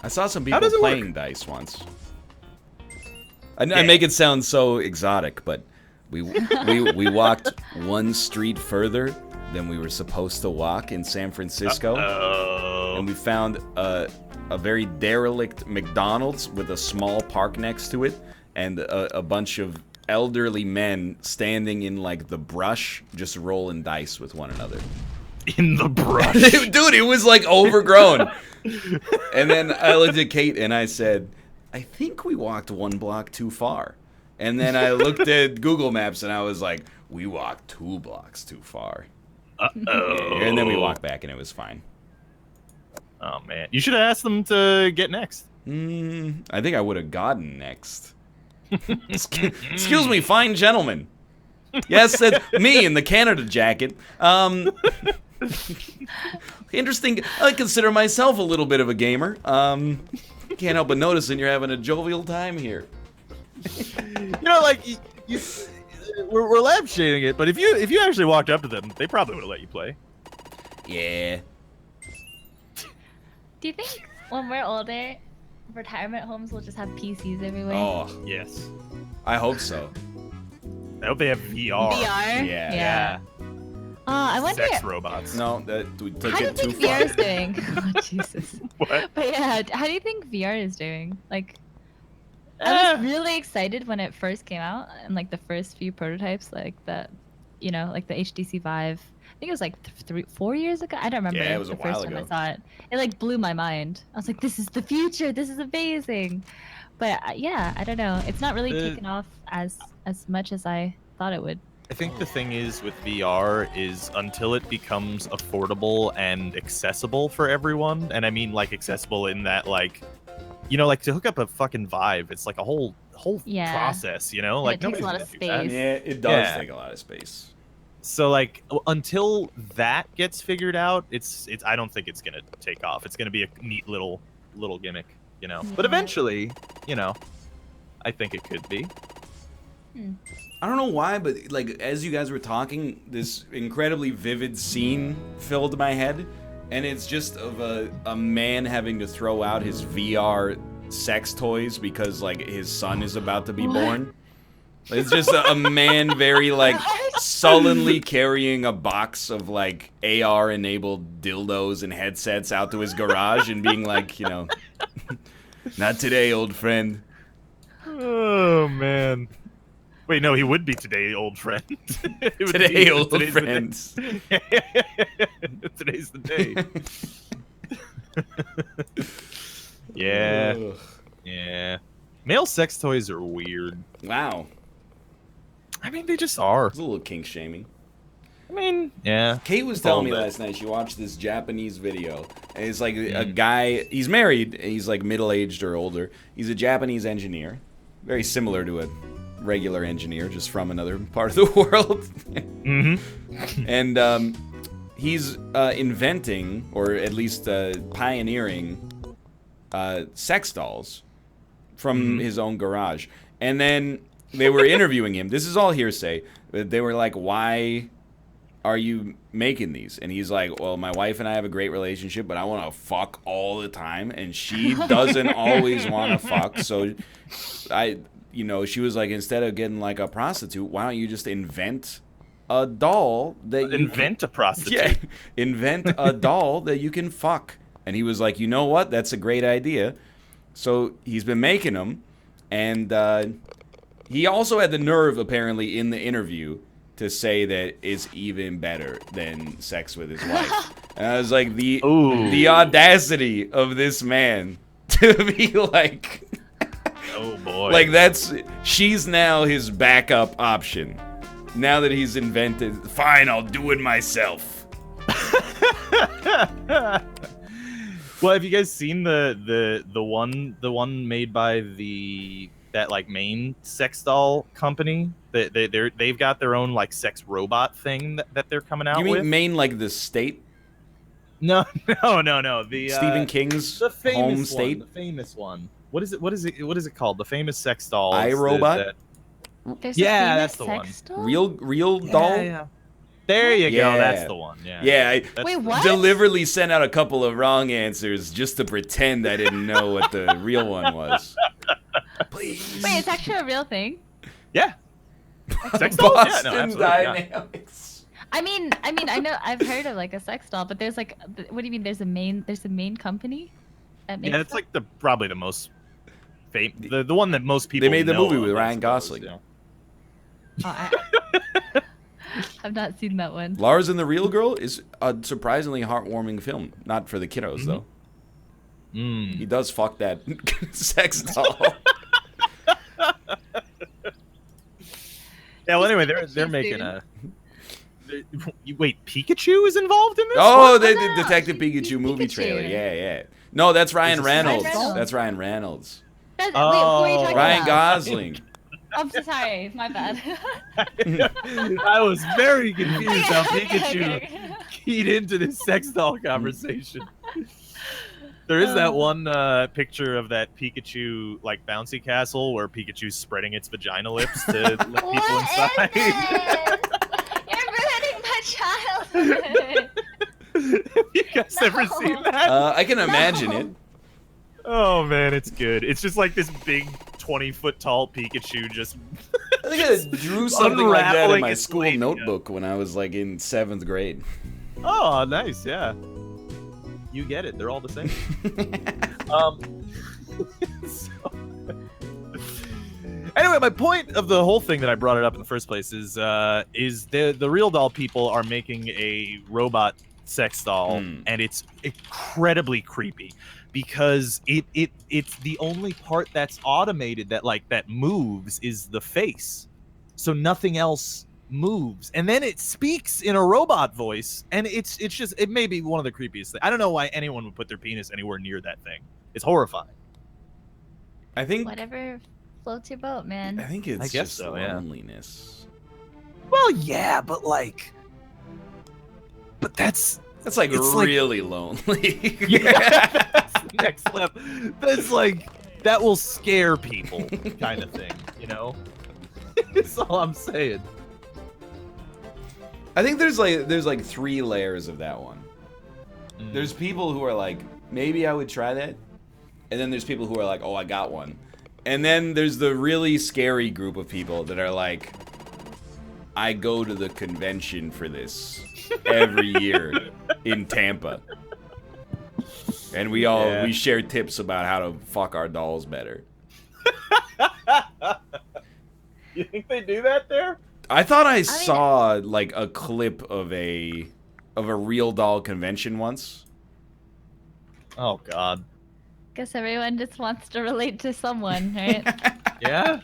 I saw some people playing dice once. I make it sound so exotic, but we walked 1 street further than we were supposed to walk in San Francisco, and we found a very derelict McDonald's with a small park next to it, and a bunch of elderly men standing in like the brush, just rolling dice with one another. In the brush, dude, it was like overgrown. And then I looked at Kate and I said, I think we walked 1 block too far. And then I looked at Google Maps and I was like, we walked 2 blocks too far. Uh-oh. And then we walked back and it was fine. Oh, man. You should have asked them to get next. I think I would have gotten next. Excuse me, fine gentlemen. Yes, that's me in the Canada jacket. Interesting. I consider myself a little bit of a gamer. Can't help but noticing you're having a jovial time here. You know, like, we're lampshading it, but if you actually walked up to them, they probably would have let you play. Yeah. Do you think when we're older, retirement homes will just have PCs everywhere? Oh, yes. I hope so. I hope they have VR. VR? Yeah. I wonder. Sex robots. No, we took How do you it too think far. VR is doing? Oh, Jesus. What? But yeah, how do you think VR is doing? Like, I was really excited when it first came out, and like the first few prototypes, like like the HTC Vive. I think it was like 4 years ago. I don't remember. Yeah, it was the a while first time ago. I saw it. It like blew my mind. I was like, this is the future. This is amazing. But yeah, I don't know. It's not really taken off as much as I thought it would. I think the thing is with VR is until it becomes affordable and accessible for everyone, and I mean like accessible in that like, like to hook up a fucking Vive, it's like a whole process, like it takes a lot of nobody's gonna do that. space. Yeah, it does take a lot of space. So like until that gets figured out, it's I don't think it's gonna take off. It's gonna be a neat little gimmick, But eventually, I think it could be. I don't know why, but like as you guys were talking, this incredibly vivid scene filled my head, and it's just of a man having to throw out his VR sex toys because like his son is about to be born. It's just a man very like sullenly carrying a box of like AR enabled dildos and headsets out to his garage and being like, not today, old friend. Oh man. Wait, no, he would be today, old friend. Today, old friend. Today's the day. Yeah. Ugh. Yeah. Male sex toys are weird. Wow. I mean, they just are. It's a little kink shaming. I mean, yeah. Kate was It's telling me all last night she watched this Japanese video, and it's like a guy. He's married. He's like middle-aged or older. He's a Japanese engineer, very similar to a regular engineer, just from another part of the world. And he's inventing, or at least pioneering, sex dolls from his own garage. And then they were interviewing him. This is all hearsay. But they were like, "Why are you making these?" And he's like, "Well, my wife and I have a great relationship, but I want to fuck all the time, and she doesn't always want to fuck. So she was like, instead of getting like a prostitute, why don't you just invent a doll that invent a prostitute? Yeah, invent a doll that you can fuck." And he was like, "You know what? That's a great idea." So he's been making them, and he also had the nerve, apparently, in the interview to say that it's even better than sex with his wife. And I was like, the audacity of this man to be like, oh boy, like she's now his backup option. Now that he's invented, fine, I'll do it myself. Well, have you guys seen the one made by that like main sex doll company? They've got their own like sex robot thing that they're coming out with. You mean Maine, like the state? No. The Stephen King's the famous home one, state. the famous one. What is it called? The famous sex doll. iRobot? Yeah, that's the one. Doll? Real doll? Yeah. There you go. That's the one. Yeah. Wait, what? Deliberately sent out a couple of wrong answers just to pretend I didn't know what the real one was. Please. Wait, it's actually a real thing? Yeah. Sex dolls? Boston Yeah, no, absolutely. Dynamics. I mean, I know I've heard of like a sex doll, but there's like, what do you mean? There's a main company that makes. Yeah, it's like probably the most the one that most people. They made the know movie of, with I Ryan suppose, Gosling. Oh, I've not seen that one. Lars and the Real Girl is a surprisingly heartwarming film. Not for the kiddos, though. He does fuck that sex doll. Yeah. Well, anyway, they're making a. Wait, Pikachu is involved in this? Oh, What? they did Detective Pikachu movie trailer. Yeah, yeah. No, that's Ryan Reynolds. Reynolds. That's Ryan Reynolds. Wait, who are you talking Ryan about? Gosling. I'm so sorry. My bad. I was very confused how Pikachu keyed into this sex doll conversation. There is that one picture of that Pikachu like bouncy castle where Pikachu's spreading its vagina lips to let people inside. You're ruining my childhood. Have you guys ever seen that? I can imagine it. Oh man, it's good. It's just like this big 20-foot tall Pikachu just. I think I drew something like that in unraveling my its school labia. notebook when I was like in 7th grade. Oh, nice, yeah. You get it. They're all the same. Anyway, my point of the whole thing that I brought it up in the first place is the real doll people are making a robot sex doll, and it's incredibly creepy because it's the only part that's automated that moves is the face, so nothing else moves, and then it speaks in a robot voice, and it's just it may be one of the creepiest things. I don't know why anyone would put their penis anywhere near that thing. It's horrifying. I think Whatever floats your boat, man. I think it's I guess just so, yeah. loneliness. Well, yeah, but that's like it's really lonely. Yeah, that's the next level. That's like that will scare people, kind of thing. You know, that's all I'm saying. I think there's like 3 layers of that one. There's people who are like, maybe I would try that, and then there's people who are like, oh, I got one, and then there's the really scary group of people that are like, I go to the convention for this every year in Tampa, and we share tips about how to fuck our dolls better. You think they do that there? I thought I saw like a clip of a real doll convention once. Oh God. Guess everyone just wants to relate to someone, right? Yeah.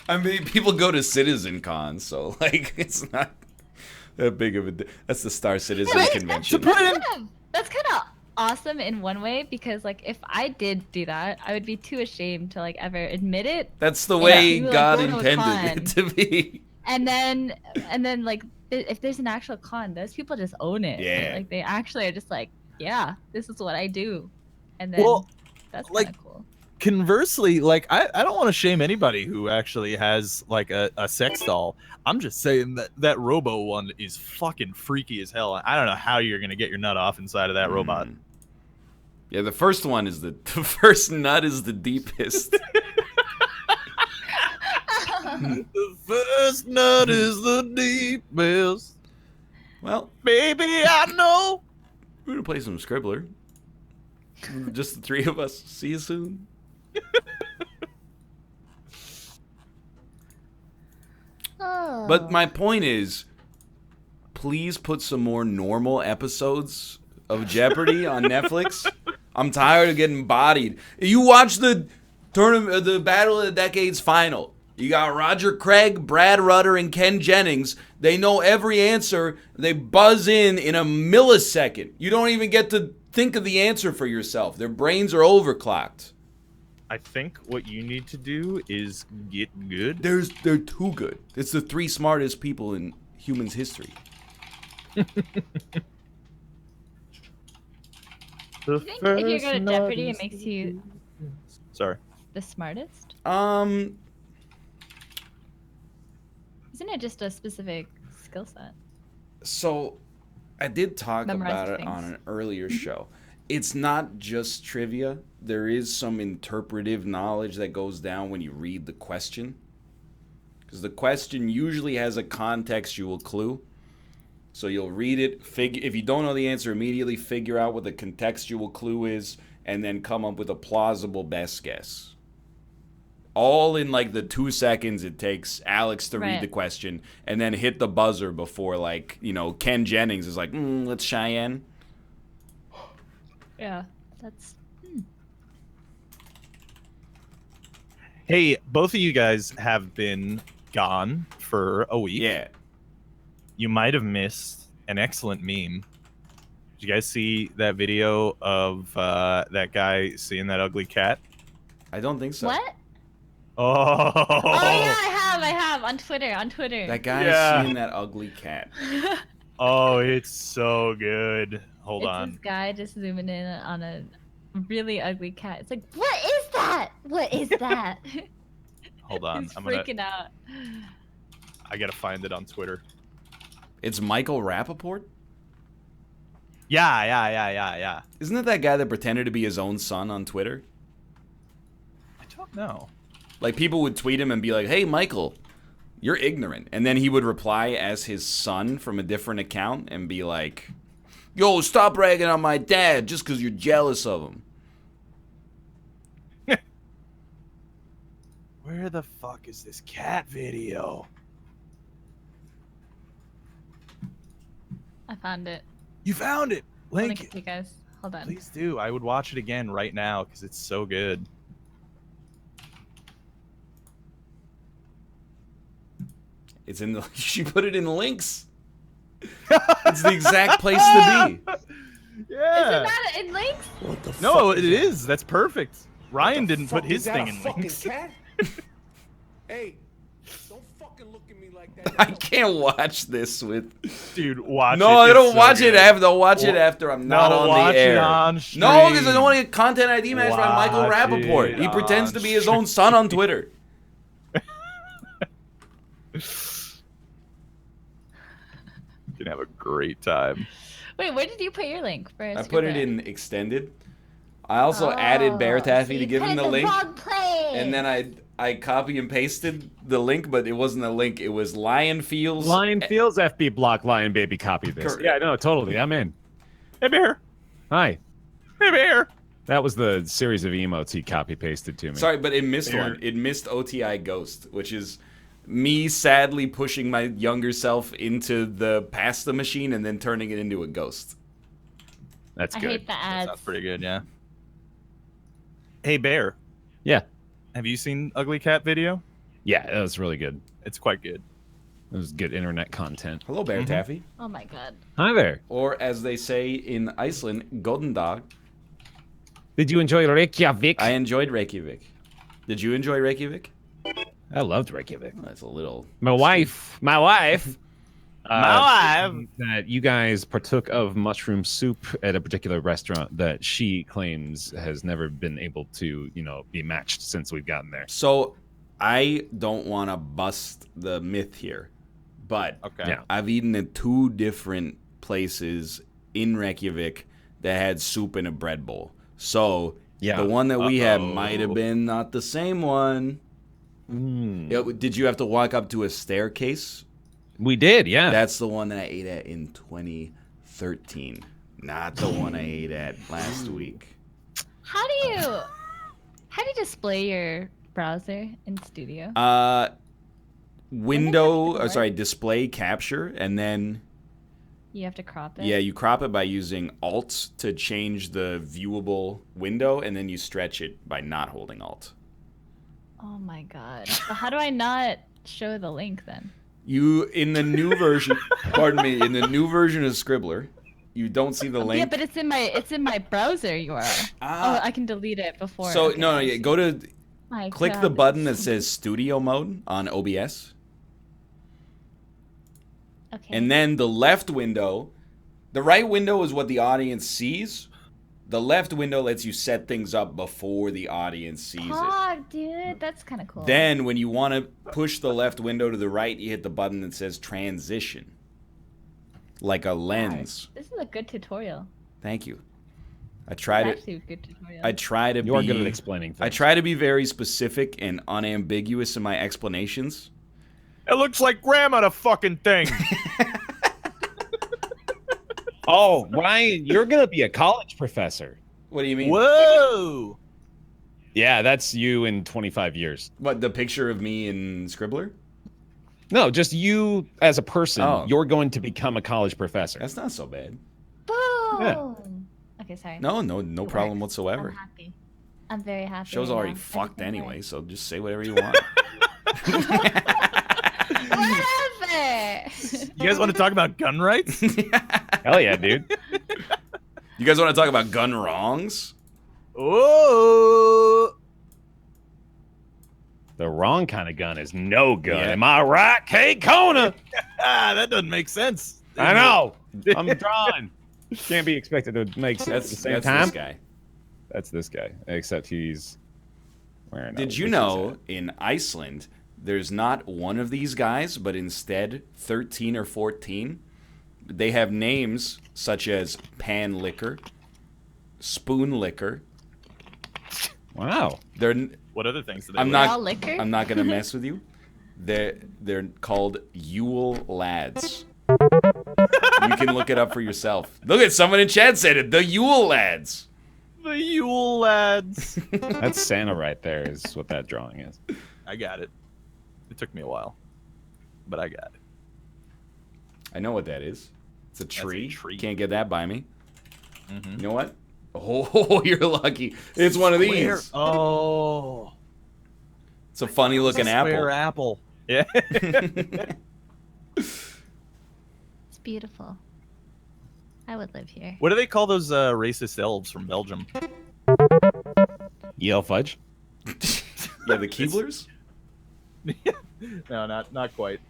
I mean, people go to Citizen Con, so like it's not that big of a. That's the Star Citizen convention. That's kind of awesome in one way because like if I did do that, I would be too ashamed to like ever admit it. That's the way Yeah. God Go to a intended it to be. And then like if there's an actual con, those people just own it. Yeah. Right? Like they actually are just like, yeah, this is what I do, and then that's kind of cool. Conversely, like I don't want to shame anybody who actually has like a sex doll. I'm just saying that Robo one is fucking freaky as hell. I don't know how you're gonna get your nut off inside of that robot. Yeah, the first one is the first nut is the deepest. The first nut is the deepest. Well, baby, I know. We're gonna play some Skribbler. Just the 3 of us. See you soon. But my point is, please put some more normal episodes of Jeopardy on Netflix. I'm tired of getting bodied. You watch the tournament, the Battle of the Decades final. You got Roger Craig, Brad Rutter, and Ken Jennings. They know every answer. They buzz in a millisecond. You don't even get to think of the answer for yourself. Their brains are overclocked. I think what you need to do is get good. They're too good. It's the 3 smartest people in humans' history. You think if you go to Jeopardy, it makes you the smartest? Isn't it just a specific skill set? So, I did talk Memorize about it things. on an earlier show. It's not just trivia. There is some interpretive knowledge that goes down when you read the question. Because the question usually has a contextual clue. So you'll read it, if you don't know the answer immediately, figure out what the contextual clue is, and then come up with a plausible best guess. All in like the 2 seconds it takes Alex to read the question, and then hit the buzzer before Ken Jennings is like, let's Cheyenne. Yeah, that's. Hey, both of you guys have been gone for a week. Yeah. You might have missed an excellent meme. Did you guys see that video of that guy seeing that ugly cat? I don't think so. What? Oh. Oh yeah, I have on Twitter. That guy seeing that ugly cat. Oh, it's so good. Hold on. This guy just zooming in on a really ugly cat. It's like, what is that? What is that? Hold on. He's I'm freaking out. I gotta find it on Twitter. It's Michael Rappaport? Yeah. Isn't it that guy that pretended to be his own son on Twitter? I don't know. Like, people would tweet him and be like, hey, Michael, you're ignorant. And then he would reply as his son from a different account and be like, yo, stop ragging on my dad just because you're jealous of him. Where the fuck is this cat video? I found it. You found it. Link Link it to you guys. Hold on. Please do. I would watch it again right now because it's so good. It's in the. She put it in links. It's the exact place to be. Yeah. Isn't that in links? What the No, fuck it is. That's perfect. Ryan didn't put his thing in fucking links. cat? Hey, don't fucking look at me like that. I can't watch this with. Dude, watch it. No, I It's don't so watch good. it after. I'll watch it after I'm not No, on watch the it air. on No, stream. because I don't want to get content ID matched by Michael Watch Rappaport. it He pretends on to be his own son on Twitter. You can have a great time. Wait, where did you put your link for? I put it in extended. I also added Bear Taffy to give him the link. And then I copy and pasted the link, but it wasn't a link. It was Lion Feels. Lion Feels FB block Lion Baby copy this. Correct. Yeah, no, totally. I'm in. Hey, Bear. Hi. Hey, Bear. That was the series of emotes he copy pasted to me. Sorry, but it missed Bear. one. It missed OTI Ghost, which is me sadly pushing my younger self into the pasta machine and then turning it into a ghost. That's I good. hate the ads. That's pretty good, yeah. Hey, Bear. Yeah. Have you seen Ugly Cat video? Yeah, that was really good. It's quite good. It was good internet content. Hello, Bear Taffy. Oh my god. Hi there. Or as they say in Iceland, Godendog. Did you enjoy Reykjavik? I enjoyed Reykjavik. Did you enjoy Reykjavik? I loved Reykjavik. That's a little. My wife. That you guys partook of mushroom soup at a particular restaurant that she claims has never been able to, be matched since we've gotten there. So, I don't want to bust the myth here, but I've eaten at 2 different places in Reykjavik that had soup in a bread bowl. So, the one that we had might have been not the same one. Did you have to walk up to a staircase? We did, yeah. That's the one that I ate at in 2013, not the one I ate at last week. How do you display your browser in Studio? Display capture, and then You have to crop it? yeah, you crop it by using Alt to change the viewable window, and then you stretch it by not holding Alt. Oh my god. So how do I not show the link then? You, in the new version, in the new version of Skribbler, you don't see the link. Yeah, but it's in my browser URL. Oh, I can delete it before. So, okay. no, go to, My click God, the button that says Studio Mode on OBS. Okay. And then the left window, the right window is what the audience sees. The left window lets you set things up before the audience sees it. Oh, dude, that's kind of cool. Then, when you want to push the left window to the right, you hit the button that says Transition. Like a lens. This is a good tutorial. Thank you. I try to. Actually a good tutorial. I try to be. You are good at explaining things. I try to be very specific and unambiguous in my explanations. It looks like Grandma the fucking thing. Oh, Ryan, you're going to be a college professor. What do you mean? Whoa. Yeah, that's you in 25 years. What, the picture of me in Skribbler? No, just you as a person. Oh. You're going to become a college professor. That's not so bad. Boom! Yeah. Okay, sorry. No problem whatsoever. I'm happy. I'm very happy. Show's right already now. fucked Everything's anyway, right. so just say whatever you want. What? You guys want to talk about gun rights? Hell yeah, dude. You guys want to talk about gun wrongs? Oh. The wrong kind of gun is no gun. Yeah. Am I right, Kate Kona? That doesn't make sense. I know. I'm drawing. Can't be expected to make sense at the same time. This guy. That's this guy, except he's wearing. Did you know in Iceland there's not one of these guys, but instead 13 or 14? They have names such as Pan Liquor, Spoon Liquor. Wow. What other things do they I'm like? not liquor? I'm not gonna mess with you. They're called Yule Lads. You can look it up for yourself. Look at someone in chat said it. The Yule Lads. The Yule Lads. That's Santa right there. Is what that drawing is. I got it. It took me a while, but I got it. I know what that is. It's a tree. That's a tree. Can't get that by me. Mm-hmm. You know what? Oh, you're lucky. It's one of these. Oh. It's a funny looking apple. Square apple. Yeah. It's beautiful. I would live here. What do they call those racist elves from Belgium? Yale fudge. Yeah, the Keeblers? No, not quite.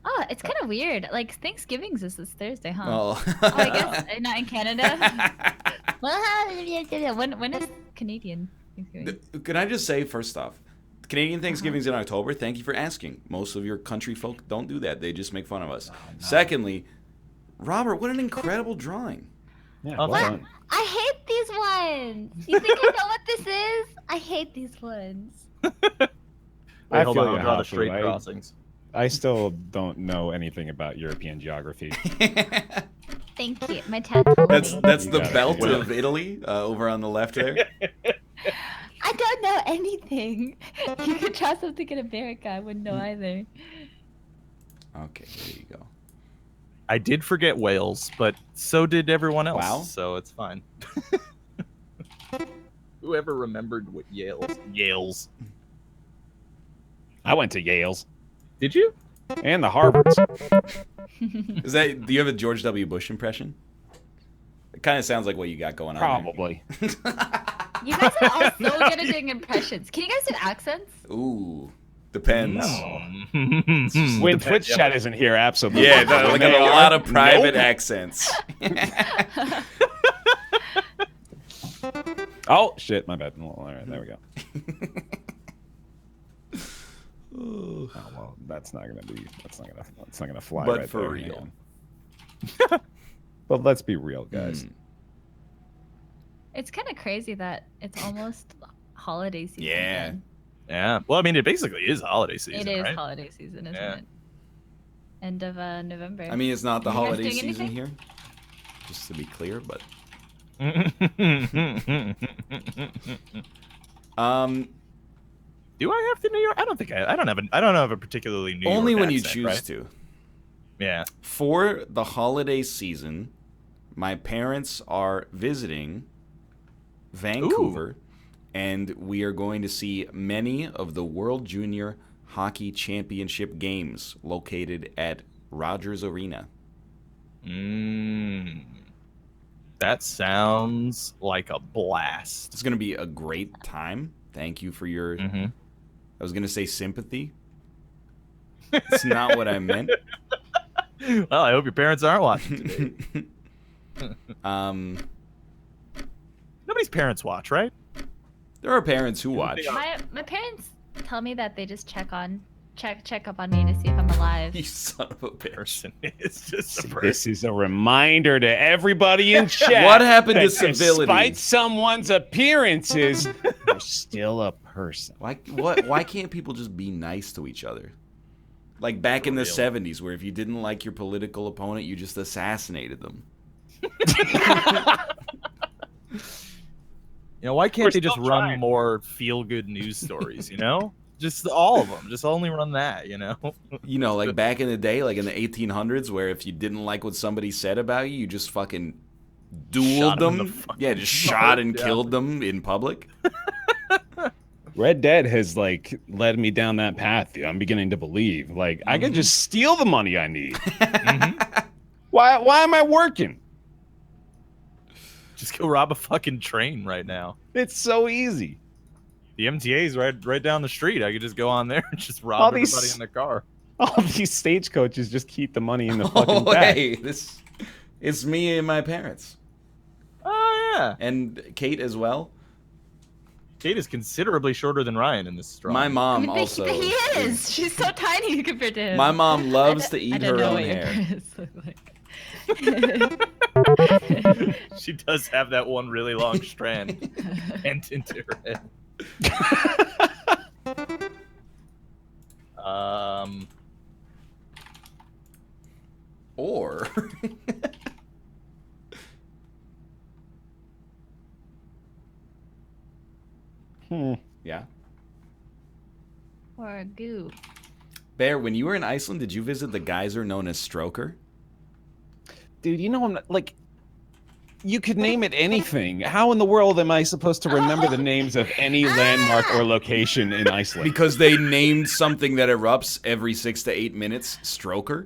Oh, it's kind of weird. Like, Thanksgiving's is this Thursday, huh? Oh. I guess not in Canada. when is Canadian Thanksgiving? Can I just say, first off, Canadian Thanksgiving's in October. Thank you for asking. Most of your country folk don't do that. They just make fun of us. Oh, no. Secondly, Robert, what an incredible drawing. Yeah, Oh, well what? done. I hate these ones. You think I know what this is? I hate these ones. I Hold feel on, you, I'll draw the Hafu. straight crossings. I still don't know anything about European geography. Thank you. My tat told That's me. that's You the got it. belt Yeah. of Italy over on the left there. I don't know anything. You could try something in America. I wouldn't know either. Okay, there you go. I did forget Wales, but so did everyone else. Wow. So it's fine. Whoever remembered what Yale's. I went to Yale's. Did you? And the Harvards. Is that? Do you have a George W. Bush impression? It kind of sounds like what you got going on. Probably. You guys are all so good at doing impressions. Can you guys do accents? There. Ooh, depends. When Twitch chat isn't here, absolutely. Yeah, like a lot of private accents. Oh shit, my bad. All right, there we go. Oh well, that's not gonna fly. But right for there. real. But let's be real, guys. It's kind of crazy that it's almost holiday season. Yeah. then. Yeah. Well, I mean, it basically is holiday season, It is right? holiday season, isn't Yeah. it? End of November. I mean, it's not the Are you guys holiday doing season anything? here, just to be clear. But do I have to New York? I don't think I don't have a particularly New York only when you accent, choose right? to. Yeah. For the holiday season, my parents are visiting Vancouver, and we are going to see many of the World Junior Hockey Championship games located at Rogers Arena. That sounds like a blast. It's going to be a great time. Thank you for your... I was going to say sympathy. It's not what I meant. Well, I hope your parents aren't watching today. Nobody's parents watch, right? There are parents who watch. My parents tell me that they just check up on me to see if I'm alive. You son of a bitch. It's just a person. This is a reminder to everybody in chat. What happened to that civility? Despite someone's appearances, they're still a person. Why can't people just be nice to each other? Like back in the 70s, where if you didn't like your political opponent, you just assassinated them. You know, why can't they just run more feel-good news stories, you know? Just all of them. Just only run that, you know? You know, like back in the day, like in the 1800s, where if you didn't like what somebody said about you, you just fucking dueled Shot 'em them. the fucking Yeah, just shot and yeah. killed them in public. Red Dead has like led me down that path. I'm beginning to believe like I could just steal the money I need. Why am I working? Just go rob a fucking train right now. It's so easy. The MTA's right down the street. I could just go on there and just rob All everybody these- in the car. All these stagecoaches just keep the money in the fucking back. Hey, it's me and my parents. Oh yeah. And Kate as well. Kate is considerably shorter than Ryan in this drawing. My mom I mean, also. he is. She's so tiny compared to him. My mom loves to I eat don't her know own what your hair. parents look like. She does have that one really long strand bent into her head. Or yeah. Or a goo. Bear, when you were in Iceland, did you visit the geyser known as Stroker? Dude, you know I'm not like. You could name it anything. How in the world am I supposed to remember the names of any landmark or location in Iceland? Because they named something that erupts every 6 to 8 minutes Stroker.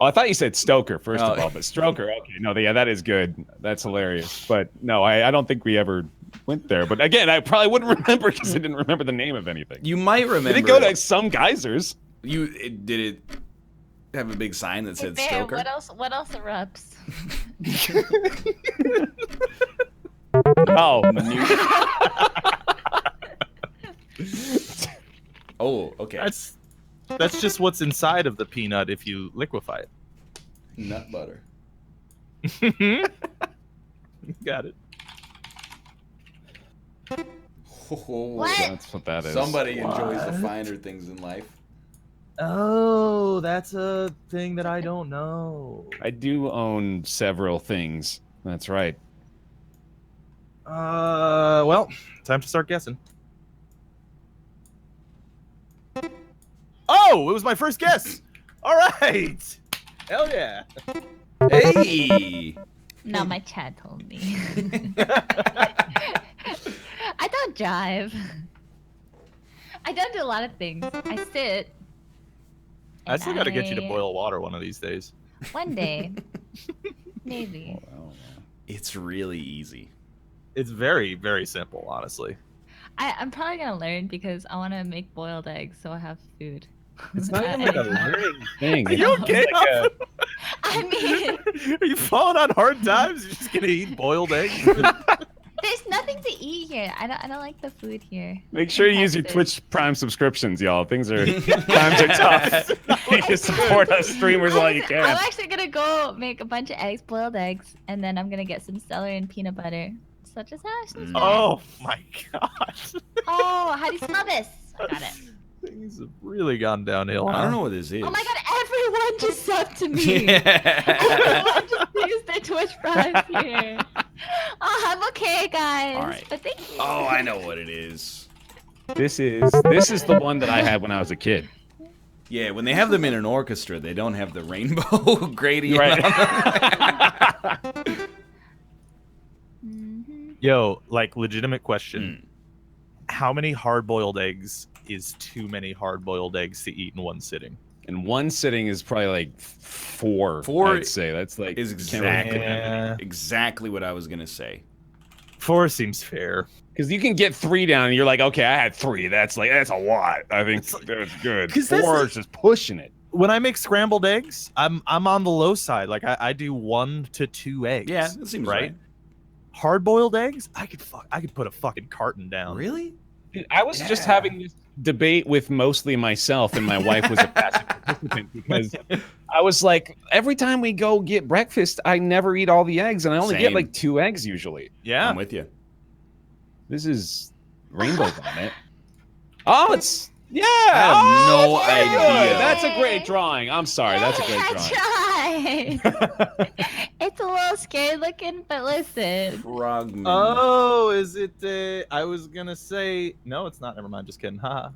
Oh, I thought you said Stoker, first of all, but Stroker, okay. No, yeah, that is good. That's hilarious. But no, I don't think we ever went there. But again, I probably wouldn't remember because I didn't remember the name of anything. You might remember. Did it go to some geysers? Did it have a big sign that said Bear, Stoker? what else erupts? Oh. Oh, okay. That's just what's inside of the peanut if you liquefy it. Nut butter. Got it. What? That's what that is. Somebody enjoys the finer things in life. Oh, that's a thing that I don't know. I do own several things. That's right. Well, time to start guessing. Oh, it was my first guess. All right. Hell yeah. Hey. No, my chat told me. I don't drive. I don't do a lot of things. I sit. I still got to get you to boil water one of these days. One day. Maybe. It's really easy. It's very, very simple, honestly. I'm probably going to learn because I want to make boiled eggs so I have food. It's not even like a learning thing. Are you okay? I mean... Are you falling on hard times? You're just going to eat boiled eggs? There's nothing to eat here. I don't like the food here. Make sure you use your Twitch Prime subscriptions, y'all. Times are tough. You can support us streamers while you can. I'm actually gonna go make a bunch of eggs, boiled eggs, and then I'm gonna get some celery and peanut butter, such as Ashley's. Oh my god. Oh, how do you smell this? I got it. Things have really gone downhill. I don't know what this is. Oh my god, everyone just subbed to me. Everyone just used their Twitch Prime here. Oh, I'm okay, guys. All right. But thank you. Oh, I know what it is. This is the one that I had when I was a kid. Yeah, when they have them in an orchestra, they don't have the rainbow gradient. Right. On them. Yo, like, legitimate question. How many hard-boiled eggs is too many hard-boiled eggs to eat in one sitting? In one sitting is probably like four. I'd say that's like is exactly what I was gonna say. 4 seems fair. Because you can get 3 down, and you're like, okay, I had 3. That's a lot. I think that's good. 4 is just pushing it. When I make scrambled eggs, I'm on the low side. Like I do 1 to 2 eggs. Yeah, that seems right. Hard-boiled eggs, I could put a fucking carton down. Really? Dude, I was just having this debate with mostly myself, and my wife was a passive participant because I was like, every time we go get breakfast, I never eat all the eggs, and I only get like 2 eggs usually. Yeah, I'm with you. This is rainbow on it. Oh, it's I have no idea. Good. That's a great drawing. I'm sorry, that's a great drawing. I tried. It's a little scary looking, but listen. Frogman. Oh, is it? I was gonna say no. It's not. Never mind. Just kidding. Ha.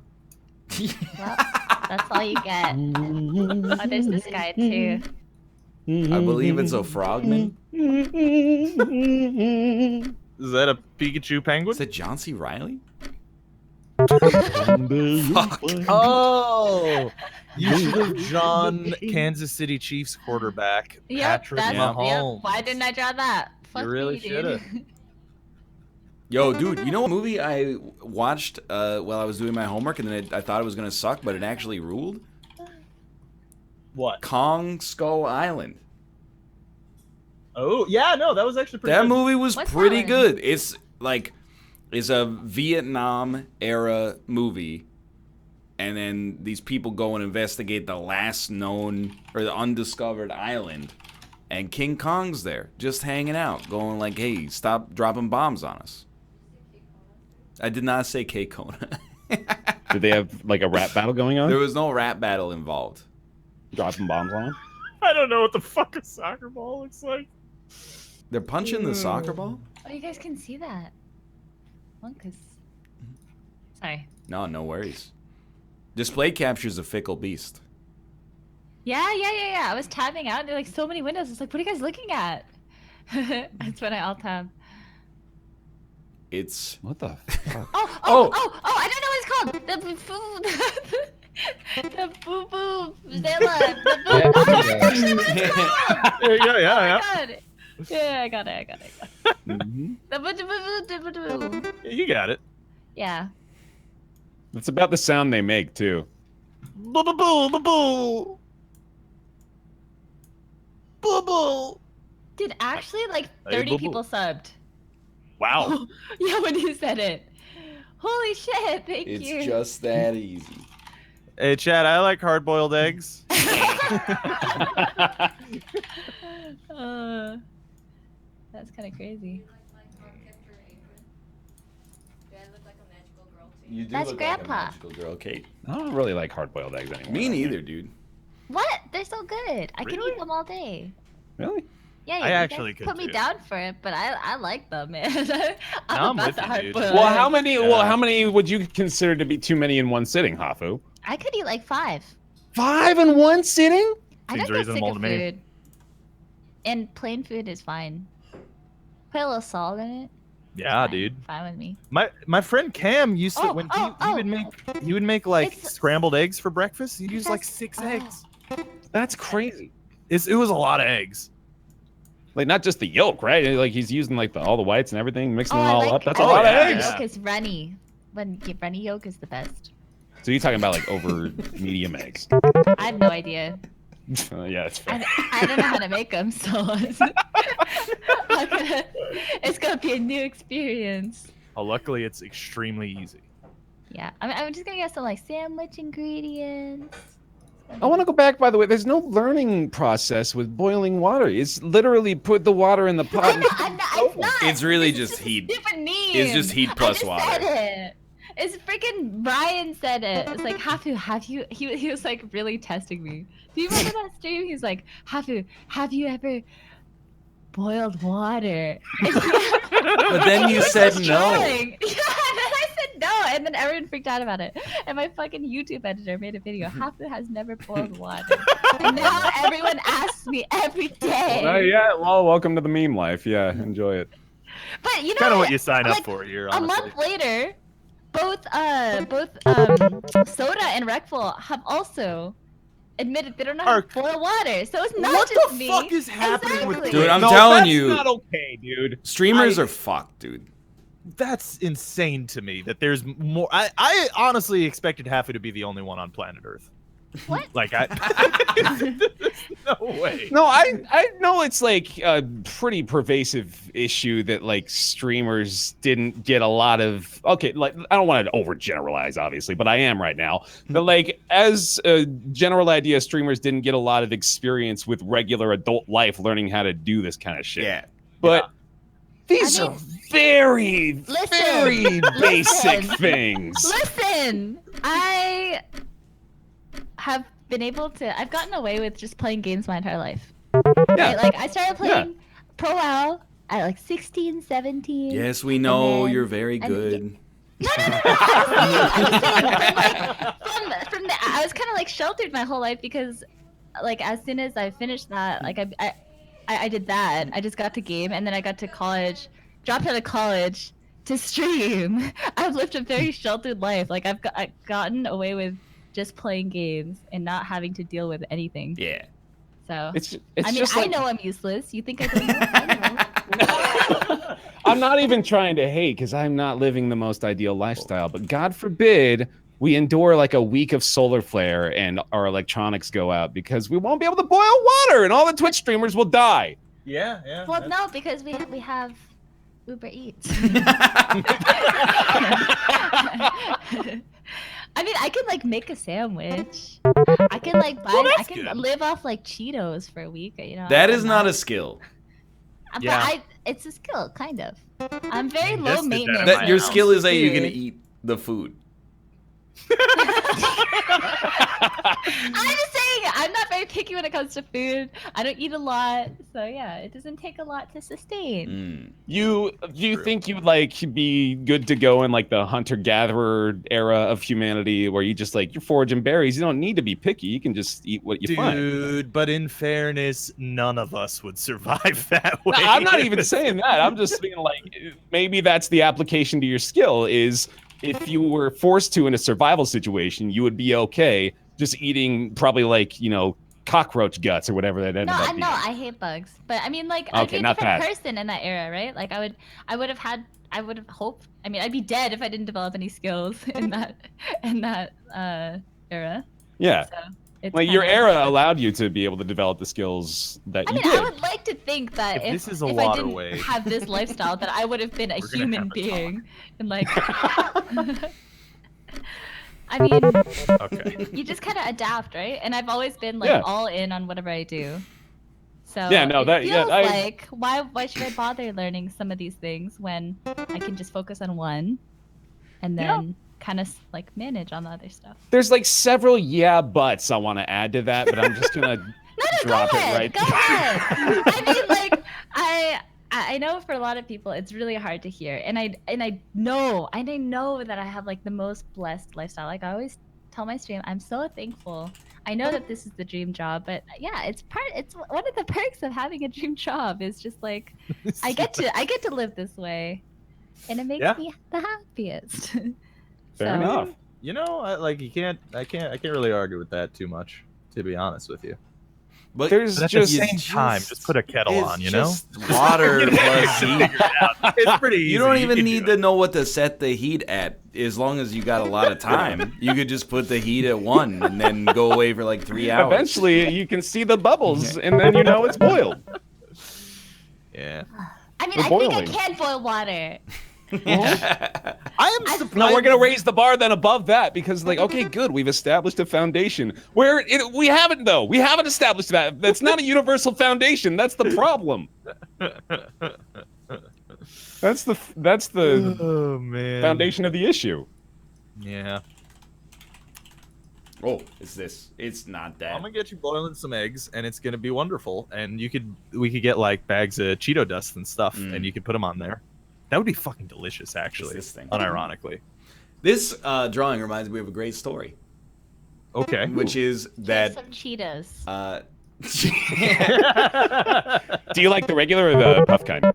Well, that's all you get. Oh, there's this guy too. I believe it's a frogman. Is that a Pikachu penguin? Is that John C. Reilly? Fuck. Oh, you should have drawn Kansas City Chiefs quarterback Patrick Mahomes. Yep. Why didn't I draw that? Fuck You really should have. Yo, dude, you know what movie I watched while I was doing my homework, and then I thought it was gonna suck, but it actually ruled? What? Kong Skull Island. Oh yeah, no, that was actually pretty That good. movie was What's pretty that good. It's a Vietnam era movie, and then these people go and investigate the last known or the undiscovered island, and King Kong's there, just hanging out, going like, "Hey, stop dropping bombs on us." I did not say K-Kona. Did they have like a rap battle going on? There was no rap battle involved. Dropping bombs on them? I don't know what the fuck a soccer ball looks like. They're punching the soccer ball? Oh, you guys can see that. Well, 'cause... Sorry. No worries. Display capture's a fickle beast. Yeah. I was tabbing out, and there were like so many windows. It's like, what are you guys looking at? That's when I alt tab. It's what the fuck? Oh! I don't know what it's called. The boo-boo Zilla. The boo. Oh, that's actually what it's called. Yeah. Oh my God. Yeah, I got it. Mm-hmm. The boo. You got it. Yeah. It's about the sound they make too. Boo. Dude, actually, like Hey, 30 boo-boo. people subbed. Wow. Yeah, when you said it. Holy shit! Thank you. It's just that easy. Hey, Chad, I like hard-boiled eggs. That's kind of crazy. You do That's look Grandpa. like a magical girl, Kate. I don't really like hard-boiled eggs anymore. Me neither, dude. What? They're so good. I can Really? eat them all day. Really? Yeah, I you actually guys could put me too. down for it, but I like them, man. I'm about with the you, hard dude. boiled Well, egg. how many? Yeah. Well, how many would you consider to be too many in one sitting, Hafu? I could eat like 5. 5 in one sitting? I Seems don't get reasonable sick to of me. food. And plain food is fine. Put a little salt in it. Yeah, fine. dude. Fine with me. My friend Cam used to when he would make like It's- scrambled eggs for breakfast. He'd use like That's- 6 oh. eggs. That's crazy. It was a lot of eggs. Like not just the yolk, right? Like he's using like all the whites and everything, mixing it I all like, up. That's I a lot like of when eggs. Yolk is runny. When runny yolk is the best. So you're talking about like over medium eggs? I have no idea. Yeah, it's fair. I don't know how to make them, so it's gonna be a new experience. Oh, luckily it's extremely easy. Yeah, I'm just gonna get some like sandwich ingredients. I want to go back, by the way. There's no learning process with boiling water. It's literally put the water in the pot. And... It's not. It's really just heat. Stupid name. It's just heat plus I just water. Said it. It's freaking Brian said it. It's like Hafu, have you? He was like really testing me. Do you remember that stream? He's like, Hafu, have you ever boiled water? But then you said no. Trying. Yeah, and then I said no, and then everyone freaked out about it. And my fucking YouTube editor made a video. Hafu has never boiled water, and now everyone asks me every day. Yeah, well, welcome to the meme life. Yeah, enjoy it. But you know, Kind of what you sign up like, for here, a honestly. month later, both Soda and Reckful have also admitted they don't know how to boil water. So it's not What just the me. fuck is happening with Exactly. Dude, I'm No, telling that's you. not okay, dude. Streamers are fucked, dude. That's insane to me that there's more. I honestly expected Hafu to be the only one on planet Earth. What? Like, no way. No, I know it's like a pretty pervasive issue that like streamers didn't get a lot of. Okay, like I don't want to overgeneralize, obviously, but I am right now. But like as a general idea, streamers didn't get a lot of experience with regular adult life, learning how to do this kind of shit. Yeah. But these are very, very basic things. Listen, I have been able to. I've gotten away with just playing games my entire life. Yeah. Right? Like I started playing Pro WoW at like 16, 17. Yes, we know then- you're very good. No. I'm saying, like, from the, I was kind of like sheltered my whole life because, like, as soon as I finished that, like, I did that. I just got to game, and then I got to college, dropped out of college, to stream. I've lived a very sheltered life. Like I've gotten away with just playing games and not having to deal with anything. Yeah. So It's I mean, just I like, know I'm useless. You think I don't know? I know. I'm not even trying to hate because I'm not living the most ideal lifestyle, but God forbid we endure like a week of solar flare and our electronics go out because we won't be able to boil water and all the Twitch streamers will die. Yeah, yeah. Well, no, because we have Uber Eats. I mean, I can like make a sandwich. I can like buy. I can live off like Cheetos for a week. You know. That is not a skill. But it's a skill, kind of. I'm very low maintenance. That your skill is that you're gonna eat the food. I'm just saying, I'm not very picky when it comes to food. I don't eat a lot, so yeah, it doesn't take a lot to sustain. Do you think you'd like be good to go in like the hunter-gatherer era of humanity where you just like you're foraging berries, you don't need to be picky, you can just eat what you find? Dude, but in fairness, none of us would survive that way. No, I'm not even saying that. I'm just saying like maybe that's the application to your skill is if you were forced to in a survival situation, you would be okay just eating probably like, you know, cockroach guts or whatever that ended up being. No, I hate bugs. But I mean, like, I'd be a different person in that era, right? Like, I would have hoped. I mean, I'd be dead if I didn't develop any skills in that era. Yeah. So like your era allowed you to be able to develop the skills that you did. I would like to think that if I didn't have this lifestyle, that I would have been a human being. And like, I mean, you just kind of adapt, right? And I've always been like all in on whatever I do. So it feels like why should I bother learning some of these things when I can just focus on one, and then kind of like manage on the other stuff. There's like several buts I want to add to that, but I'm just gonna drop it right. Go ahead. I mean, like I know for a lot of people it's really hard to hear, and I know that I have like the most blessed lifestyle. Like I always tell my stream, I'm so thankful. I know that this is the dream job, but yeah, it's one of the perks of having a dream job is just like I get to live this way, and it makes me the happiest. Fair enough. You know, I can't really argue with that too much, to be honest with you. But at the same time, just put a kettle on, you know? Water plus heat. It's pretty easy. You don't even need to know what to set the heat at. As long as you got a lot of time, you could just put the heat at 1 and then go away for like 3 hours. Eventually, you can see the bubbles, and then you know it's boiled. Yeah. I mean, I think I can boil water. I am surprised. No, we're gonna raise the bar then above that because, like, okay, good, we've established a foundation. We haven't though. We haven't established that. That's not a universal foundation. That's the problem. That's the foundation of the issue. Yeah. Oh, it's this. It's not that. I'm gonna get you boiling some eggs, and it's gonna be wonderful. And we could get like bags of Cheeto dust and stuff, and you could put them on there. That would be fucking delicious, actually. This thing. Unironically. This drawing reminds me of a great story. Okay. Which is that some Cheetos. Do you like the regular or the puff kind?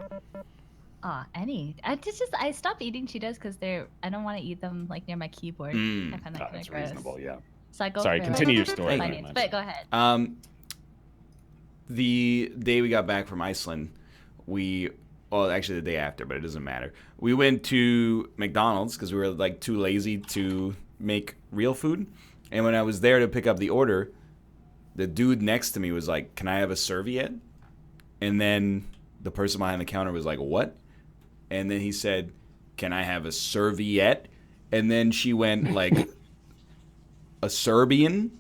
Any. I stopped eating Cheetos because I don't want to eat them like near my keyboard. I find that kind of gross. Reasonable, yeah. So I go Sorry, for, continue like, your story. But go ahead. The day we got back from Iceland, actually the day after, but it doesn't matter. We went to McDonald's because we were like too lazy to make real food. And when I was there to pick up the order, the dude next to me was like, "Can I have a serviette?" And then the person behind the counter was like, "What?" And then he said, "Can I have a serviette?" And then she went like, "A Serbian?"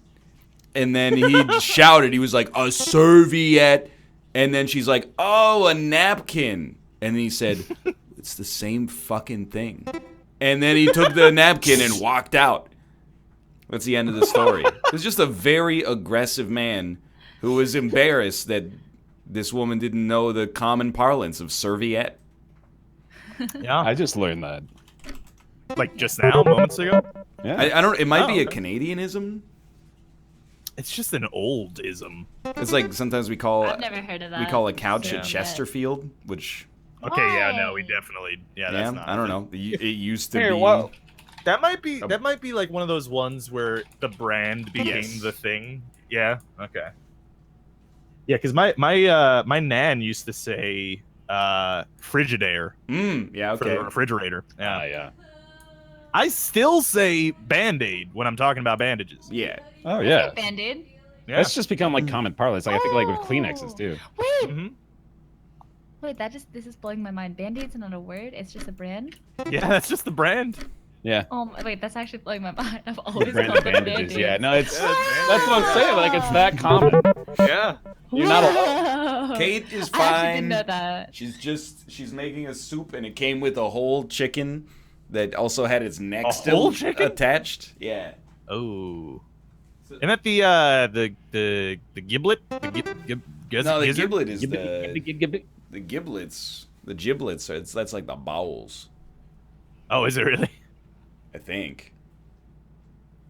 And then he shouted, he was like, "A serviette." And then she's like, "Oh, a napkin." And then he said, "It's the same fucking thing." And then he took the napkin and walked out. That's the end of the story. It was just a very aggressive man who was embarrassed that this woman didn't know the common parlance of serviette. Yeah. I just learned that. Like just now, moments ago? Yeah. I don't, it might be a Canadianism. It's just an old-ism. It's like sometimes we call I've never heard of that. We call a couch a Chesterfield, which Okay, yeah, no, we definitely, that's not. I don't know. It used to Here, be. well, that might be like one of those ones where the brand became the thing. Yeah. Okay. Yeah, because my nan used to say Frigidaire. Yeah. Okay. For refrigerator. Yeah. Yeah. I still say Band-Aid when I'm talking about bandages. Yeah. Oh yeah. Band-Aid. Yeah. That's just become like common parlance. Like I think like with Kleenexes too. Wait. Wait, this is blowing my mind. Band-Aid's not a word. It's just a brand. Yeah, that's just the brand. Yeah. Wait, that's actually blowing my mind. I've always Brand called of them bandages. Band-Aids. Yeah. No, it's that's what I'm saying. Like it's that common. Yeah. You're not alone. Kate is I actually fine. didn't know that. She's making a soup and it came with a whole chicken that also had its neck A still whole chicken? attached. Yeah. Oh. Isn't that the giblet? No, the giblet is the giblets. The giblets. That's like the bowels. Oh, is it really? I think.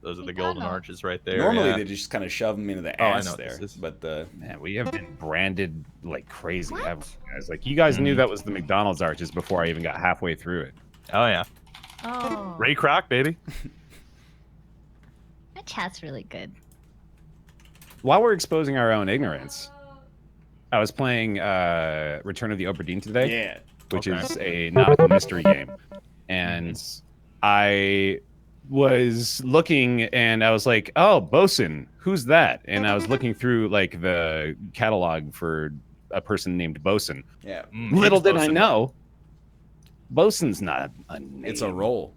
Those are the golden arches right there. Normally yeah. they just kind of shove them into the I ass know what there, this is. but Man, we have been branded like crazy, haven't we, guys? Like you guys knew that was the McDonald's arches before I even got halfway through it. Oh yeah. Oh. Ray Kroc, baby. That chat's really good. While we're exposing our own ignorance, I was playing Return of the Obra Dinn today. Yeah. Which is a nautical mystery game. And I was looking and I was like, oh, Bosun, who's that? And I was looking through like the catalog for a person named Bosun. Yeah. Little did I know, Bosun's not a name. It's a role.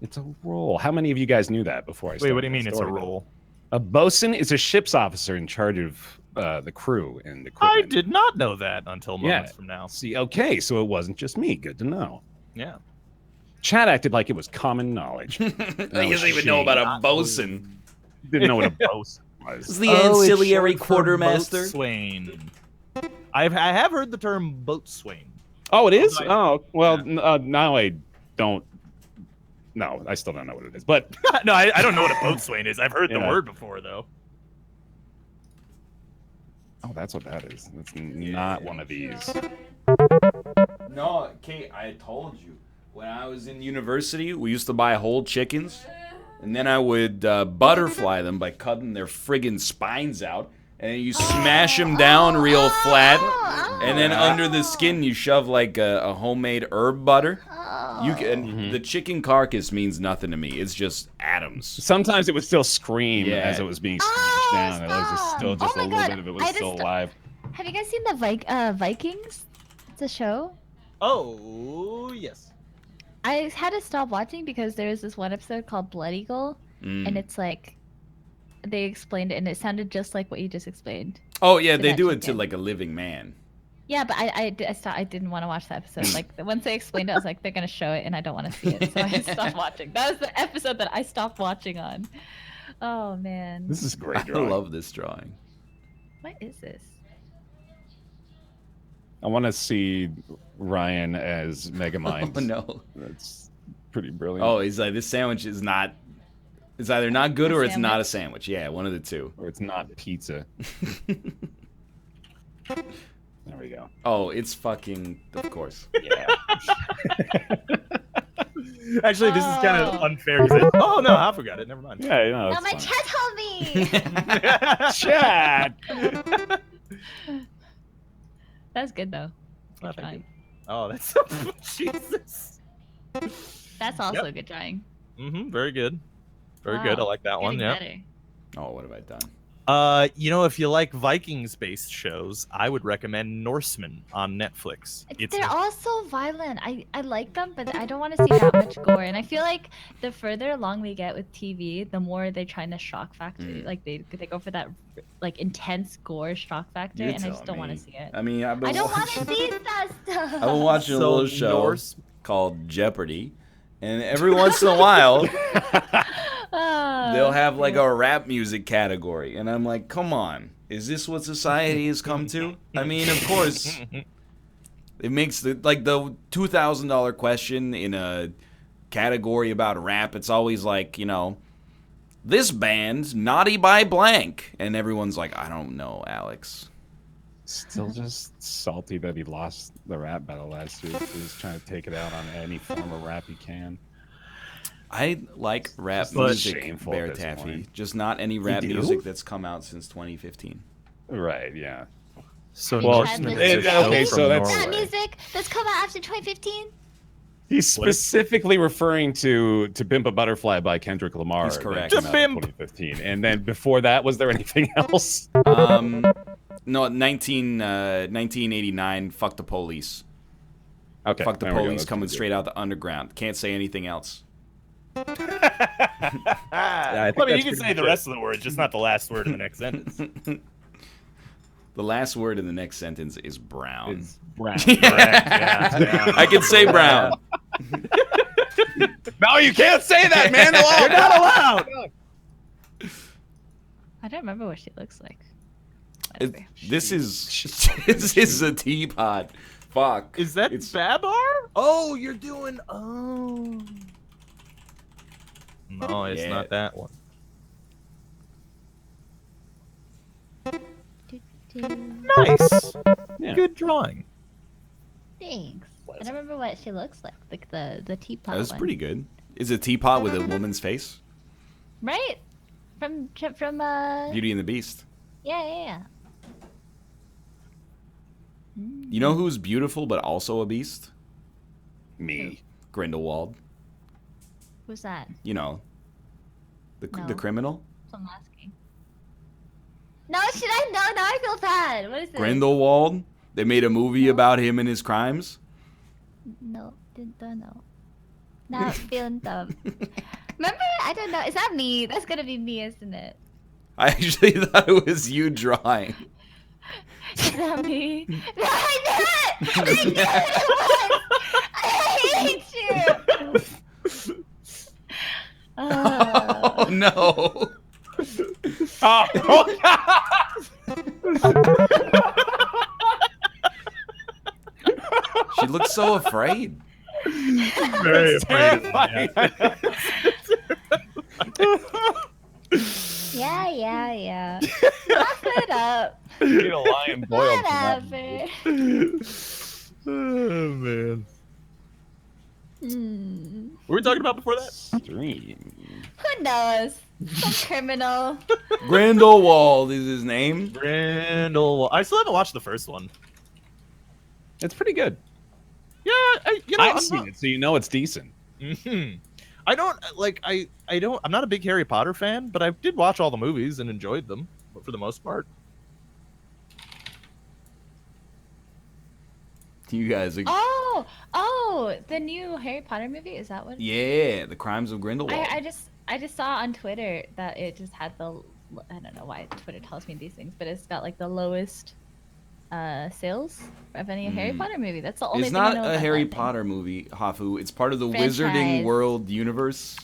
It's a role. How many of you guys knew that before I started? Wait, what do you mean it's a story? role? A bosun is a ship's officer in charge of the crew and I equipment. did not know that until moments from now. See, okay, so it wasn't just me. Good to know. Yeah. Chad acted like it was common knowledge. He doesn't even know about a bosun. Didn't know what a bosun was. It's the ancillary quartermaster. Boatswain. I have heard the term boatswain. Oh, it is? Oh, well, now I don't. No, I still don't know what it is. But no, I don't know what a boatswain is. I've heard the Yeah. word before, though. oh, that's what that is. It's not one of these. No, Kate, I told you. When I was in university, we used to buy whole chickens, and then I would butterfly them by cutting their friggin' spines out, and then you smash them down real flat, and then under the skin you shove like a homemade herb butter. You can. The chicken carcass means nothing to me. It's just atoms. Sometimes it would still scream Yeah. as it was being smashed down. It was just still just a little bit of it was still alive. Have you guys seen the Vikings? It's a show. Oh, yes. I had to stop watching because there was this one episode called Blood Eagle, and it's like they explained it, and it sounded just like what you just explained. Oh yeah, to they that do it to chicken. like a living man. Yeah, but I didn't want to watch the episode. Like once they explained it, I was like, they're gonna show it, and I don't want to see it, so I stopped watching. That was the episode that I stopped watching on. Oh man. This is great I drawing. love this drawing. What is this? I want to see Ryan as Megamind. Oh no. That's pretty brilliant. Oh, he's like, this sandwich is not. It's either not good A or it's not a sandwich? sandwich. Yeah, one of the two. Or it's not pizza. There we go. Oh, it's fucking. Of course. Yeah. Actually, this is kind of unfair. Oh no, I forgot it. Never mind. Yeah, no, No, it's my fine. chat told me. Chad! That's good though. Oh, Good thank drawing. Oh, that's Jesus. That's also Yep. good drawing. Very good. Very good. I Wow, like that one. getting Yeah. better. Oh, what have I done? If you like Vikings-based shows, I would recommend Norseman on Netflix. They're all so violent. I like them, but I don't want to see that much gore. And I feel like the further along we get with TV, the more they're trying to shock factor. Like they go for that like intense gore shock factor, You're and I just don't telling want to me. see it. I mean, I don't want to see that stuff. I've been watching a So little show Norse- called Jeopardy, and every once in a while they'll have like a rap music category, and I'm like, come on, is this what society has come to? I mean, of course, it makes the $2,000 question in a category about rap. It's always like, this band, Naughty by Blank, and everyone's like, I don't know, Alex. Still just salty that he lost the rap battle last week. He's trying to take it out on any form of rap he can. I like rap Just music, shameful Bear at this Taffy. point. Just not any rap You do? music that's come out since 2015. Right, yeah. So Well, Norseman okay, is a show so from that's- That Norway. music that's come out after 2015. He's specifically referring to Pimp a Butterfly by Kendrick Lamar. He's correct. that came out in 2015. And then before that, was there anything else? No, 1989, Fuck the Police. Okay. Fuck the there we go, Police that's coming pretty straight out the underground. Can't say anything else. I think I mean, that's you can say pretty the good. rest of the words, just not the last word in the next sentence. The last word in the next sentence is brown. Brown. Yeah. I can say brown. No, you can't say that, man. You're not allowed. I don't remember what she looks like. This is a teapot. Fuck. Is that Babar? Oh, you're doing. Oh. No, it's Yeah. not that one. Nice. Yeah. Good drawing. Thanks. I don't remember what she looks like the teapot That was one. pretty good. Is a teapot with a woman's face? Right? From Beauty and the Beast. yeah. You know who's beautiful but also a beast? Me. Grindelwald. Who's that? You know, the No. criminal. So I'm asking. No, should I? No, now I feel bad. What is it? Grindelwald. They made a movie about him and his crimes. No, don't know. Not feeling dumb. Remember? I don't know. Is that me? That's gonna be me, isn't it? I actually thought it was you drawing. Is that me? No, I knew it! I knew it was! I hate you! Oh no! She looks so afraid. Very afraid. Yeah. Wrap it up. Get a lion boiled. Whatever. Oh man. Hmm. What were we talking about before that? Stream. Who knows? Some criminal. Grindelwald is his name. Grindelwald. I still haven't watched the first one. It's pretty good. Yeah, I've seen it, so you know it's decent. I don't like. I don't. I'm not a big Harry Potter fan, but I did watch all the movies and enjoyed them, but for the most part. You guys are... Oh, the new Harry Potter movie, is that what? Yeah, The Crimes of Grindelwald. I just saw on Twitter that it just had the, I don't know why Twitter tells me these things, but it's got like the lowest sales of any Harry Potter movie. That's the only It's thing I not know a about Harry that thing. Potter movie, Hafu. It's part of the Franchise. Wizarding World universe.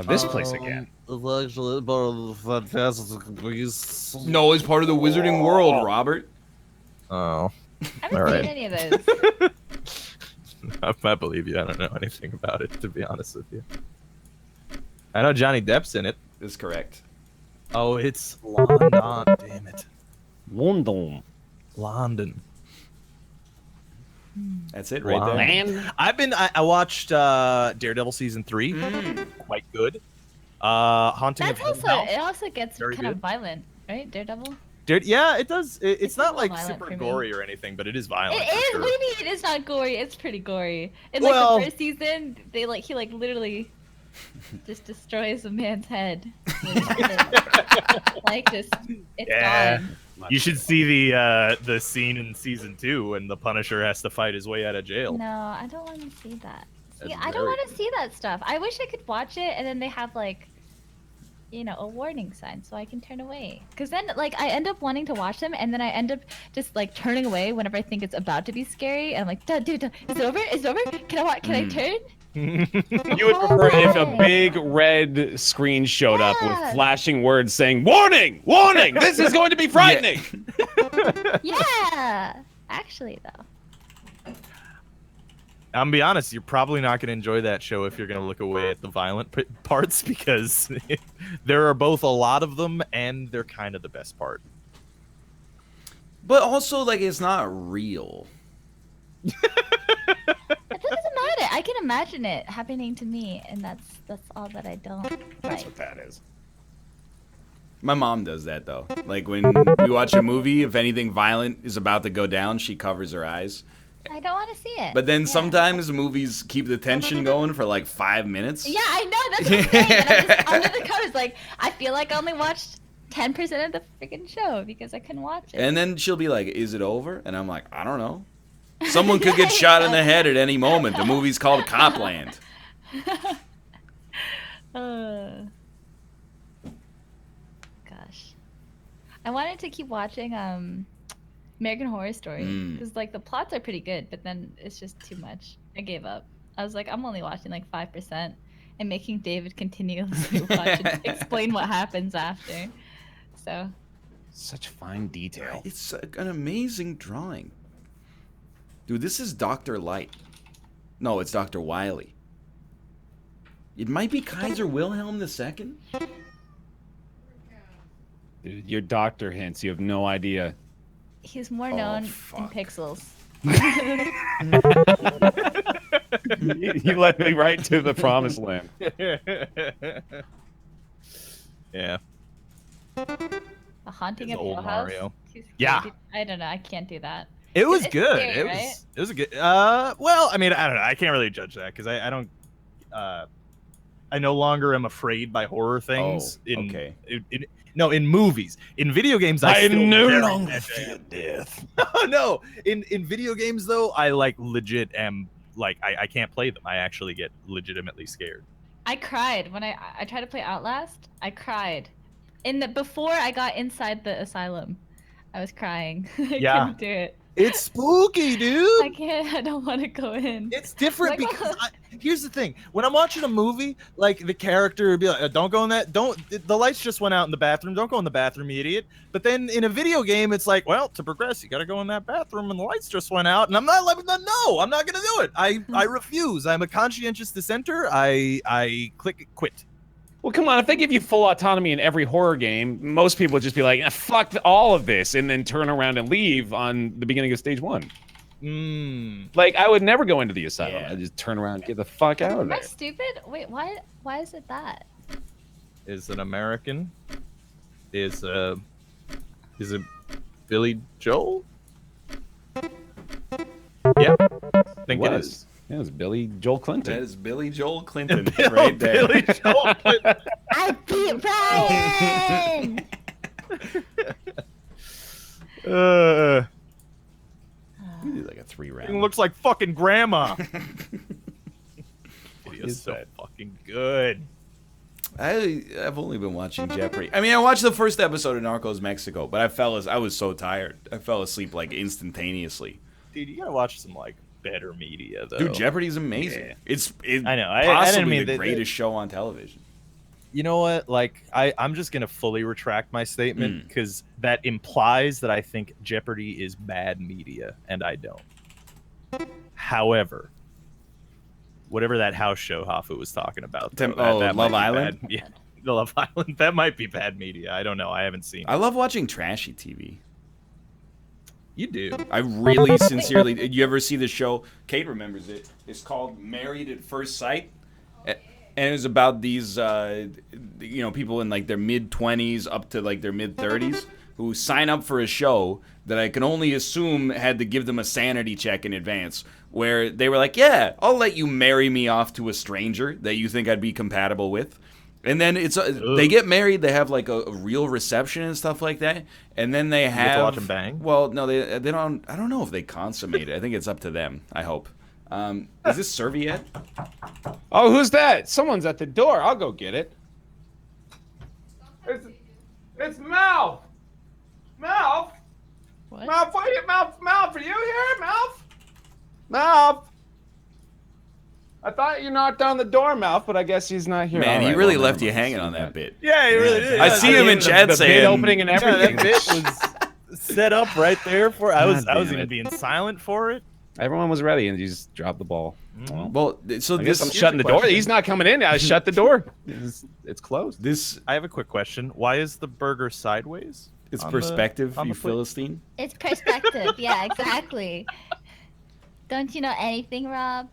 This place again. It's actually part of the Fantastic Beasts. No, it's part of the Wizarding World, Robert. Oh. I haven't All seen right. any of those. I believe you. I don't know anything about it, to be honest with you. I know Johnny Depp's in it. That's correct. Oh, it's London. Damn it. London. London. That's it right there. Man. I watched Daredevil season 3. Quite good. Haunting That's of also, Hill House. it also gets Very kind of good. violent, right? Daredevil? Yeah, it does. It's It's not a like little violent super for me. gory or anything, but it is It violent. for is. sure. What do you mean it's not gory? It's pretty gory. In Well- the first season, he literally just destroys a man's head. It's Yeah. gone. You should see the scene in season 2 when the Punisher has to fight his way out of jail. No, I don't want to see that. See, That's I don't very want to see that stuff. I wish I could watch it and then they have a warning sign so I can turn away. Because then I end up wanting to watch them and then I end up just turning away whenever I think it's about to be scary. And I'm like, dude, is it over? Is it over? Can I turn? You would prefer if a big red screen showed up with flashing words saying, "Warning! Warning! This is going to be frightening!" Yeah. Actually, though. I'm gonna be honest, you're probably not gonna enjoy that show if you're gonna look away at the violent parts because there are both a lot of them and they're kind of the best part. But also, like, it's not real. It doesn't matter. I can imagine it happening to me, and that's all that I don't That's like. what that is. My mom does that, though. Like, when we watch a movie, if anything violent is about to go down, she covers her eyes. I don't want to see it. But then sometimes movies keep the tension going for like 5 minutes. Yeah, I know. That's what I'm saying. And I'm just under the covers. Like, I feel like I only watched 10% of the freaking show because I couldn't watch it. And then she'll be like, "Is it over?" And I'm like, "I don't know. Someone could get shot in the head at any moment. The movie's called Copland." Gosh, I wanted to keep watching American Horror Story because like the plots are pretty good, but then it's just too much. I gave up. I was like, I'm only watching like 5% and making David continuously watch and explain what happens after. So such fine detail. It's an amazing drawing. Dude, this is Dr. Light. No, it's Dr. Wily. It might be Kaiser Wilhelm II. Dude, your doctor hints. You have no idea. he's more known in Pixels. You led me right to the promised land. Yeah. A Haunting of old Hill House? Mario. Yeah. I don't know. I can't do that. It was It's good. scary, It right? was a good. Well, I mean, I don't know. I can't really judge that because I don't. I no longer am afraid by horror things. Okay. No, in movies. In video games, I still no very longer much fear am. death. No, in video games though, I like legit am like I can't play them. I actually get legitimately scared. I cried when I tried to play Outlast. I cried. Before I got inside the asylum, I was crying. I Yeah. couldn't do it. It's spooky, dude. I can't. I don't want to go in. It's different Like, because here's the thing: when I'm watching a movie, like the character would be like, "Don't go in that. Don't. The lights just went out in the bathroom. Don't go in the bathroom, you idiot." But then in a video game, it's like, well, to progress, you got to go in that bathroom, and the lights just went out, and I'm not letting them. No, I'm not gonna do it. I refuse. I'm a conscientious dissenter. I click quit. Well, come on. If they give you full autonomy in every horror game, most people would just be like, fuck all of this, and then turn around and leave on the beginning of stage 1. Like, I would never go into the asylum. I'd just turn around and get the fuck out of Am I there. stupid? Wait, why is it that? Is an American? Is it Billy Joel? Yeah, I think it is. Yeah, it was Billy Joel Clinton. That is Billy Joel Clinton right there. Billy Joel Clinton. I beat Ryan! We did like a 3-round. It looks like fucking grandma. Is Video's so that? fucking good. I've only been watching Jeopardy. I mean, I watched the first episode of Narcos Mexico, but I was so tired. I fell asleep like instantaneously. Dude, you gotta watch some like better media though. Dude, Jeopardy's amazing. Yeah. It's I know. I possibly didn't mean the that- greatest show on television. You know what? Like, I'm just gonna fully retract my statement because that implies that I think Jeopardy is bad media, and I don't. However, whatever that house show Hoffa was talking about, though, that Love might be Island? bad. Yeah, the Love Island. That might be bad media. I don't know. I haven't seen it. I love watching trashy TV. You do. I really sincerely. You ever see the show? Kate remembers it. It's called Married at First Sight, and it was about these, people in like their mid-20s up to like their mid-30s who sign up for a show that I can only assume had to give them a sanity check in advance, where they were like, "Yeah, I'll let you marry me off to a stranger that you think I'd be compatible with." And then they get married. They have like a real reception and stuff like that. And then they You have have to watch them bang? Well, no, they don't. I don't know if they consummate it. I think it's up to them. I hope. Is this Serviette? Oh, who's that? Someone's at the door. I'll go get it. It's Mouth! Mouth! What? Mouth, wait, Mouth, are you here, Mouth? Mouth! I thought you knocked on the door, Mouth, but I guess he's not here. Man, All he right, really well, left never you mind. hanging on that bit. Yeah, he really did. I see him in chat the saying bid opening and everything. That bit was set up right there for. I was God damn even it. being silent for it. Everyone was ready, and you just dropped the ball. Well, so I guess I'm this shutting the door. He's not coming in. I shut the door. It's closed. this I have a quick question. Why is the burger sideways? It's perspective, you Philistine. It's perspective. Yeah, exactly. Don't you know anything, Rob?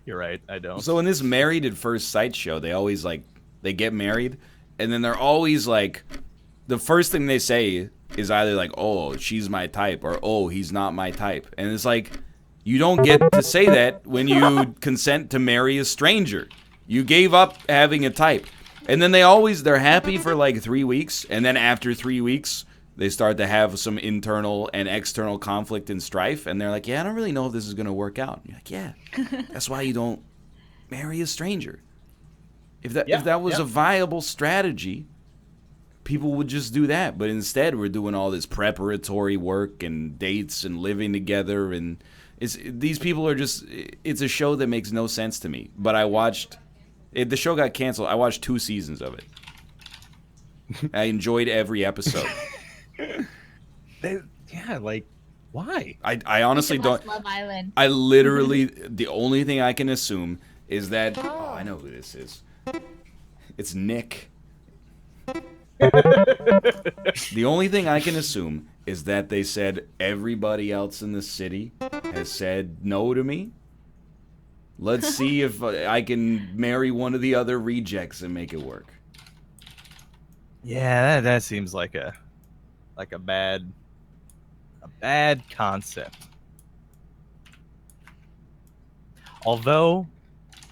You're right. I don't. So in this Married at First Sight show, they always they get married, and then they're always like, the first thing they say is either like, "Oh, she's my type," or "Oh, he's not my type," and it's like, you don't get to say that when you consent to marry a stranger. You gave up having a type. And then they're happy for like 3 weeks, and then after 3 weeks, they start to have some internal and external conflict and strife, and they're like, yeah, I don't really know if this is going to work out. And you're like, yeah, that's why you don't marry a stranger. If that was a viable strategy, people would just do that. But instead, we're doing all this preparatory work and dates and living together, and these people are just, it's a show that makes no sense to me. But I watched... the show got canceled. I watched 2 seasons of it. I enjoyed every episode. Why? I honestly don't. Love Island. I literally, the only thing I can assume is that. Oh, I know who this is. It's Nick. The only thing I can assume is that they said everybody else in the city has said no to me. Let's see if I can marry one of the other rejects and make it work. Yeah, that seems like a bad concept. Although,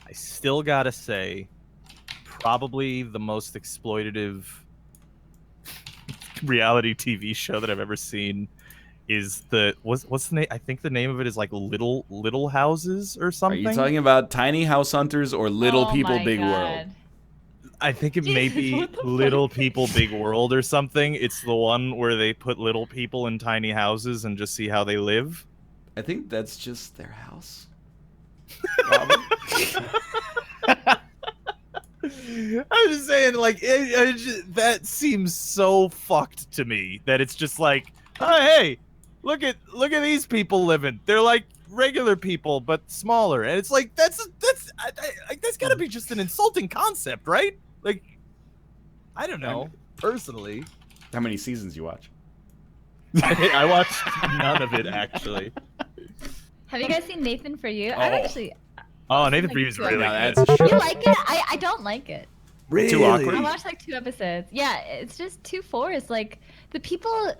I still gotta say, probably the most exploitative reality TV show that I've ever seen is what's the name? I think the name of it is like Little Houses or something. Are you talking about Tiny House Hunters or Little People Big World? I think it may be Little People Big World or something. It's the one where they put little people in tiny houses and just see how they live. I think that's just their house. I'm just saying, like, that seems so fucked to me that it's just like, oh, hey, look at these people living. They're like regular people but smaller, and it's like that's got to be just an insulting concept, right? Like, I don't know. Personally, how many seasons you watch? I watched none of it actually. Have you guys seen Nathan For You? I actually. Oh, Nathan For You is really good. You like it? I don't like it. Really? Too awkward? I watched like 2 episodes. Yeah, it's just too forced. Like, the people,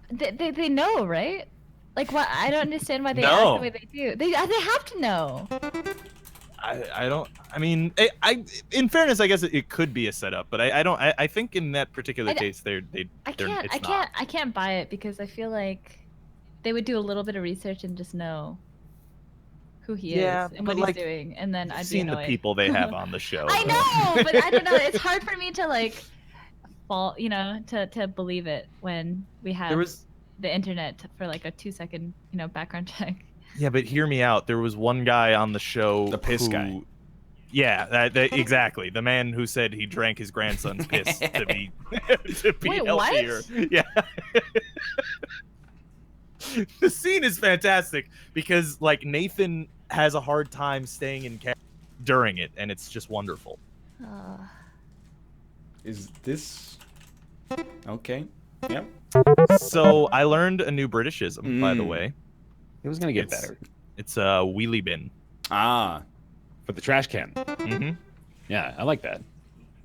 they know, right? Like, what? I don't understand why they act the way they do. They have to know. I don't. I mean, in fairness, I guess it could be a setup, but I don't. I think in that particular case, I can't buy it because I feel like they would do a little bit of research and just know who he is and what he's doing, and then I'd be seen annoyed. the people they have on the show. I know, but I don't know. It's hard for me to like fall, to believe it when we have the internet for like a 2-second, background check. Yeah, but hear me out. There was one guy on the show, the piss guy. Yeah, exactly. The man who said he drank his grandson's piss to be Wait, healthier. What? Yeah. The scene is fantastic because like Nathan has a hard time staying in character during it, and it's just wonderful. Is this okay? Yep. So I learned a new Britishism, by the way. It was gonna get better. It's a wheelie bin. Ah, for the trash can. Mm-hmm. Yeah, I like that.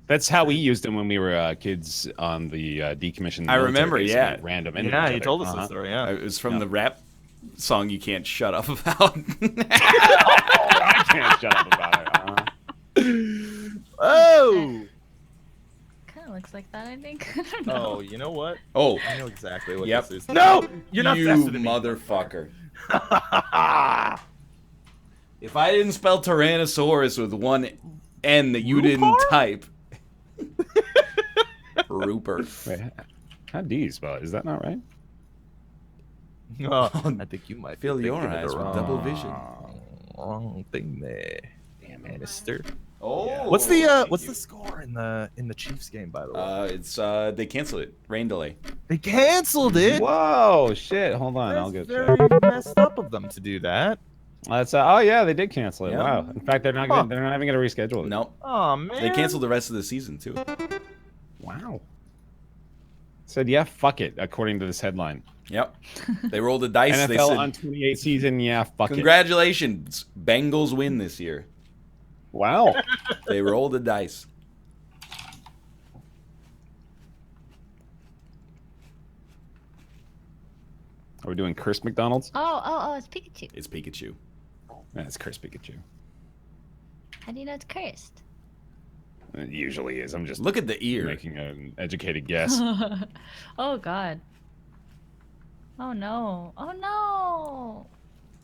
That's how we used them when we were kids on the decommissioned. I remember, yeah. Random. Yeah, he told us the story. Yeah, it was from the rap song "You Can't Shut Up About." I can't shut up about it. Oh. Kind of looks like that, I think. I don't know. Oh, you know what? Oh, I know exactly what yep. this is. No, you're not faster than me. Motherfucker. If I didn't spell Tyrannosaurus with one N that you didn't type. Rupert. Wait, how do you spell it? Is that not right? Oh, I think you might fill your eyes with double vision. Wrong thing there. Damn it, mister. Oh, yeah. What's the score in the Chiefs game, by the way? It's they canceled it. Rain delay. They canceled it. Whoa, shit! Hold on, I'll get very messed up of them to do that. That's oh yeah, they did cancel it. Yeah. Wow. In fact, they're not even gonna reschedule it. Nope. Oh man. They canceled the rest of the season too. Wow. Said, yeah, fuck it, according to this headline. Yep. They rolled the dice. NFL They said, on 28 season, yeah, fuck it. Congratulations. Bengals win this year. Wow. They rolled the dice. Are we doing Chris McDonald's? Oh, it's Pikachu. It's Pikachu. Yeah, it's Chris Pikachu. How do you know it's cursed? It usually is. I'm just look at the ear. Making an educated guess. Oh god. Oh no. Oh no.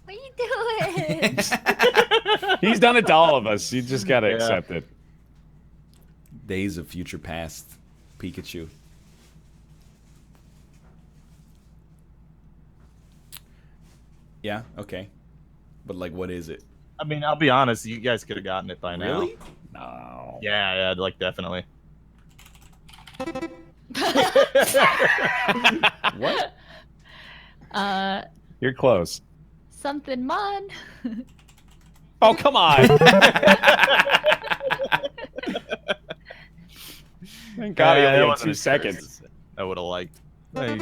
What are you doing? He's done it to all of us. You just gotta accept it. Days of future past. Pikachu. Yeah, okay. But like, what is it? I mean, I'll be honest, you guys could have gotten it by now. Really? No. Yeah, like definitely. What? You're close. Something mon. Oh, come on. Thank God he only had 2 seconds. I would have liked. I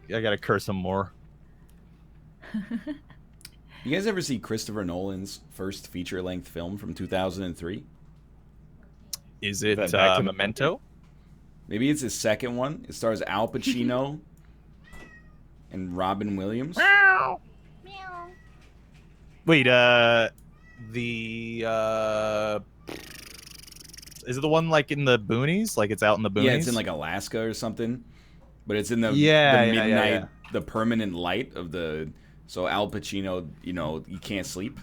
gotta curse him more. You guys ever see Christopher Nolan's first feature-length film from 2003? Is it Memento? Maybe it's his second one. It stars Al Pacino and Robin Williams. Meow. Wait, is it the one like in the boonies? Like it's out in the boonies? Yeah, it's in like Alaska or something. But it's in the midnight, the permanent light of the. So Al Pacino, you know, you can't sleep.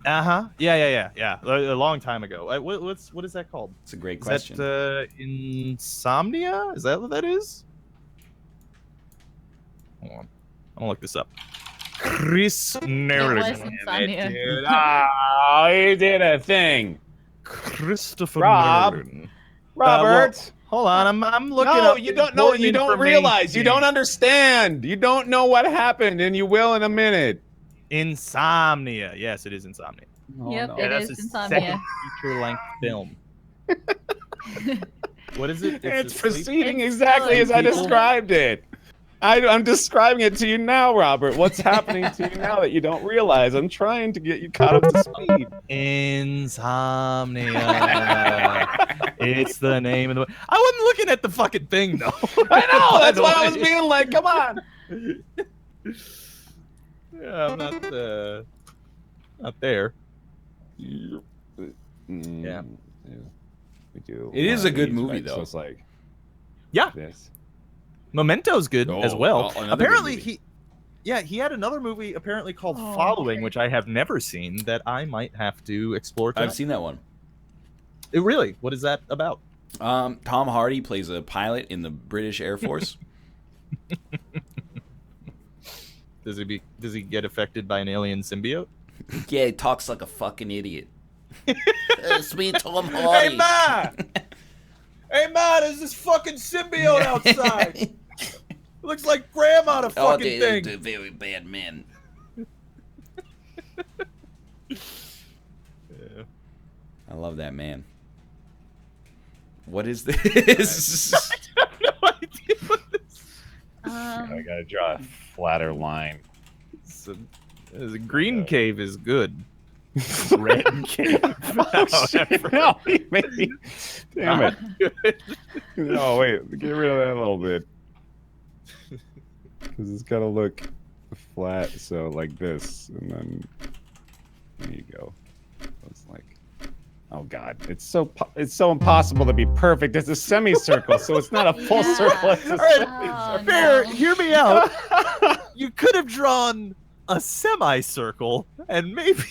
Yeah. A long time ago. What is that called? It's a great question. Is that Insomnia? Is that what that is? Hold on. I'm gonna look this up. Chris Nolan. Oh, he did a thing. Christopher Nolan. Robert. Hold on, I'm looking no, up. You don't know. You don't realize. You don't understand. You don't know what happened, and you will in a minute. Insomnia. Yes, it is Insomnia. Oh, yep, no. Yeah, that's his Insomnia. Second feature-length film. What is it? It's proceeding exactly as I described it. I'm describing it to you now, Robert. What's happening to you now that you don't realize? I'm trying to get you caught up to speed. Insomnia. It's the name of the. I wasn't looking at the fucking thing though. I know. That's why I was being like, "Come on." Yeah, I'm not there. Yeah. We do. It is a good movie though. So it's like, yeah. This. Memento's good as well. Apparently he had another movie apparently called Following, which I have never seen that I might have to explore tonight. I've seen that one. Really? What is that about? Tom Hardy plays a pilot in the British Air Force. Does he get affected by an alien symbiote? Yeah, he talks like a fucking idiot. It's me, Tom Hardy. Hey, Ma! Hey, Ma, there's this fucking symbiote outside. Looks like Grandma, the fucking thing. They're very bad men. Yeah. I love that man. What is this? I have no idea what this is. I gotta draw a flatter line. The green cave is good. Red cave. No, maybe. Damn it. No, wait. Get rid of that a little bit. Because it's gotta look flat, so like this, and then there you go. It's like, oh god, it's so impossible to be perfect. It's a semicircle, so it's not a full circle. It's a semicircle. Bear, hear me out. You could have drawn a semicircle, and maybe.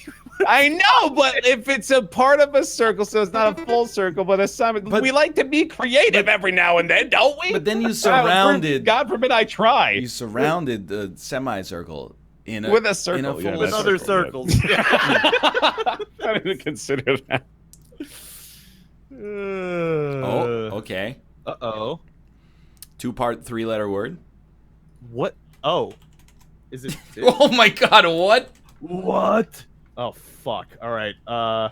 I know, but if it's a part of a circle, so it's not a full circle, but a semi. We like to be creative every now and then, don't we? But then you surrounded. God forbid I try. You surrounded the semicircle with a circle, with other circles. I didn't even consider that. Oh, okay. Uh-oh. 2-part, 3-letter word. What? Oh. Is it? Oh my god, what? What? Oh, fuck. All right. A,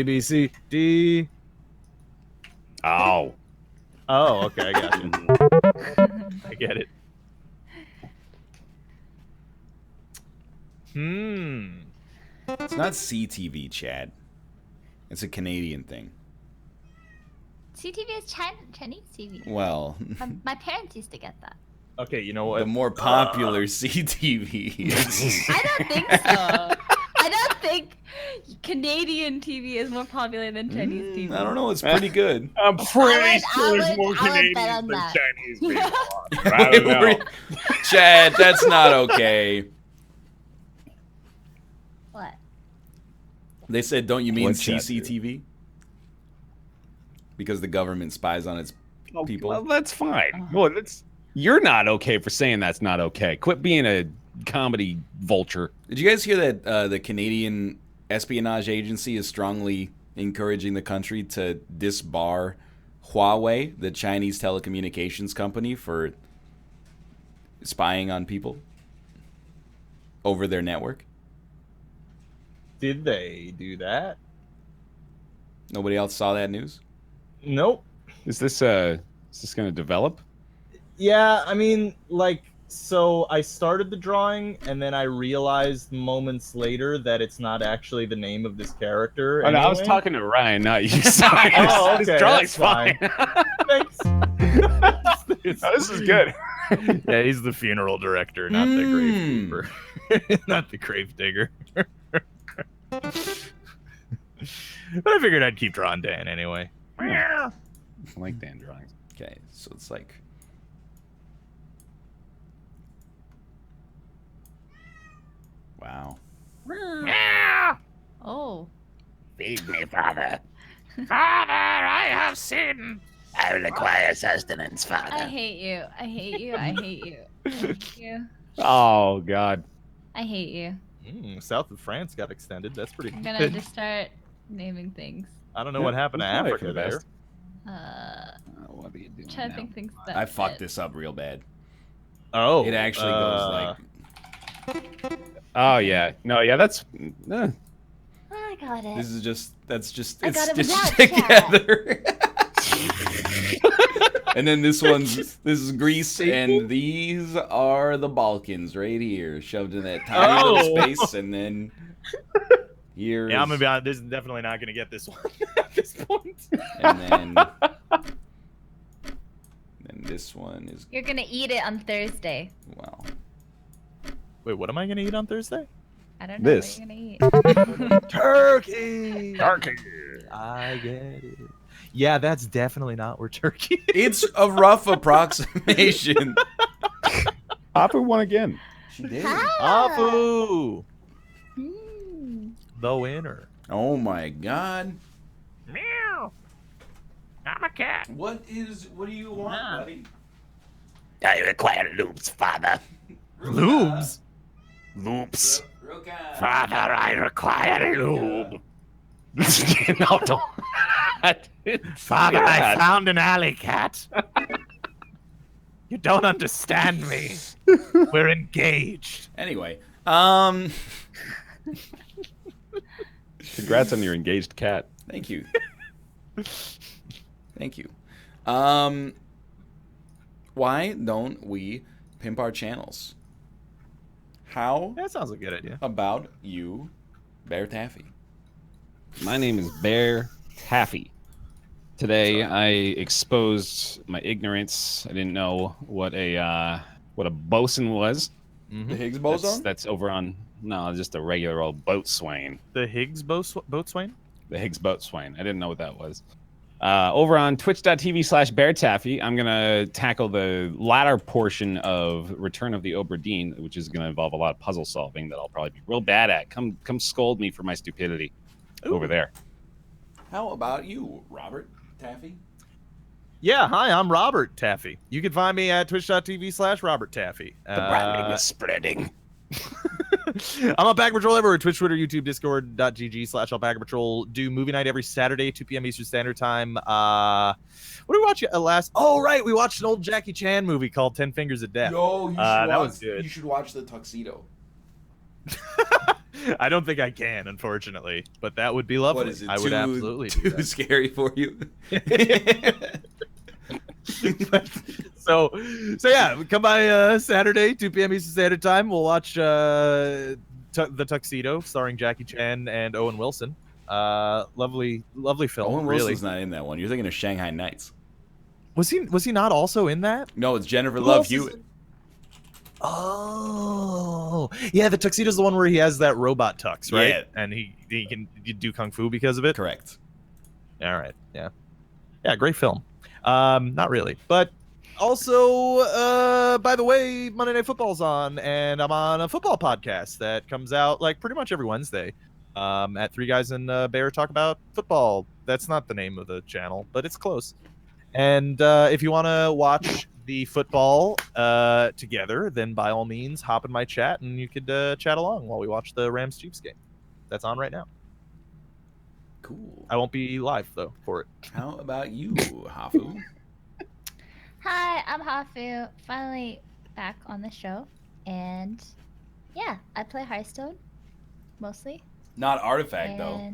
B, C, D. Oh. Oh, okay, I got you. I get it. It's not CTV, Chad. It's a Canadian thing. CTV is Chinese TV. Well, my parents used to get that. Okay, you know what? The more popular CTV. I don't think so. I don't think Canadian TV is more popular than Chinese TV. I don't know. It's pretty good. I'm pretty sure there's more Canadians than Chinese people. I don't know. Chad, that's not okay. What? They said, don't you mean What's that, CCTV? Because the government spies on its people. Well, that's fine. Well, you're not okay for saying that's not okay. Quit being a comedy vulture. Did you guys hear that the Canadian espionage agency is strongly encouraging the country to disbar Huawei, the Chinese telecommunications company, for spying on people over their network? Did they do that? Nobody else saw that news? Nope. Is this going to develop? Yeah, I mean, like, so I started the drawing, and then I realized moments later that it's not actually the name of this character. Oh, no, I was talking to Ryan, not you. Sorry. Oh, okay, This drawing's that's fine. Thanks. This is good. Yeah, he's the funeral director, not the gravekeeper. Not the grave digger. But I figured I'd keep drawing Dan anyway. I like Dan drawings. Okay, so it's like... Wow. Oh. Feed me, father. Father, I have sinned. I require sustenance, father. I hate you. I hate you. I hate you. I hate you. Oh, God. I hate you. South of France got extended. That's pretty I'm good. gonna just start naming things. I don't know what happened to That's probably Africa for the there. best. What are you doing Trying to now? think things that I fucked fit. this up real bad. Oh. It actually goes like... Oh, yeah. No, yeah, that's... I got it. This is just... That's just... I It's got it stitched without together. And then this is Greece, and these are the Balkans right here, shoved in that tiny little space, and then here's... Yeah, I'm gonna be honest. This is definitely not gonna get this one at this point. And then this one is... You're gonna eat it on Thursday. Wow. Wait, what am I gonna eat on Thursday? I don't know This. what you're gonna eat. Turkey. Turkey. I get it. Yeah, that's definitely not where turkey is. It's a rough approximation. Apu won again. She did. Apu. The winner. Oh my god. Meow. I'm a cat. What do you want, buddy? I require loops, father. Lubes? Loops. Ruka. Father, I require a lube. No, don't. Father, I found an alley cat. You don't understand me. We're engaged. Anyway, Congrats on your engaged cat. Thank you. Thank you. Why don't we pimp our channels? How That sounds like a good idea. about you, Bear Taffy? My name is Bear Taffy. Today I exposed my ignorance. I didn't know what a bosun was. The Higgs boson? That's over on just a regular old boatswain. The Higgs boatswain? The Higgs boatswain. I didn't know what that was. Over on twitch.tv/BearTaffy, I'm gonna tackle the latter portion of Return of the Obra Dinn, which is gonna involve a lot of puzzle solving that I'll probably be real bad at. Come scold me for my stupidity. Over there. How about you, Robert Taffy? Yeah, hi, I'm Robert Taffy. You can find me at twitch.tv/Robert Taffy. The branding is spreading. I'm on Pack Patrol everywhere. Twitch, Twitter, YouTube, Discord.gg/Alpaca Patrol. Do movie night every Saturday, 2 p.m. Eastern Standard Time. What did we watch last? Oh, right. We watched an old Jackie Chan movie called 10 Fingers of Death. Yo, you should that watch, was good. You should watch The Tuxedo. I don't think I can, unfortunately, but that would be lovely. What is it? I would absolutely do too that. scary for you. So yeah, come by Saturday, 2 p.m. Eastern Standard Time. We'll watch The Tuxedo, starring Jackie Chan and Owen Wilson. Lovely film. Owen really. Wilson's not in that one. You're thinking of Shanghai Nights. Was he not also in that? No, it's Jennifer Who Love else is Hewitt. Oh, yeah, the Tuxedo's the one where he has that robot tux, right? Yeah. And he can do kung fu because of it. Correct. All right. Yeah. Great film. Not really, but also, by the way, Monday Night Football's on, and I'm on a football podcast that comes out like pretty much every Wednesday. At Three Guys in Bear Talk About Football. That's not the name of the channel, but it's close. And if you want to watch the football together, then by all means, hop in my chat and you could chat along while we watch the Rams-Chiefs game. That's on right now. Cool. I won't be live, though, for it. How about you, Hafu? Hi, I'm Hafu. Finally back on the show. And yeah, I play Hearthstone, mostly. Not Artifact, though.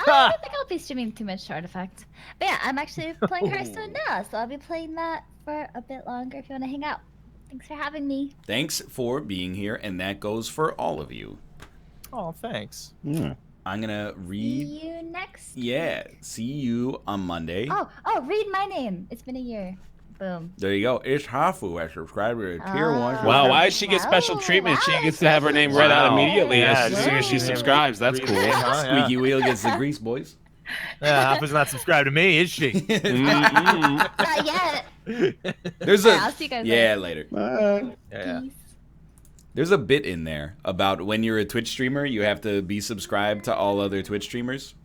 I don't think I'll be streaming too much Artifact. But yeah, I'm actually playing Hearthstone now, so I'll be playing that for a bit longer if you want to hang out. Thanks for having me. Thanks for being here, and that goes for all of you. Oh, thanks. I'm going to read... See you next Yeah, see you on Monday. Oh, read my name. It's been a year. Boom. There you go. It's Hafu. I subscribe to Tier 1. Wow, why does she get special treatment? She gets to have her name read out immediately as soon as she subscribes. That's cool. Squeaky wheel gets the grease, boys. Yeah, Hafu's not subscribed to me, is she? Not yet. There's Alright, I'll see you guys later. Yeah. There's a bit in there about when you're a Twitch streamer, you have to be subscribed to all other Twitch streamers.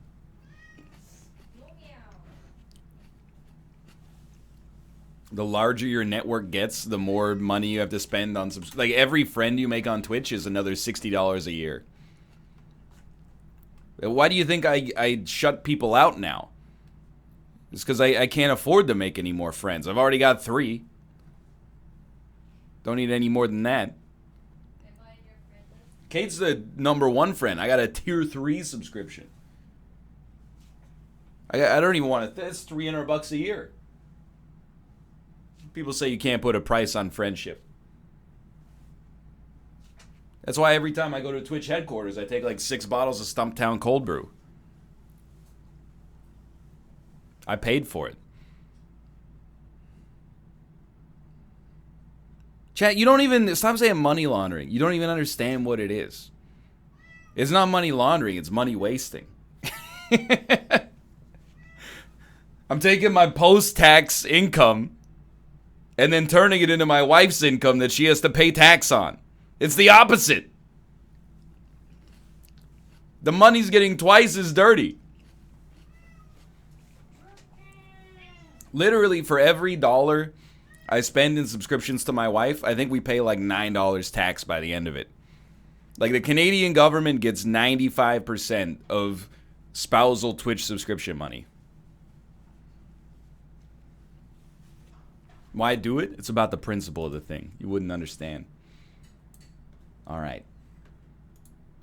The larger your network gets, the more money you have to spend on like every friend you make on Twitch is another $60 a year. Why do you think I shut people out now? It's because I can't afford to make any more friends. I've already got 3. Don't need any more than that. Kate's the #1 friend. I got a Tier 3 subscription. I don't even want it. That's $300 a year. People say you can't put a price on friendship. That's why every time I go to Twitch headquarters, I take like 6 bottles of Stumptown Cold Brew. I paid for it. Chat, you don't even... Stop saying money laundering. You don't even understand what it is. It's not money laundering. It's money wasting. I'm taking my post-tax income and then turning it into my wife's income that she has to pay tax on. It's the opposite. The money's getting twice as dirty. Literally, for every dollar I spend in subscriptions to my wife, I think we pay like $9 tax by the end of it. Like, the Canadian government gets 95% of spousal Twitch subscription money. Why do it? It's about the principle of the thing. You wouldn't understand. All right.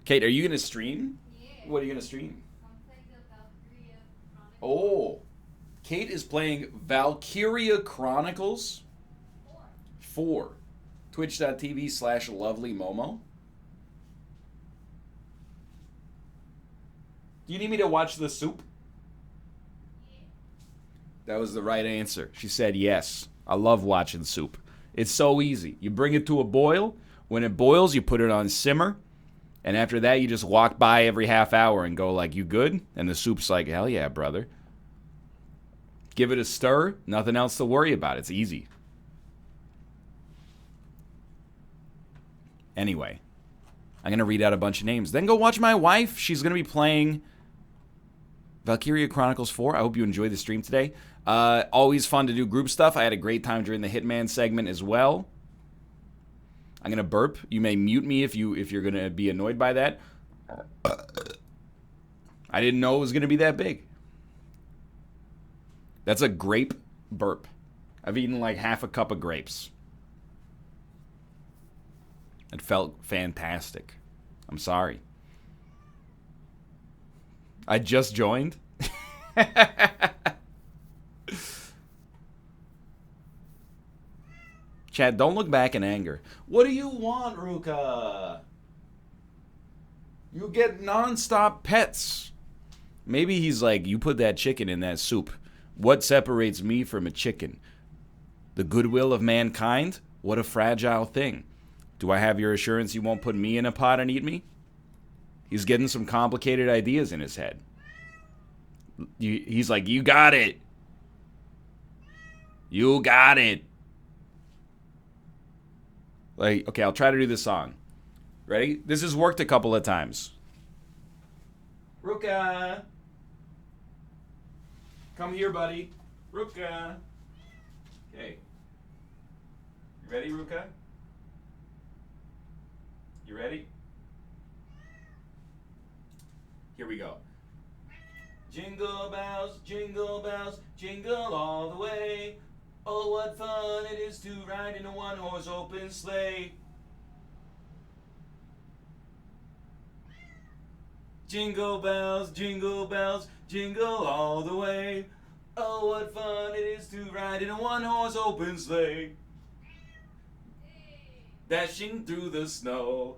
Kate, are you going to stream? Yeah. What are you going to stream? I'm playing the Valkyria Chronicles. Oh. Kate is playing Valkyria Chronicles 4. Twitch.tv/lovelymomo. Do you need me to watch the soup? Yeah. That was the right answer. She said yes. I love watching soup. It's so easy. You bring it to a boil. When it boils, you put it on simmer. And after that, you just walk by every half hour and go like, you good? And the soup's like, hell yeah, brother. Give it a stir. Nothing else to worry about. It's easy. Anyway, I'm going to read out a bunch of names. Then go watch my wife. She's going to be playing Valkyria Chronicles 4. I hope you enjoyed the stream today. Always fun to do group stuff. I had a great time during the Hitman segment as well. I'm going to burp. You may mute me if you're going to be annoyed by that. I didn't know it was going to be that big. That's a grape burp. I've eaten like half a cup of grapes. It felt fantastic. I'm sorry. I just joined. Chat, don't look back in anger. What do you want, Ruka? You get non-stop pets. Maybe he's like, you put that chicken in that soup. What separates me from a chicken? The goodwill of mankind? What a fragile thing. Do I have your assurance you won't put me in a pot and eat me? He's getting some complicated ideas in his head. He's like, you got it. You got it. Like, okay, I'll try to do this song. Ready? This has worked a couple of times. Ruka. Come here, buddy. Ruka. Okay. You ready, Ruka? You ready? Here we go. Jingle bells, jingle all the way. Oh, what fun it is to ride in a one-horse open sleigh. Jingle bells, jingle all the way. Oh, what fun it is to ride in a one-horse open sleigh. Dashing through the snow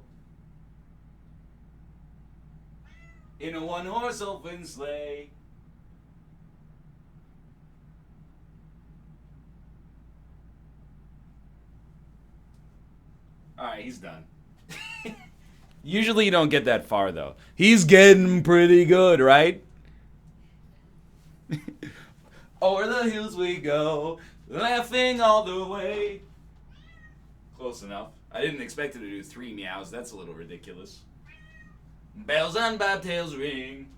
in a one-horse open sleigh. Alright, he's done. Usually you don't get that far, though. He's getting pretty good, right? Over the hills we go, laughing all the way. Close enough. I didn't expect it to do 3 meows. That's a little ridiculous. Bells on bobtails ring,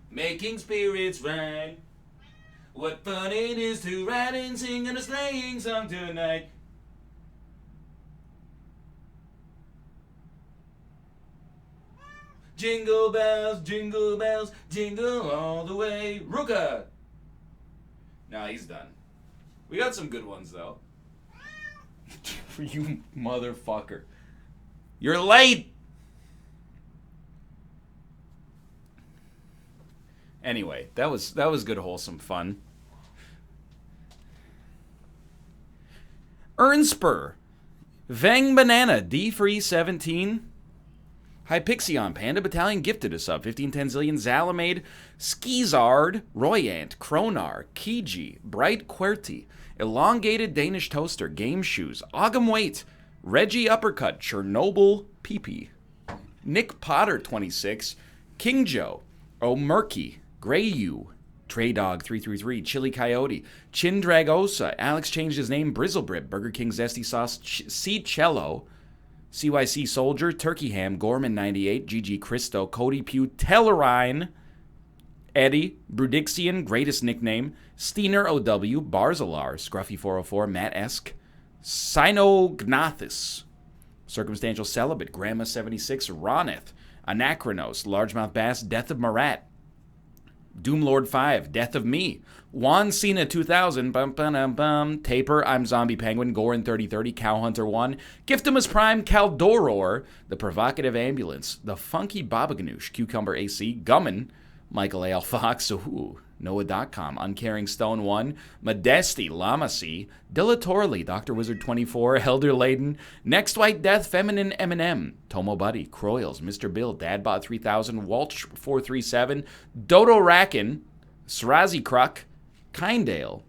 making spirits ring. What fun it is to ride and sing a sleighing song tonight. Jingle bells, jingle all the way. Ruka! Nah, he's done. We got some good ones, though. You motherfucker. You're late! Anyway, that was good, wholesome fun. Ernspur. Vang Banana, D Free 17. Hypixion, Panda Battalion gifted us up. 1510 Zillion, Zalamade, Skizard, Royant, Kronar, Kiji, Bright Querty, Elongated Danish Toaster, Game Shoes, Ogum Wait, Reggie Uppercut, Chernobyl PP, Nick Potter 26, King Joe, O'Murky, Greyu, Trey Dog 333, Chili Coyote, Chin Dragosa, Alex changed his name, Brizzlebrib, Burger King Zesty Sauce, C Cello, CYC Soldier, Turkey Ham, Gorman 98, GG Christo, Cody Pugh, Tellerine, Eddie, Brudixian, greatest nickname, Steiner OW, Barzalar, Scruffy 404, Matt Esk, Sinognathus, Circumstantial Celibate, Grandma 76, Roneth, Anachronos, Largemouth Bass, Death of Marat, Doomlord 5, Death of Me, Juan Cena 2000, Taper, I'm Zombie Penguin, Gorin 3030, Cowhunter 1, Giftimus Prime, Caldoror, The Provocative Ambulance, The Funky Babaganoosh, Cucumber AC, Gummin, Michael A. L. Fox, Noah.com, Uncaring Stone 1, Modesti, Lamasi, Dilatorly, Dr. Wizard 24, Elder Laden, Next White Death, Feminine M&M, Tomo Buddy, Croyles, Mr. Bill, Dadbot 3000, Walsh 437, Dodo Rackin, Srazi Kruk, Kindale,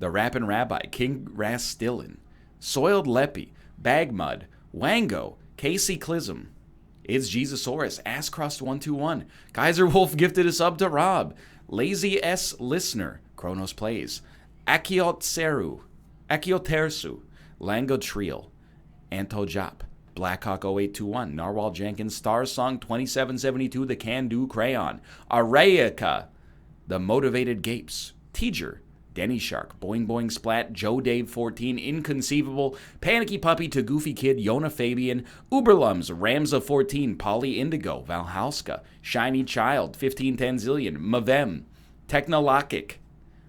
The Rappin' Rabbi, King Rastillin, Soiled Leppy, Bagmud, Wango, Casey Clism, It's Jesusaurus, Asscrust121, Kaiser Wolf gifted a sub to Rob, Lazy S Listener, Kronos Plays, Akiotersu, Lango Triel, Anto Jop, Blackhawk 0821, Narwhal Jenkins, Star Song 2772, The Can Do Crayon, Araica, The Motivated Gapes, Teager, Denny Shark, Boing Boing Splat, Joe Dave 14, Inconceivable, Panicky Puppy to Goofy Kid, Yona Fabian, Uberlums, Ramza 14, Polly Indigo, Valhalska, Shiny Child, 1510 Zillion, Mavem, Technologic,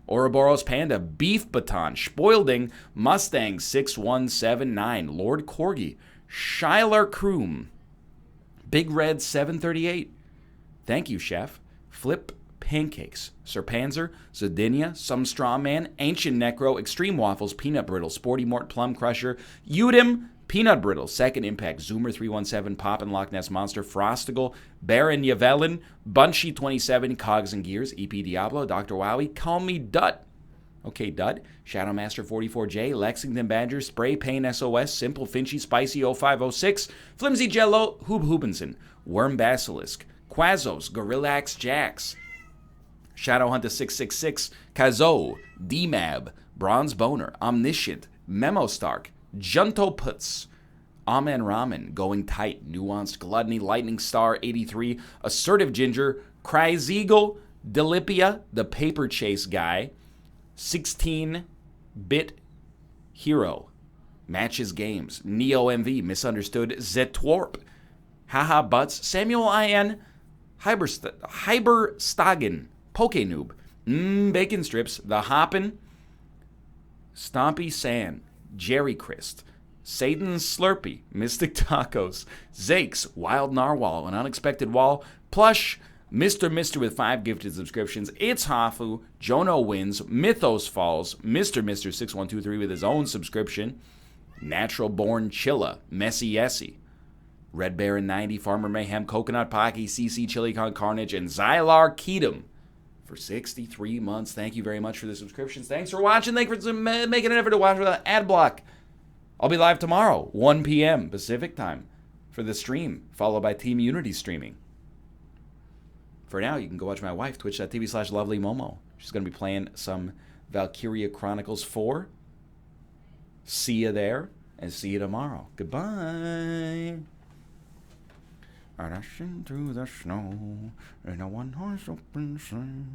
Ouroboros Panda, Beef Baton, Spoilding, Mustang 6179, Lord Corgi, Schuyler Kroom, Big Red 738. Thank you, chef. Flip Pancakes. Sir Panzer, Zadinia, Some Straw Man, Ancient Necro, Extreme Waffles, Peanut Brittle, Sporty Mort, Plum Crusher, Udim, Peanut Brittle, Second Impact, Zoomer 317, Poppin' Loch Ness Monster, Frostigal, Baron Yavellin, Bunchy 27, Cogs and Gears, EP Diablo, Dr. Wowie, Call Me Dut. Okay, Dud, Shadow Master 44J, Lexington Badger, Spray Pain SOS, Simple Finchy, Spicy 0506, Flimsy Jello, Hubinson, Worm Basilisk, Quazos, Gorillax Jax, Shadow Hunter 666, Kazo, D-Mab, Bronze Boner, Omniscient, Memo Stark, Junto Puts, Amen Ramen, Going Tight, Nuanced Gluttony, Lightning Star 83, Assertive Ginger, Cries Eagle, Delipia, the Paper Chase Guy, 16-Bit Hero, Matches Games, Neo MV, Misunderstood, Zetwarp, Haha Butts, Samuel IN, Hyberstagen, Pokenoob, Bacon Strips, The Hoppin', Stompy San, Jerry Christ, Satan Slurpee, Mystic Tacos, Zakes, Wild Narwhal, An Unexpected Wall, Plush, Mr. with 5 gifted subscriptions, It's Hafu, Jono Wins, Mythos Falls, Mr. 6123 with his own subscription, Natural Born Chilla, Messy Essie, Red Baron 90, Farmer Mayhem, Coconut Pocky, CC Chili Con Carnage, and Xylar Keatum for 63 months. Thank you very much for the subscriptions. Thanks for watching. Thanks for making an effort to watch without ad block. I'll be live tomorrow, 1 p.m. Pacific time for the stream, followed by Team Unity streaming. For now, you can go watch my wife, twitch.tv/lovelymomo. She's going to be playing some Valkyria Chronicles 4. See you there, and see you tomorrow. Goodbye. Dashing through the snow in a one-horse open sleigh.